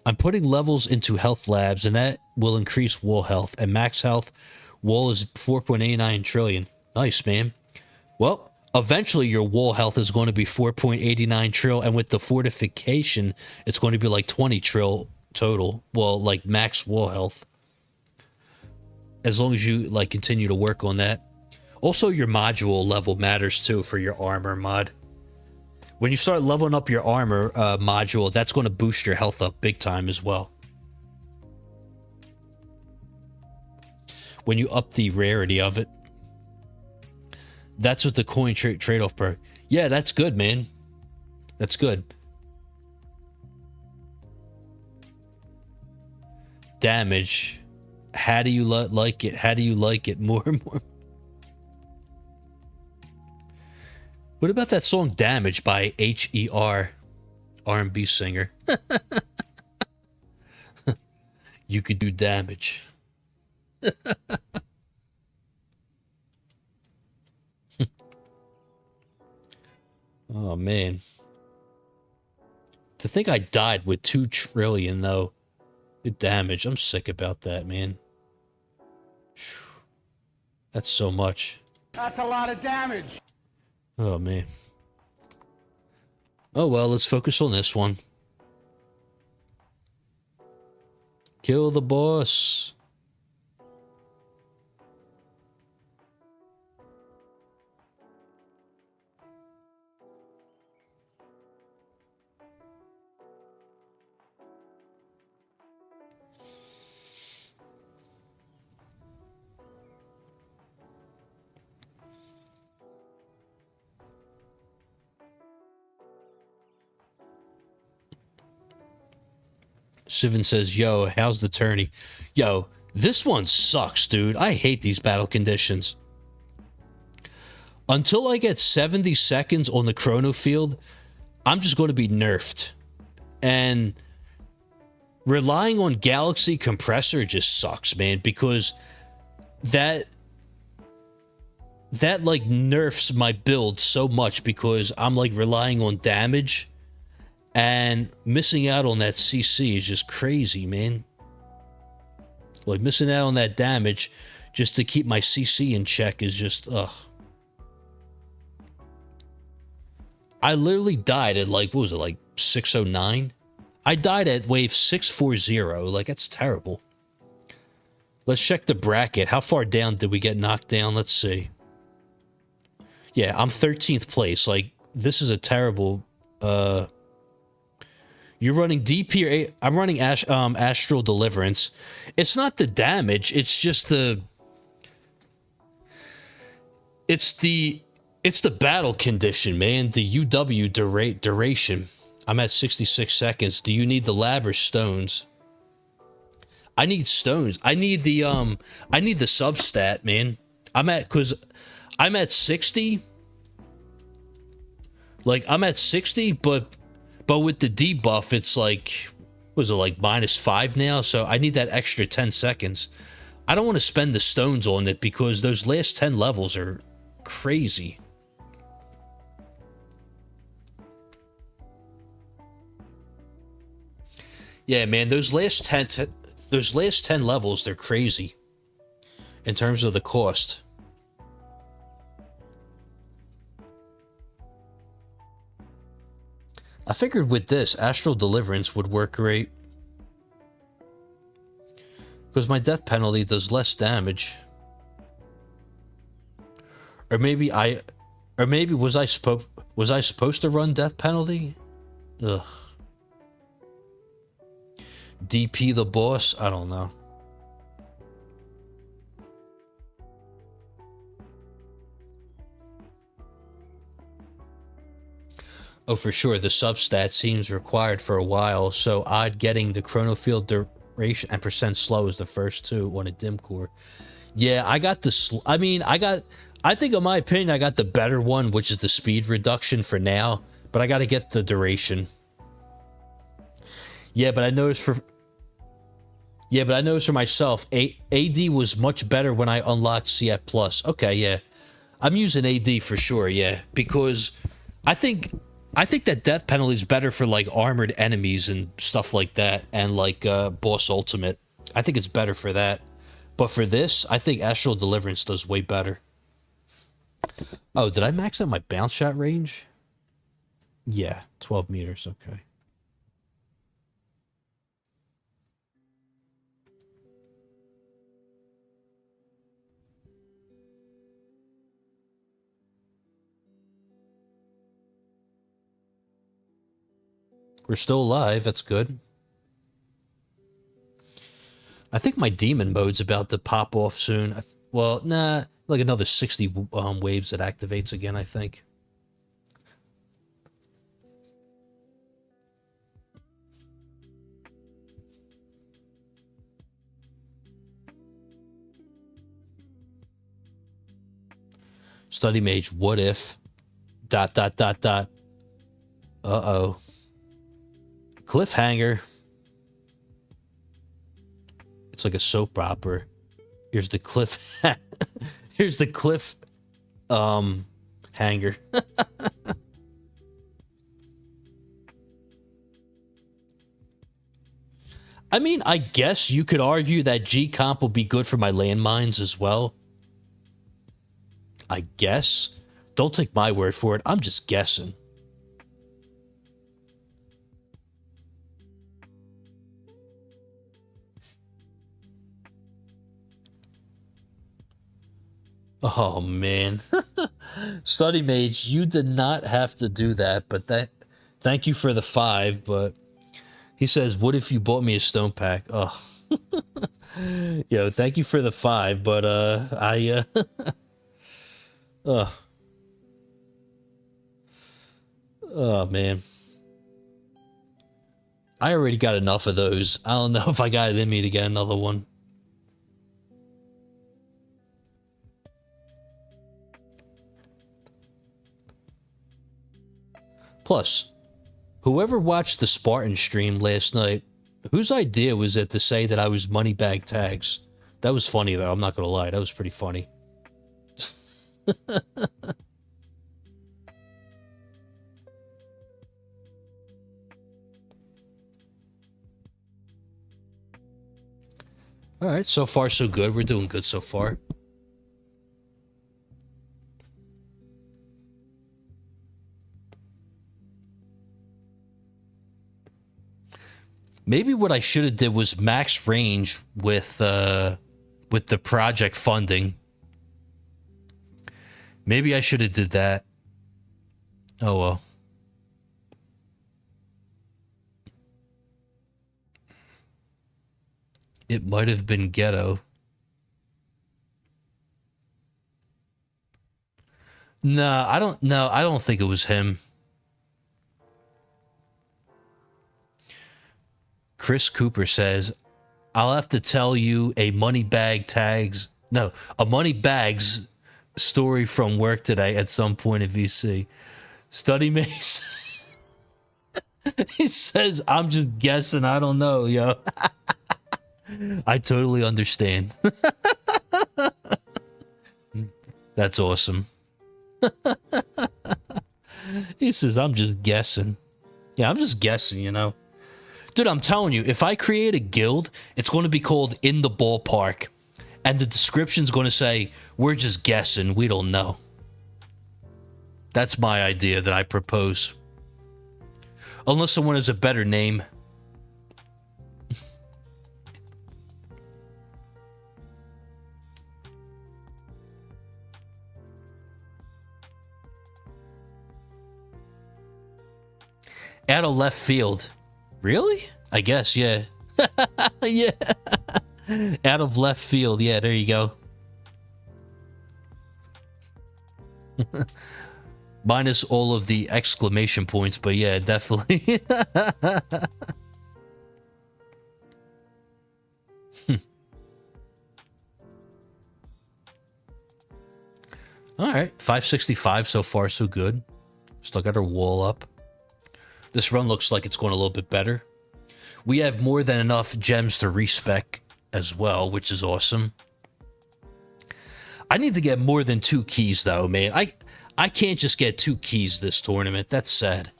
I'm putting levels into health labs, and that will increase wall health. And max health, wall is 4.89 trillion. Nice, man. Well, eventually your wall health is going to be 4.89 trill, and with the fortification, it's going to be like 20 trill total. Well, like max wall health. As long as you like continue to work on that. Also, your module level matters too for your armor mod. When you start leveling up your armor module, that's going to boost your health up big time as well. When you up the rarity of it. That's what the coin trade-off perk. Yeah, that's good, man. That's good. Damage. How do you like it? How do you like it more and more? What about that song Damage by H.E.R., R&B singer? You could do damage. Oh, man. To think I died with 2 trillion, though. Good damage. I'm sick about that, man. That's so much. That's a lot of damage. Oh, man. Oh, well, let's focus on this one. Kill the boss. Sivin says, yo, how's the tourney? Yo, this one sucks, dude. I hate these battle conditions. Until I get 70 seconds on the chrono field, I'm just going to be nerfed. And relying on Galaxy Compressor just sucks, man, because that like nerfs my build so much because I'm like relying on damage, and missing out on that CC is just crazy, man. Like missing out on that damage just to keep my CC in check is just ugh. I literally died at like, what was it, like 609? I died at wave 640. Like, that's terrible. Let's check the bracket. How far down did we get knocked down? Let's see. Yeah, I'm 13th place. Like, this is a terrible... You're running DP or A... I'm running Astral Deliverance. It's not the damage. It's just the... It's the battle condition, man. The UW duration. I'm at 66 seconds. Do you need the lab or stones? I need stones. I need the substat, man. I'm at 60. Like, I'm at 60, but with the debuff, it's like, was it like -5 now? So I need that extra 10 seconds. I don't want to spend the stones on it because those last 10 levels are crazy. Yeah, man, those last 10 levels, they're crazy in terms of the cost. I figured with this, Astral Deliverance would work great. Because my death penalty does less damage. Or maybe was I supposed to run death penalty? Ugh. DP the boss? I don't know. Oh, for sure. The substat seems required for a while, so odd getting the chrono field duration and percent slow is the first two on a dim core. Yeah, I got the... I think, in my opinion, I got the better one, which is the speed reduction for now, but I got to get the duration. Yeah, but I noticed for myself, AD was much better when I unlocked CF+. Okay, yeah. I'm using AD for sure, yeah. Because I think that death penalty is better for, like, armored enemies and stuff like that. And, like, boss ultimate. I think it's better for that. But for this, I think Astral Deliverance does way better. Oh, did I max out my bounce shot range? Yeah, 12 meters, okay. We're still alive. That's good. I think my demon mode's about to pop off soon. Well, nah, like another 60 waves that activates again, I think. Study mage, what if... ... Uh-oh. Cliffhanger. It's like a soap opera. Here's the cliff. Here's the cliff hanger. I mean, I guess you could argue that G-Comp will be good for my landmines as well. I guess. Don't take my word for it. I'm just guessing. Oh, man. Study Mage, you did not have to do that, but thank you for the 5, but he says, what if you bought me a stone pack? Oh. Yo, thank you for the 5, but, oh, man. I already got enough of those. I don't know if I got it in me to get another one. Plus, whoever watched the Spartan stream last night, whose idea was it to say that I was money bag tags? That was funny, though. I'm not going to lie. That was pretty funny. All right, so far so good. We're doing good so far. Maybe what I should have did was max range with the project funding. Maybe I should have did that. Oh well. It might have been ghetto. No, I don't. No, I don't think it was him. Chris Cooper says, "I'll have to tell you a money bags story from work today at some point if you see." Study Mace. He says, "I'm just guessing. I don't know, yo." I totally understand. That's awesome. He says, "I'm just guessing." Yeah, I'm just guessing, you know. Dude, I'm telling you, if I create a guild, it's going to be called In the Ballpark. And the description's going to say, "We're just guessing. We don't know." That's my idea that I propose. Unless someone has a better name. Out of left field. Really? I guess, yeah. Yeah. Out of left field. Yeah, there you go. Minus all of the exclamation points, but yeah, definitely. All right, 565 so far, so good. Still got our wall up. This run looks like it's going a little bit better. We have more than enough gems to respec as well, which is awesome. I need to get more than 2 keys, though, man. I can't just get 2 keys this tournament. That's sad.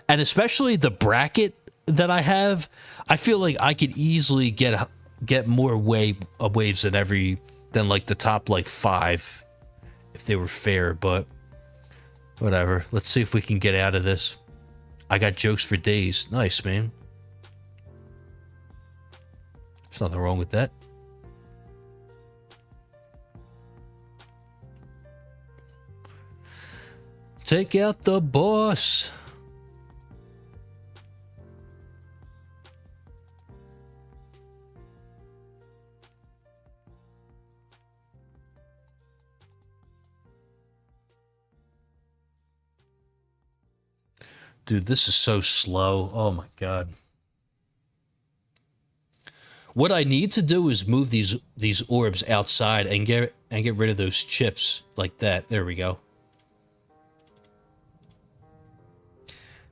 And especially the bracket that I have, I feel like I could easily get more waves than like the top like 5 if they were fair, but whatever. Let's see if we can get out of this. I got jokes for days. Nice, man. There's nothing wrong with that. Take out the boss. Dude, this is so slow. Oh my god. What I need to do is move these orbs outside and get rid of those chips like that. There we go.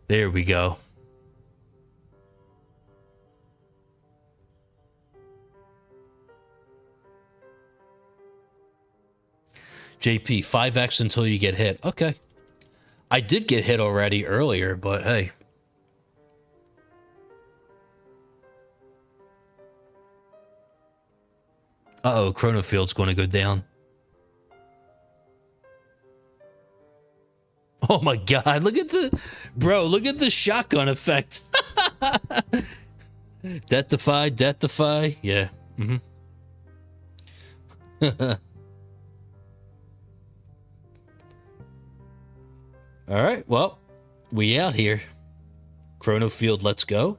There we go. JP, 5x until you get hit. Okay. I did get hit already earlier, but hey. Uh-oh, Chronofield's going to go down. Oh my god, look at the shotgun effect. Deathify. Yeah. All right, well, we out here. Chronofield, let's go.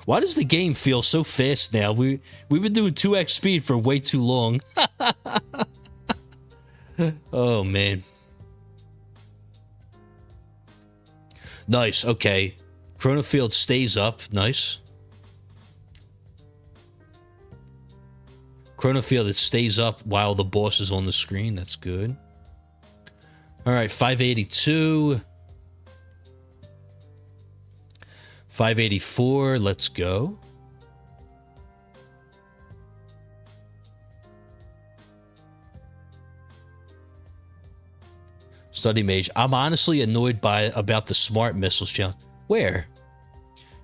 Why does the game feel so fast now? We've been doing 2x speed for way too long. Oh, man. Nice, okay. Chrono Field stays up. Nice. Chrono Field, it stays up while the boss is on the screen. That's good. All right, 582. 584. Let's go. Study Mage. I'm honestly annoyed about the smart missiles challenge. Where?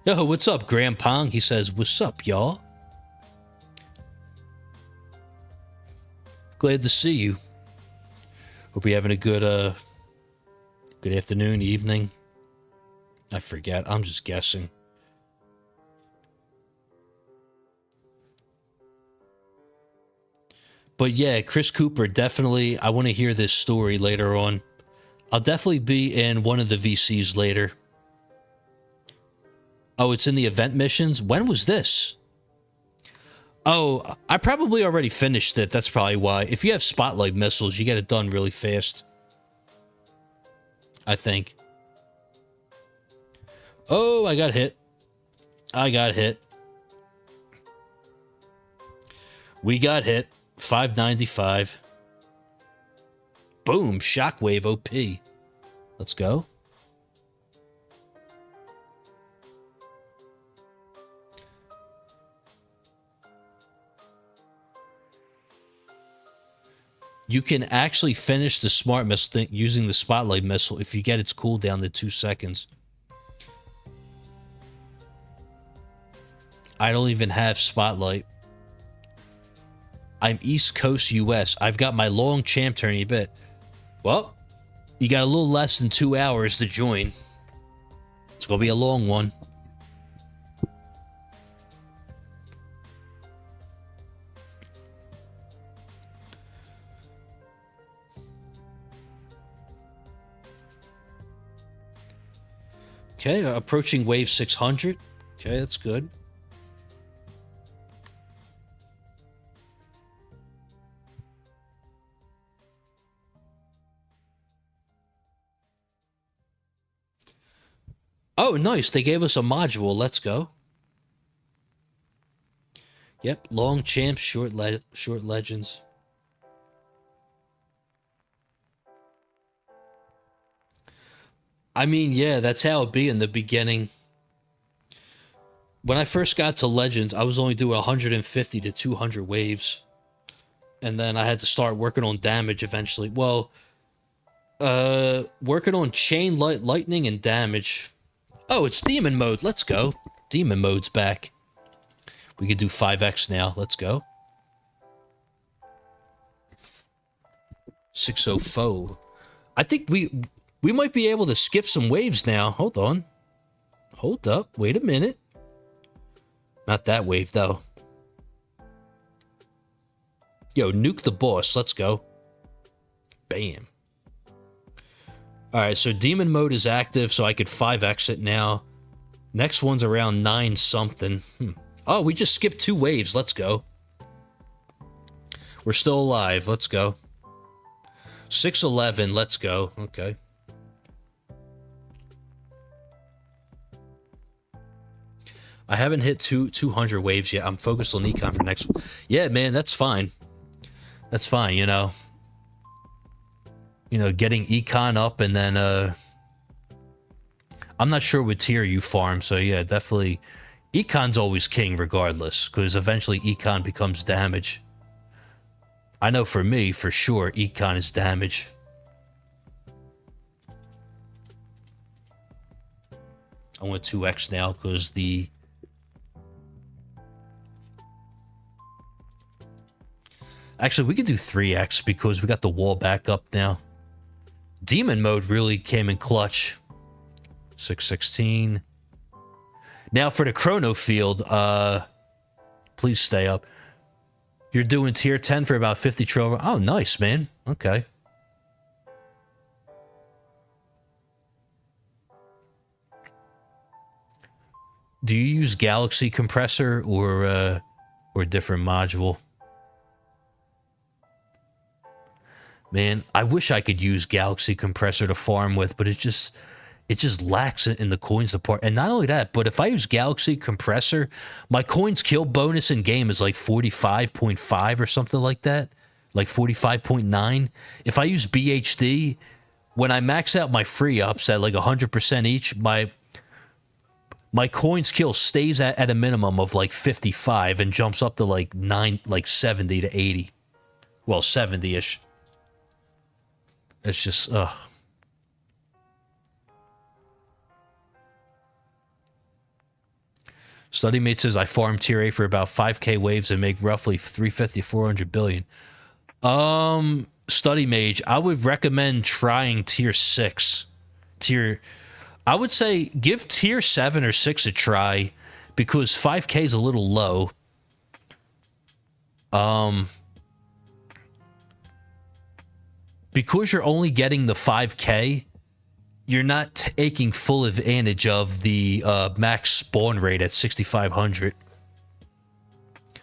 Yo, what's up, Graham Pong? He says, what's up, y'all? Glad to see you. Hope you're having a good afternoon, evening. I forget. I'm just guessing. But yeah, Chris Cooper, definitely. I want to hear this story later on. I'll definitely be in one of the VCs later. Oh, it's in the event missions? When was this? Oh, I probably already finished it. That's probably why. If you have spotlight missiles, you get it done really fast. I think. Oh, I got hit. I got hit. We got hit. 595. Boom. Shockwave OP. Let's go. You can actually finish the smart missile thing using the spotlight missile if you get its cooldown to 2 seconds. I don't even have spotlight. I'm East Coast US. I've got my long champ tourney bit. Well, you got a little less than 2 hours to join. It's gonna be a long one. Okay, approaching wave 600. Okay, that's good. Oh, nice. They gave us a module. Let's go. Yep, long champs, short legends. I mean, yeah, that's how it be in the beginning. When I first got to Legends, I was only doing 150 to 200 waves. And then I had to start working on damage eventually. Well, working on chain lightning and damage. Oh, it's demon mode. Let's go. Demon mode's back. We can do 5x now. Let's go. 604. I think we might be able to skip some waves now. Hold on. Hold up. Wait a minute. Not that wave, though. Yo, nuke the boss. Let's go. Bam. Alright, so demon mode is active, so I could 5x it now. Next one's around 9 something. Oh, we just skipped 2 waves. Let's go. We're still alive. Let's go. 611. Let's go. Okay. I haven't hit 200 waves yet. I'm focused on econ for next one. Yeah, man, that's fine. That's fine, you know. You know, getting econ up and then, I'm not sure what tier you farm, so yeah, definitely. Econ's always king regardless, because eventually econ becomes damage. I know for me, for sure, econ is damage. I want 2x now, because the... Actually, we could do 3x because we got the wall back up now. Demon mode really came in clutch. 616. Now for the chrono field, please stay up. You're doing tier 10 for about 50 trillion. Oh, nice, man. Okay. Do you use Galaxy Compressor or a different module? Man, I wish I could use Galaxy Compressor to farm with, but it's just... it just lacks it in the coins department. And not only that, but if I use Galaxy Compressor, my coins kill bonus in game is like 45.5 or something like that, like 45.9. If I use BHD, when I max out my free ups at like 100% each, my coins kill stays at a minimum of like 55 and jumps up to like 70 to 80. Well, 70-ish. It's just, ugh. StudyMate says I farm tier 8 for about 5k waves and make roughly 350 400 billion. Study Mage, I would recommend trying tier 6. I would say give tier 7 or 6 a try because 5k is a little low. Because you're only getting the 5k, you're not taking full advantage of the max spawn rate at 6,500.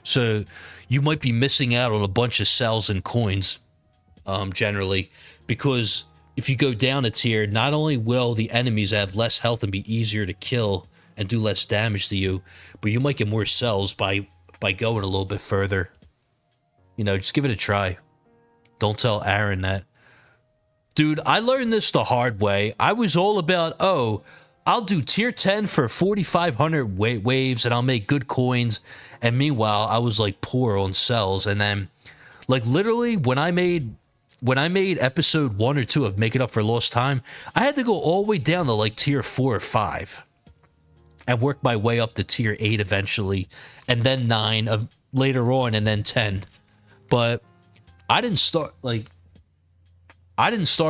So you might be missing out on a bunch of cells and coins, generally, because if you go down a tier, not only will the enemies have less health and be easier to kill and do less damage to you, but you might get more cells by going a little bit further. You know, just give it a try. Don't tell Aaron that. Dude, I learned this the hard way. I was all about, oh, I'll do tier 10 for 4,500 waves and I'll make good coins. And meanwhile, I was like poor on cells. And then, like literally, when I made episode 1 or 2 of Make It Up for Lost Time, I had to go all the way down to like tier 4 or 5 and work my way up to tier 8 eventually, and then 9 later on, and then 10. But I didn't start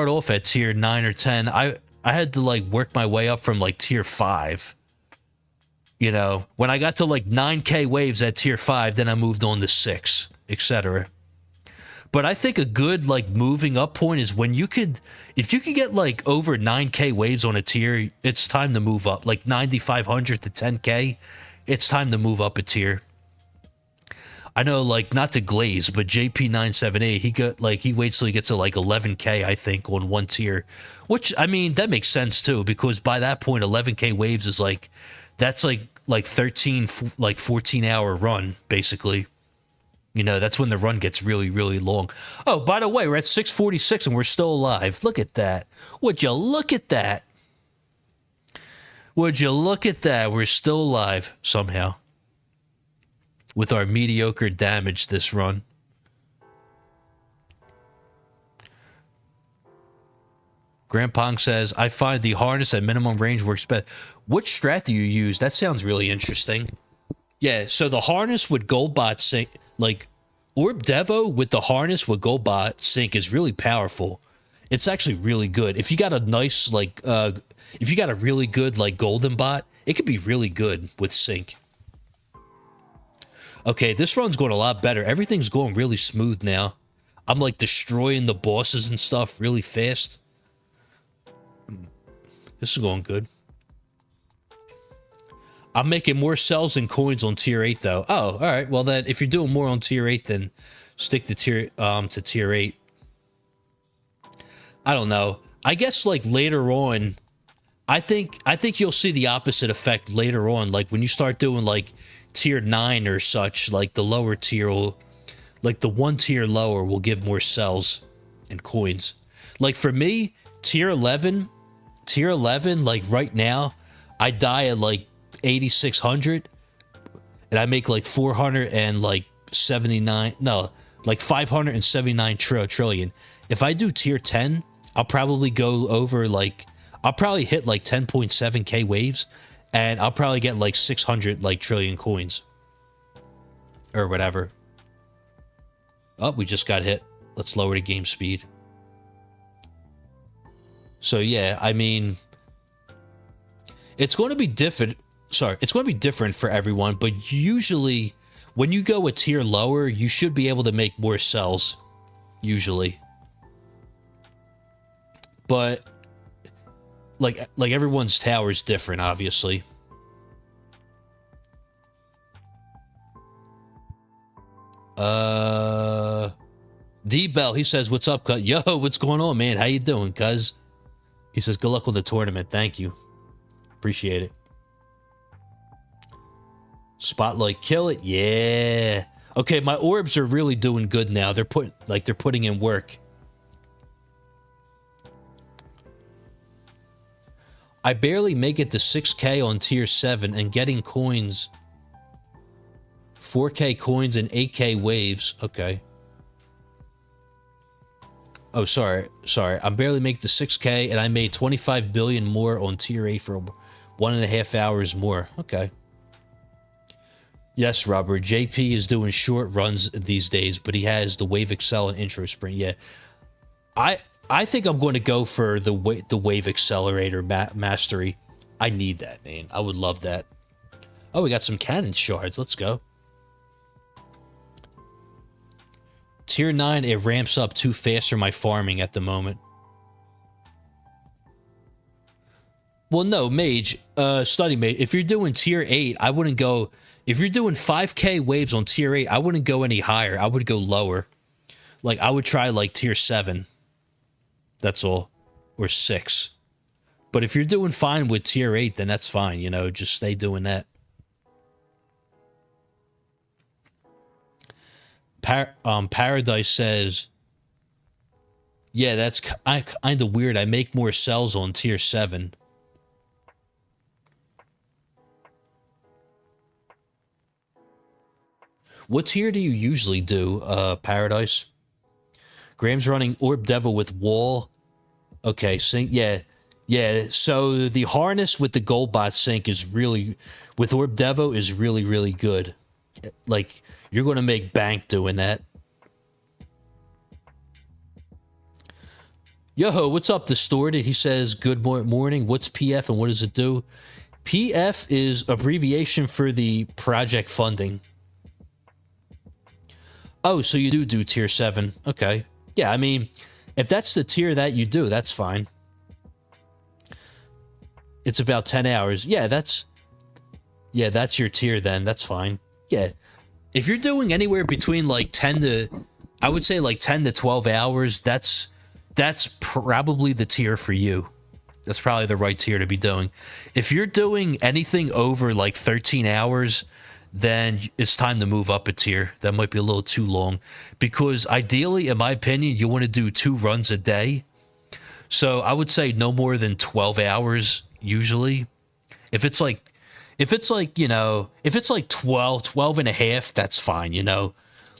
off at tier 9 or 10. I had to like work my way up from like tier 5. You know, when I got to like 9k waves at tier 5, then I moved on to 6, etc. But I think a good like moving up point is when if you could get like over 9k waves on a tier, it's time to move up. Like 9,500 to 10k, it's time to move up a tier. I know, like, not to glaze, but JP978, he waits till he gets to like 11k, I think, on one tier. Which, I mean, that makes sense too, because by that point, 11k waves is like, that's like 13, like 14-hour run, basically. You know, that's when the run gets really, really long. Oh, by the way, we're at 646 and we're still alive. Look at that. Would you look at that? Would you look at that? We're still alive somehow. With our mediocre damage this run. Grandpong says, I find the harness at minimum range works best. Which strat do you use? That sounds really interesting. Yeah, so the harness with Goldbot sync, like Orb Devo with the harness with Goldbot sync is really powerful. It's actually really good. If you got a nice, like, if you got a really good, like, Golden Bot, it could be really good with sync. Okay, this run's going a lot better. Everything's going really smooth now. I'm, like, destroying the bosses and stuff really fast. This is going good. I'm making more cells and coins on tier 8, though. Oh, all right. Well, then, if you're doing more on tier 8, then stick to tier 8. I don't know. I guess, like, later on, I think you'll see the opposite effect later on. Like, when you start doing, like, tier 9 or such, like, the lower tier will... Like, the one tier lower will give more cells and coins. Like, for me, tier 11, like, right now, I die at, like, 8,600, and I make, like, 579 trillion. If I do tier 10, I'll probably go over, like, I'll probably hit, like, 10.7k waves, and I'll probably get, like, 600, like, trillion coins. Or whatever. Oh, we just got hit. Let's lower the game speed. So, yeah, I mean, it's going to be different. Sorry, it's going to be different for everyone, but usually, when you go a tier lower, you should be able to make more cells. Usually. But, like everyone's tower is different, obviously. D-Bell, he says, what's up, cuz? Yo, what's going on, man? How you doing, cuz? He says, good luck with the tournament. Thank you. Appreciate it. Spotlight, kill it. Yeah. Okay, my orbs are really doing good now. They're putting in work. I barely make it to 6K on tier 7 and getting coins. 4K coins and 8K waves. Okay. Oh, sorry. I'm barely making to 6K and I made 25 billion more on tier 8 for 1.5 hours more. Okay. Yes, Robert. JP is doing short runs these days, but he has the Wave Excel and Intro Sprint. Yeah. I think I'm going to go for the Wave Accelerator Mastery. I need that, man. I would love that. Oh, we got some cannon shards. Let's go. Tier 9, it ramps up too fast for my farming at the moment. Well, no, Mage, Study Mage, if you're doing tier 8, I wouldn't go... If you're doing 5K waves on tier 8, I wouldn't go any higher. I would go lower. Like, I would try, like, tier 7. That's all. Or 6. But if you're doing fine with tier 8, then that's fine, you know. Just stay doing that. Paradise says... Yeah, that's kind of weird. I make more cells on tier 7. What tier do you usually do, Paradise? Graham's running Orb Devil with Wall. Okay, sync. Yeah. So the harness with the Goldbot sync is really... With Orb Devil is really, really good. Like, you're going to make bank doing that. Yo-ho, what's up, Distorted? He says, good morning. What's PF and what does it do? PF is abbreviation for the project funding. Oh, so you do tier 7. Okay. Yeah, I mean, if that's the tier that you do, that's fine. It's about 10 hours. Yeah, that's your tier then. That's fine. Yeah. If you're doing anywhere between like 10 to... I would say like 10 to 12 hours, that's probably the tier for you. That's probably the right tier to be doing. If you're doing anything over like 13 hours... then it's time to move up a tier. That might be a little too long. Because ideally, in my opinion, you want to do 2 runs a day. So I would say no more than 12 hours, usually. If it's like, you know, if it's like 12 and a half, that's fine, you know.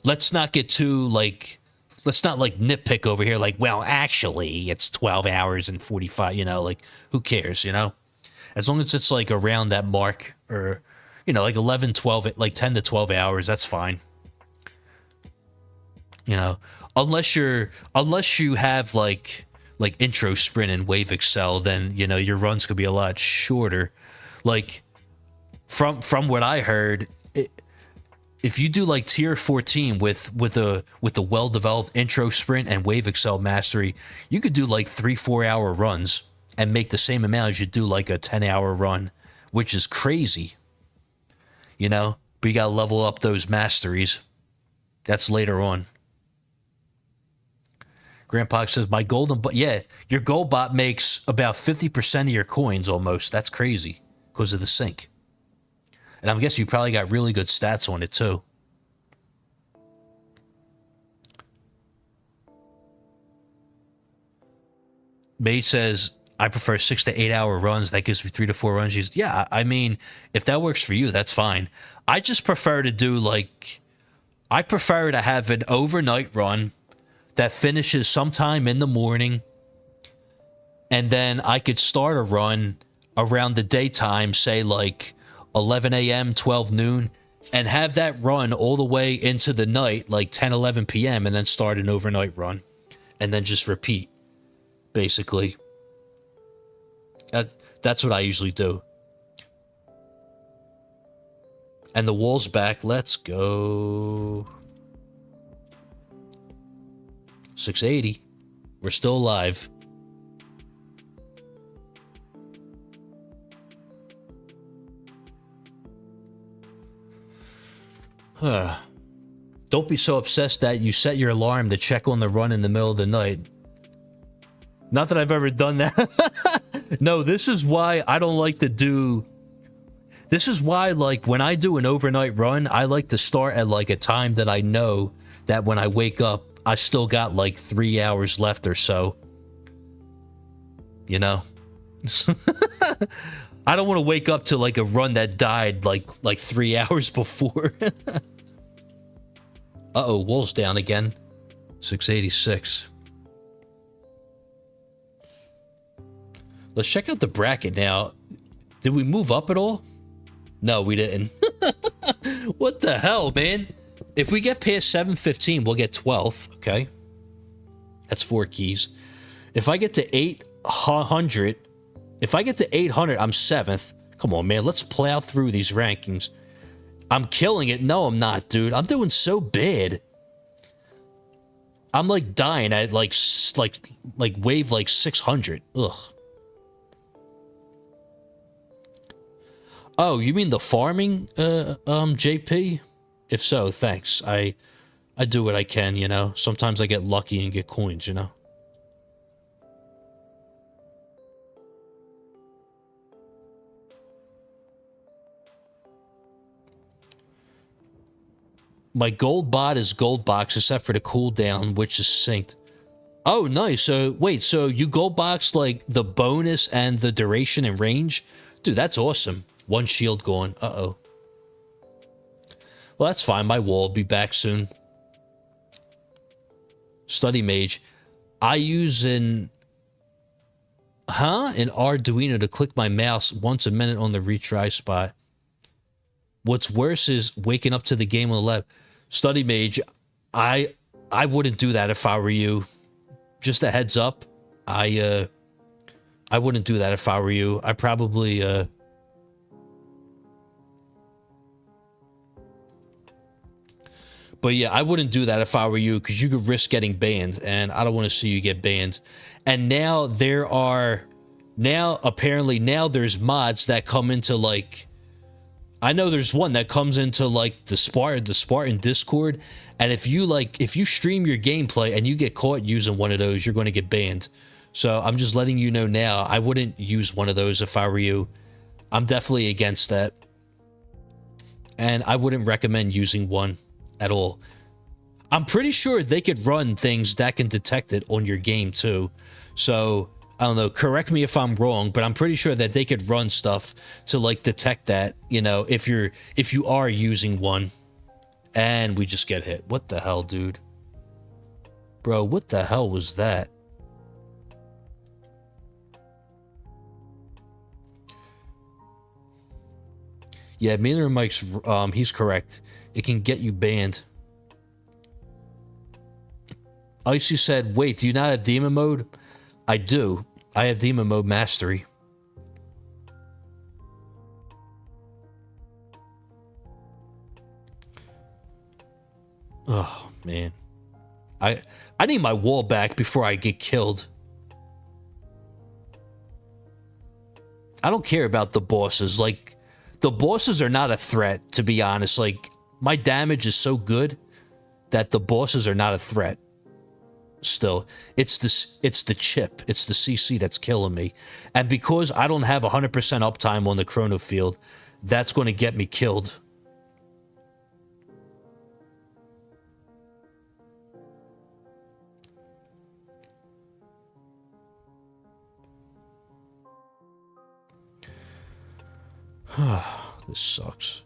Let's not get too, like, let's not, like, nitpick over here. Like, well, actually, it's 12 hours and 45, you know, like, who cares, you know? As long as it's, like, around that mark, or... You know, like 11, 12, like 10 to 12 hours, that's fine. You know, unless you have like intro sprint and wave excel, then, you know, your runs could be a lot shorter. Like from what I heard, if you do like tier 14 with a well-developed intro sprint and wave excel mastery, you could do like 3-4 hour runs and make the same amount as you do like a 10-hour run, which is crazy. You know, but you gotta level up those masteries. That's later on. Grandpa says, my golden bot, yeah, your gold bot makes about 50% of your coins almost. That's crazy because of the sync. And I'm guessing you probably got really good stats on it too. Mage says, I prefer 6 to 8 hour runs. That gives me 3 to 4 runs. Yeah, I mean, if that works for you, that's fine. I just prefer to do like... I prefer to have an overnight run that finishes sometime in the morning. And then I could start a run around the daytime, say like 11 a.m., 12 noon, and have that run all the way into the night, like 10, 11 p.m., and then start an overnight run. And then just repeat, basically. That's what I usually do. And the wall's back. Let's go. 680. We're still alive. Don't be so obsessed that you set your alarm to check on the run in the middle of the night. Not that I've ever done that. No, this is why I don't like to do... This is why, like, when I do an overnight run, I like to start at, like, a time that I know that when I wake up, I still got, like, 3 hours left or so. You know? I don't want to wake up to, like, a run that died, like 3 hours before. Uh-oh, wall's down again. 686. Let's check out the bracket now. Did we move up at all? No, we didn't. What the hell, man? If we get past 715, we'll get 12th, okay? That's 4 keys. If I get to 800, if I get to 800, I'm 7th. Come on, man, let's plow through these rankings. I'm killing it. No, I'm not, dude. I'm doing so bad. I'm like dying at like wave like 600. Ugh. Oh, you mean the farming, JP? If so, thanks. I do what I can, you know. Sometimes I get lucky and get coins, you know. My gold bot is gold box except for the cooldown, which is synced. Oh, nice. So, wait, so you gold box like the bonus and the duration and range? Dude, that's awesome. 1 shield gone. Uh-oh. Well, that's fine. My wall will be back soon. Study Mage. I use an Arduino to click my mouse once a minute on the retry spot. What's worse is waking up to the game on the lab. Study Mage, I wouldn't do that if I were you. Just a heads up. I wouldn't do that if I were you. I probably But yeah, I wouldn't do that if I were you, because you could risk getting banned, and I don't want to see you get banned. And now apparently there's mods that come into, like, I know there's one that comes into, like, the Spartan Discord, and if you stream your gameplay and you get caught using one of those, you're going to get banned. So I'm just letting you know now, I wouldn't use one of those if I were you. I'm definitely against that. And I wouldn't recommend using one at all. I'm pretty sure they could run things that can detect it on your game too. So I don't know, correct me if I'm wrong, but I'm pretty sure that they could run stuff to like detect that, you know, if you are using one. And we just get hit. What the hell, dude? Bro, what the hell was that? Yeah, Mailer Mike's he's correct. It can get you banned. Icy said, wait, do you not have demon mode? I do. I have demon mode mastery. Oh, man. I need my wall back before I get killed. I don't care about the bosses. Like, the bosses are not a threat, to be honest. Like, my damage is so good that the bosses are not a threat. Still, it's the chip, it's the CC that's killing me. And because I don't have 100% uptime on the chrono field, that's going to get me killed. This sucks.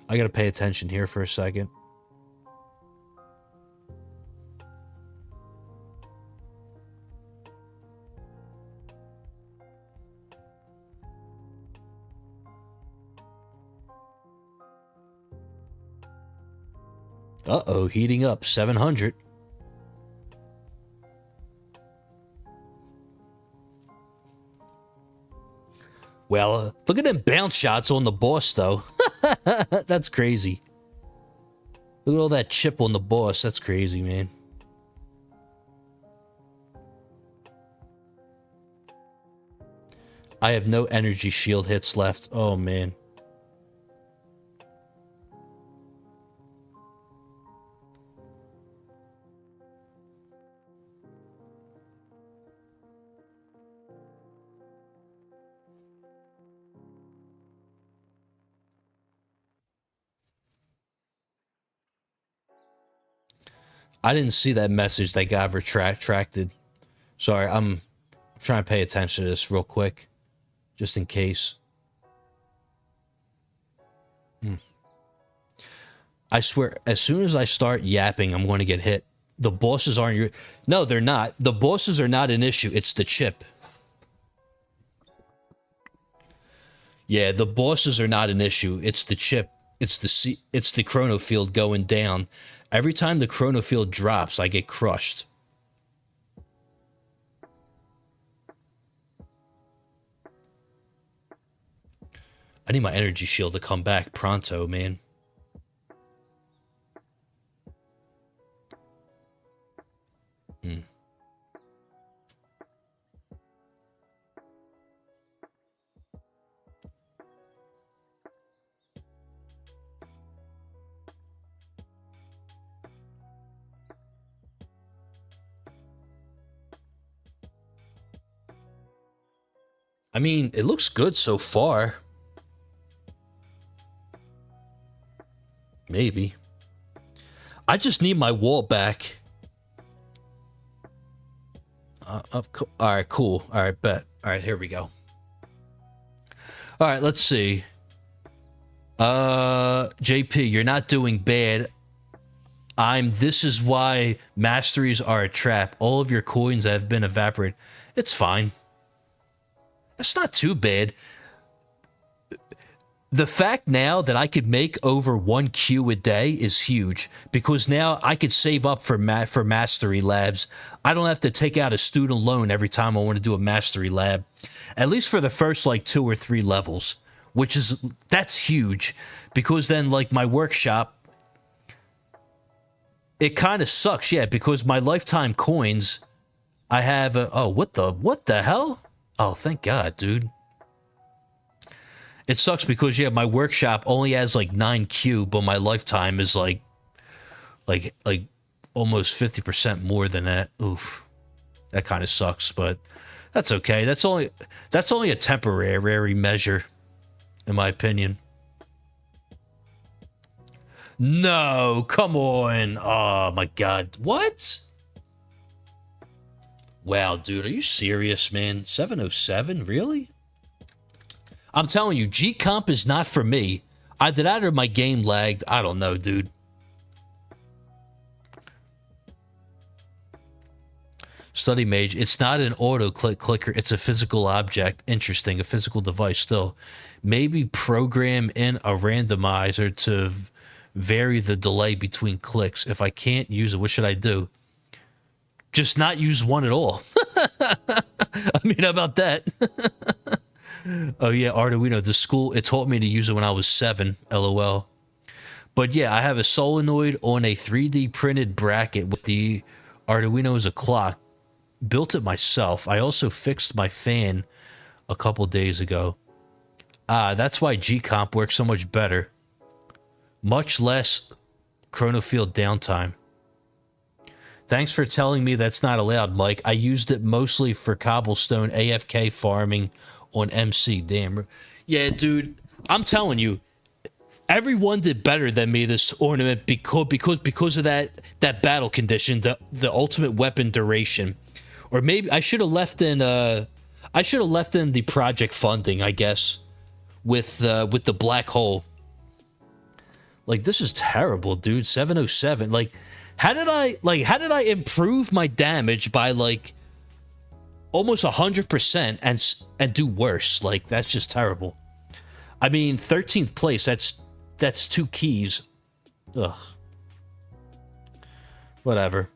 I gotta pay attention here for a second. Uh-oh, heating up. 700. Well, look at them bounce shots on the boss, though. That's crazy. Look at all that chip on the boss. That's crazy, man. I have no energy shield hits left. Oh, man. I didn't see that message that got retracted. Sorry, I'm trying to pay attention to this real quick, just in case. I swear, as soon as I start yapping, I'm going to get hit. The bosses aren't your... No, they're not. The bosses are not an issue. It's the chip. Yeah, the bosses are not an issue. It's the chip. It's the chrono field going down. Every time the chrono field drops, I get crushed. I need my energy shield to come back pronto, man. I mean, it looks good so far. Maybe. I just need my wall back. Alright, cool. Alright, bet. Alright, here we go. Alright, let's see. JP, you're not doing bad. This is why masteries are a trap. All of your coins have been evaporated. It's fine. That's not too bad. The fact now that I could make over 1 Q a day is huge, because now I could save up for mastery labs. I don't have to take out a student loan every time I want to do a mastery lab, at least for the first like 2 or 3 levels, that's huge, because then like my workshop, it kind of sucks, yeah, because my lifetime coins, I have oh, what the hell? Oh, thank God, dude. It sucks because, yeah, my workshop only has like 9 Q, but my lifetime is like almost 50% more than that. Oof. That kind of sucks, but that's okay. That's only a temporary measure, in my opinion. No, come on. Oh my God. What? Wow, dude, are you serious, man? 707? Really? I'm telling you, G-Comp is not for me. Either that or my game lagged. I don't know, dude. Study Mage. It's not an auto-clicker. It's a physical object. Interesting. A physical device still. Maybe program in a randomizer to vary the delay between clicks. If I can't use it, what should I do? Just not use one at all. I mean, how about that? Oh, yeah, Arduino. The school, it taught me to use it when I was 7, LOL. But, yeah, I have a solenoid on a 3D printed bracket with the Arduino as a clock. Built it myself. I also fixed my fan a couple days ago. That's why G-Comp works so much better. Much less chronofield downtime. Thanks for telling me that's not allowed, Mike. I used it mostly for cobblestone AFK farming on MC. Damn. Yeah, dude, I'm telling you, everyone did better than me this ornament because of that battle condition, the ultimate weapon duration. Or maybe I should have left in the project funding, I guess, with the black hole. Like, this is terrible, dude. 707. Like, how did I improve my damage by like almost 100% and do worse? Like, that's just terrible. I mean, 13th place, that's 2 keys. Ugh. Whatever.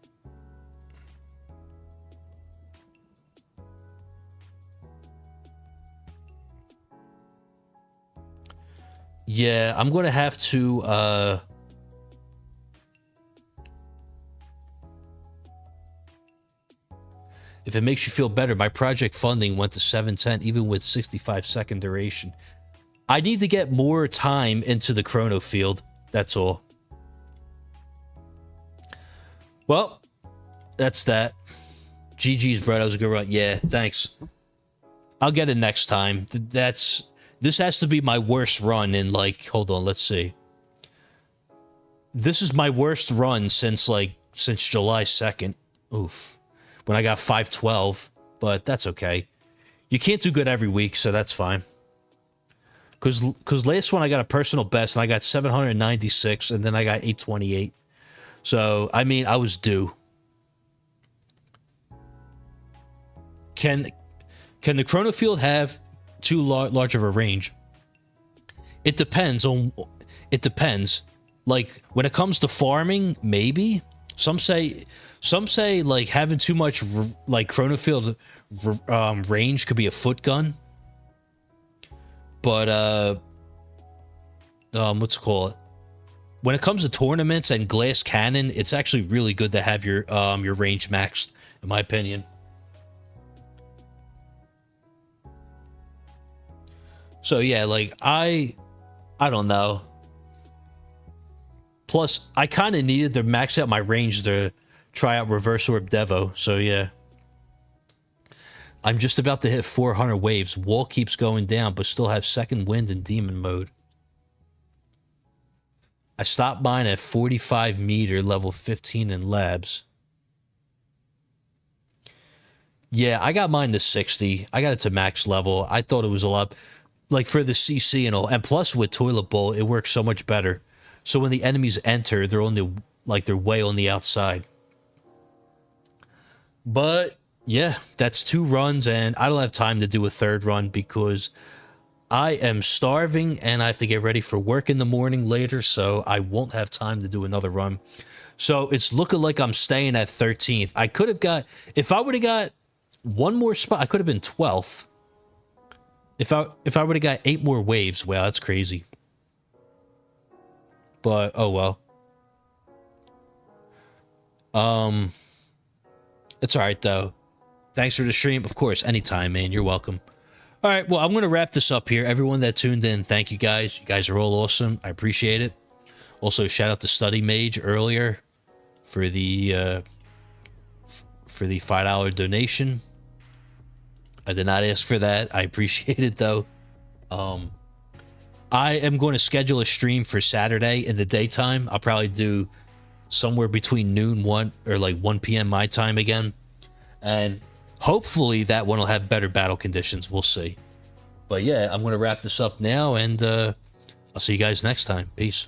Yeah, I'm going to have to if if it makes you feel better, my project funding went to 710, even with 65-second duration. I need to get more time into the chrono field. That's all. Well, that's that. GG's, bro. That was a good run. Yeah, thanks. I'll get it next time. This has to be my worst run in, like, hold on, let's see. This is my worst run since July 2nd. Oof. When I got 512, but that's okay. You can't do good every week, so that's fine. Because last one I got a personal best, and I got 796, and then I got 828. So, I mean, I was due. Can the chrono field have too large of a range? It depends. Like, when it comes to farming, maybe. Some say like having too much like chrono field range could be a foot gun. But what's it called? When it comes to tournaments and glass cannon, it's actually really good to have your range maxed, in my opinion. So yeah, like I don't know. Plus, I kind of needed to max out my range to try out Reverse Orb Devo. So yeah. I'm just about to hit 400 waves. Wall keeps going down, but still have second wind in demon mode. I stopped mine at 45 meter, level 15 in labs. Yeah, I got mine to 60. I got it to max level. I thought it was a lot, like for the CC and all. And plus with Toilet Bowl, it works so much better. So when the enemies enter, they're on the, like they're way on the outside. But yeah, that's 2 runs, and I don't have time to do a 3rd run because I am starving and I have to get ready for work in the morning later, so I won't have time to do another run. So it's looking like I'm staying at 13th. I could have got, if I would have got one more spot, I could have been 12th. If I would have got 8 more waves, wow, that's crazy. But oh well. It's all right though. Thanks for the stream. Of course, anytime, man. You're welcome. All right, well, I'm going to wrap this up here. Everyone that tuned in, thank you guys. You guys are all awesome. I appreciate it. Also, shout out to Study Mage earlier for the $5 donation. I did not ask for that. I appreciate it, though. I am going to schedule a stream for Saturday in the daytime. I'll probably do somewhere between noon, 1, or like 1 p.m. my time again. And hopefully that one will have better battle conditions. We'll see. But yeah, I'm going to wrap this up now, and I'll see you guys next time. Peace.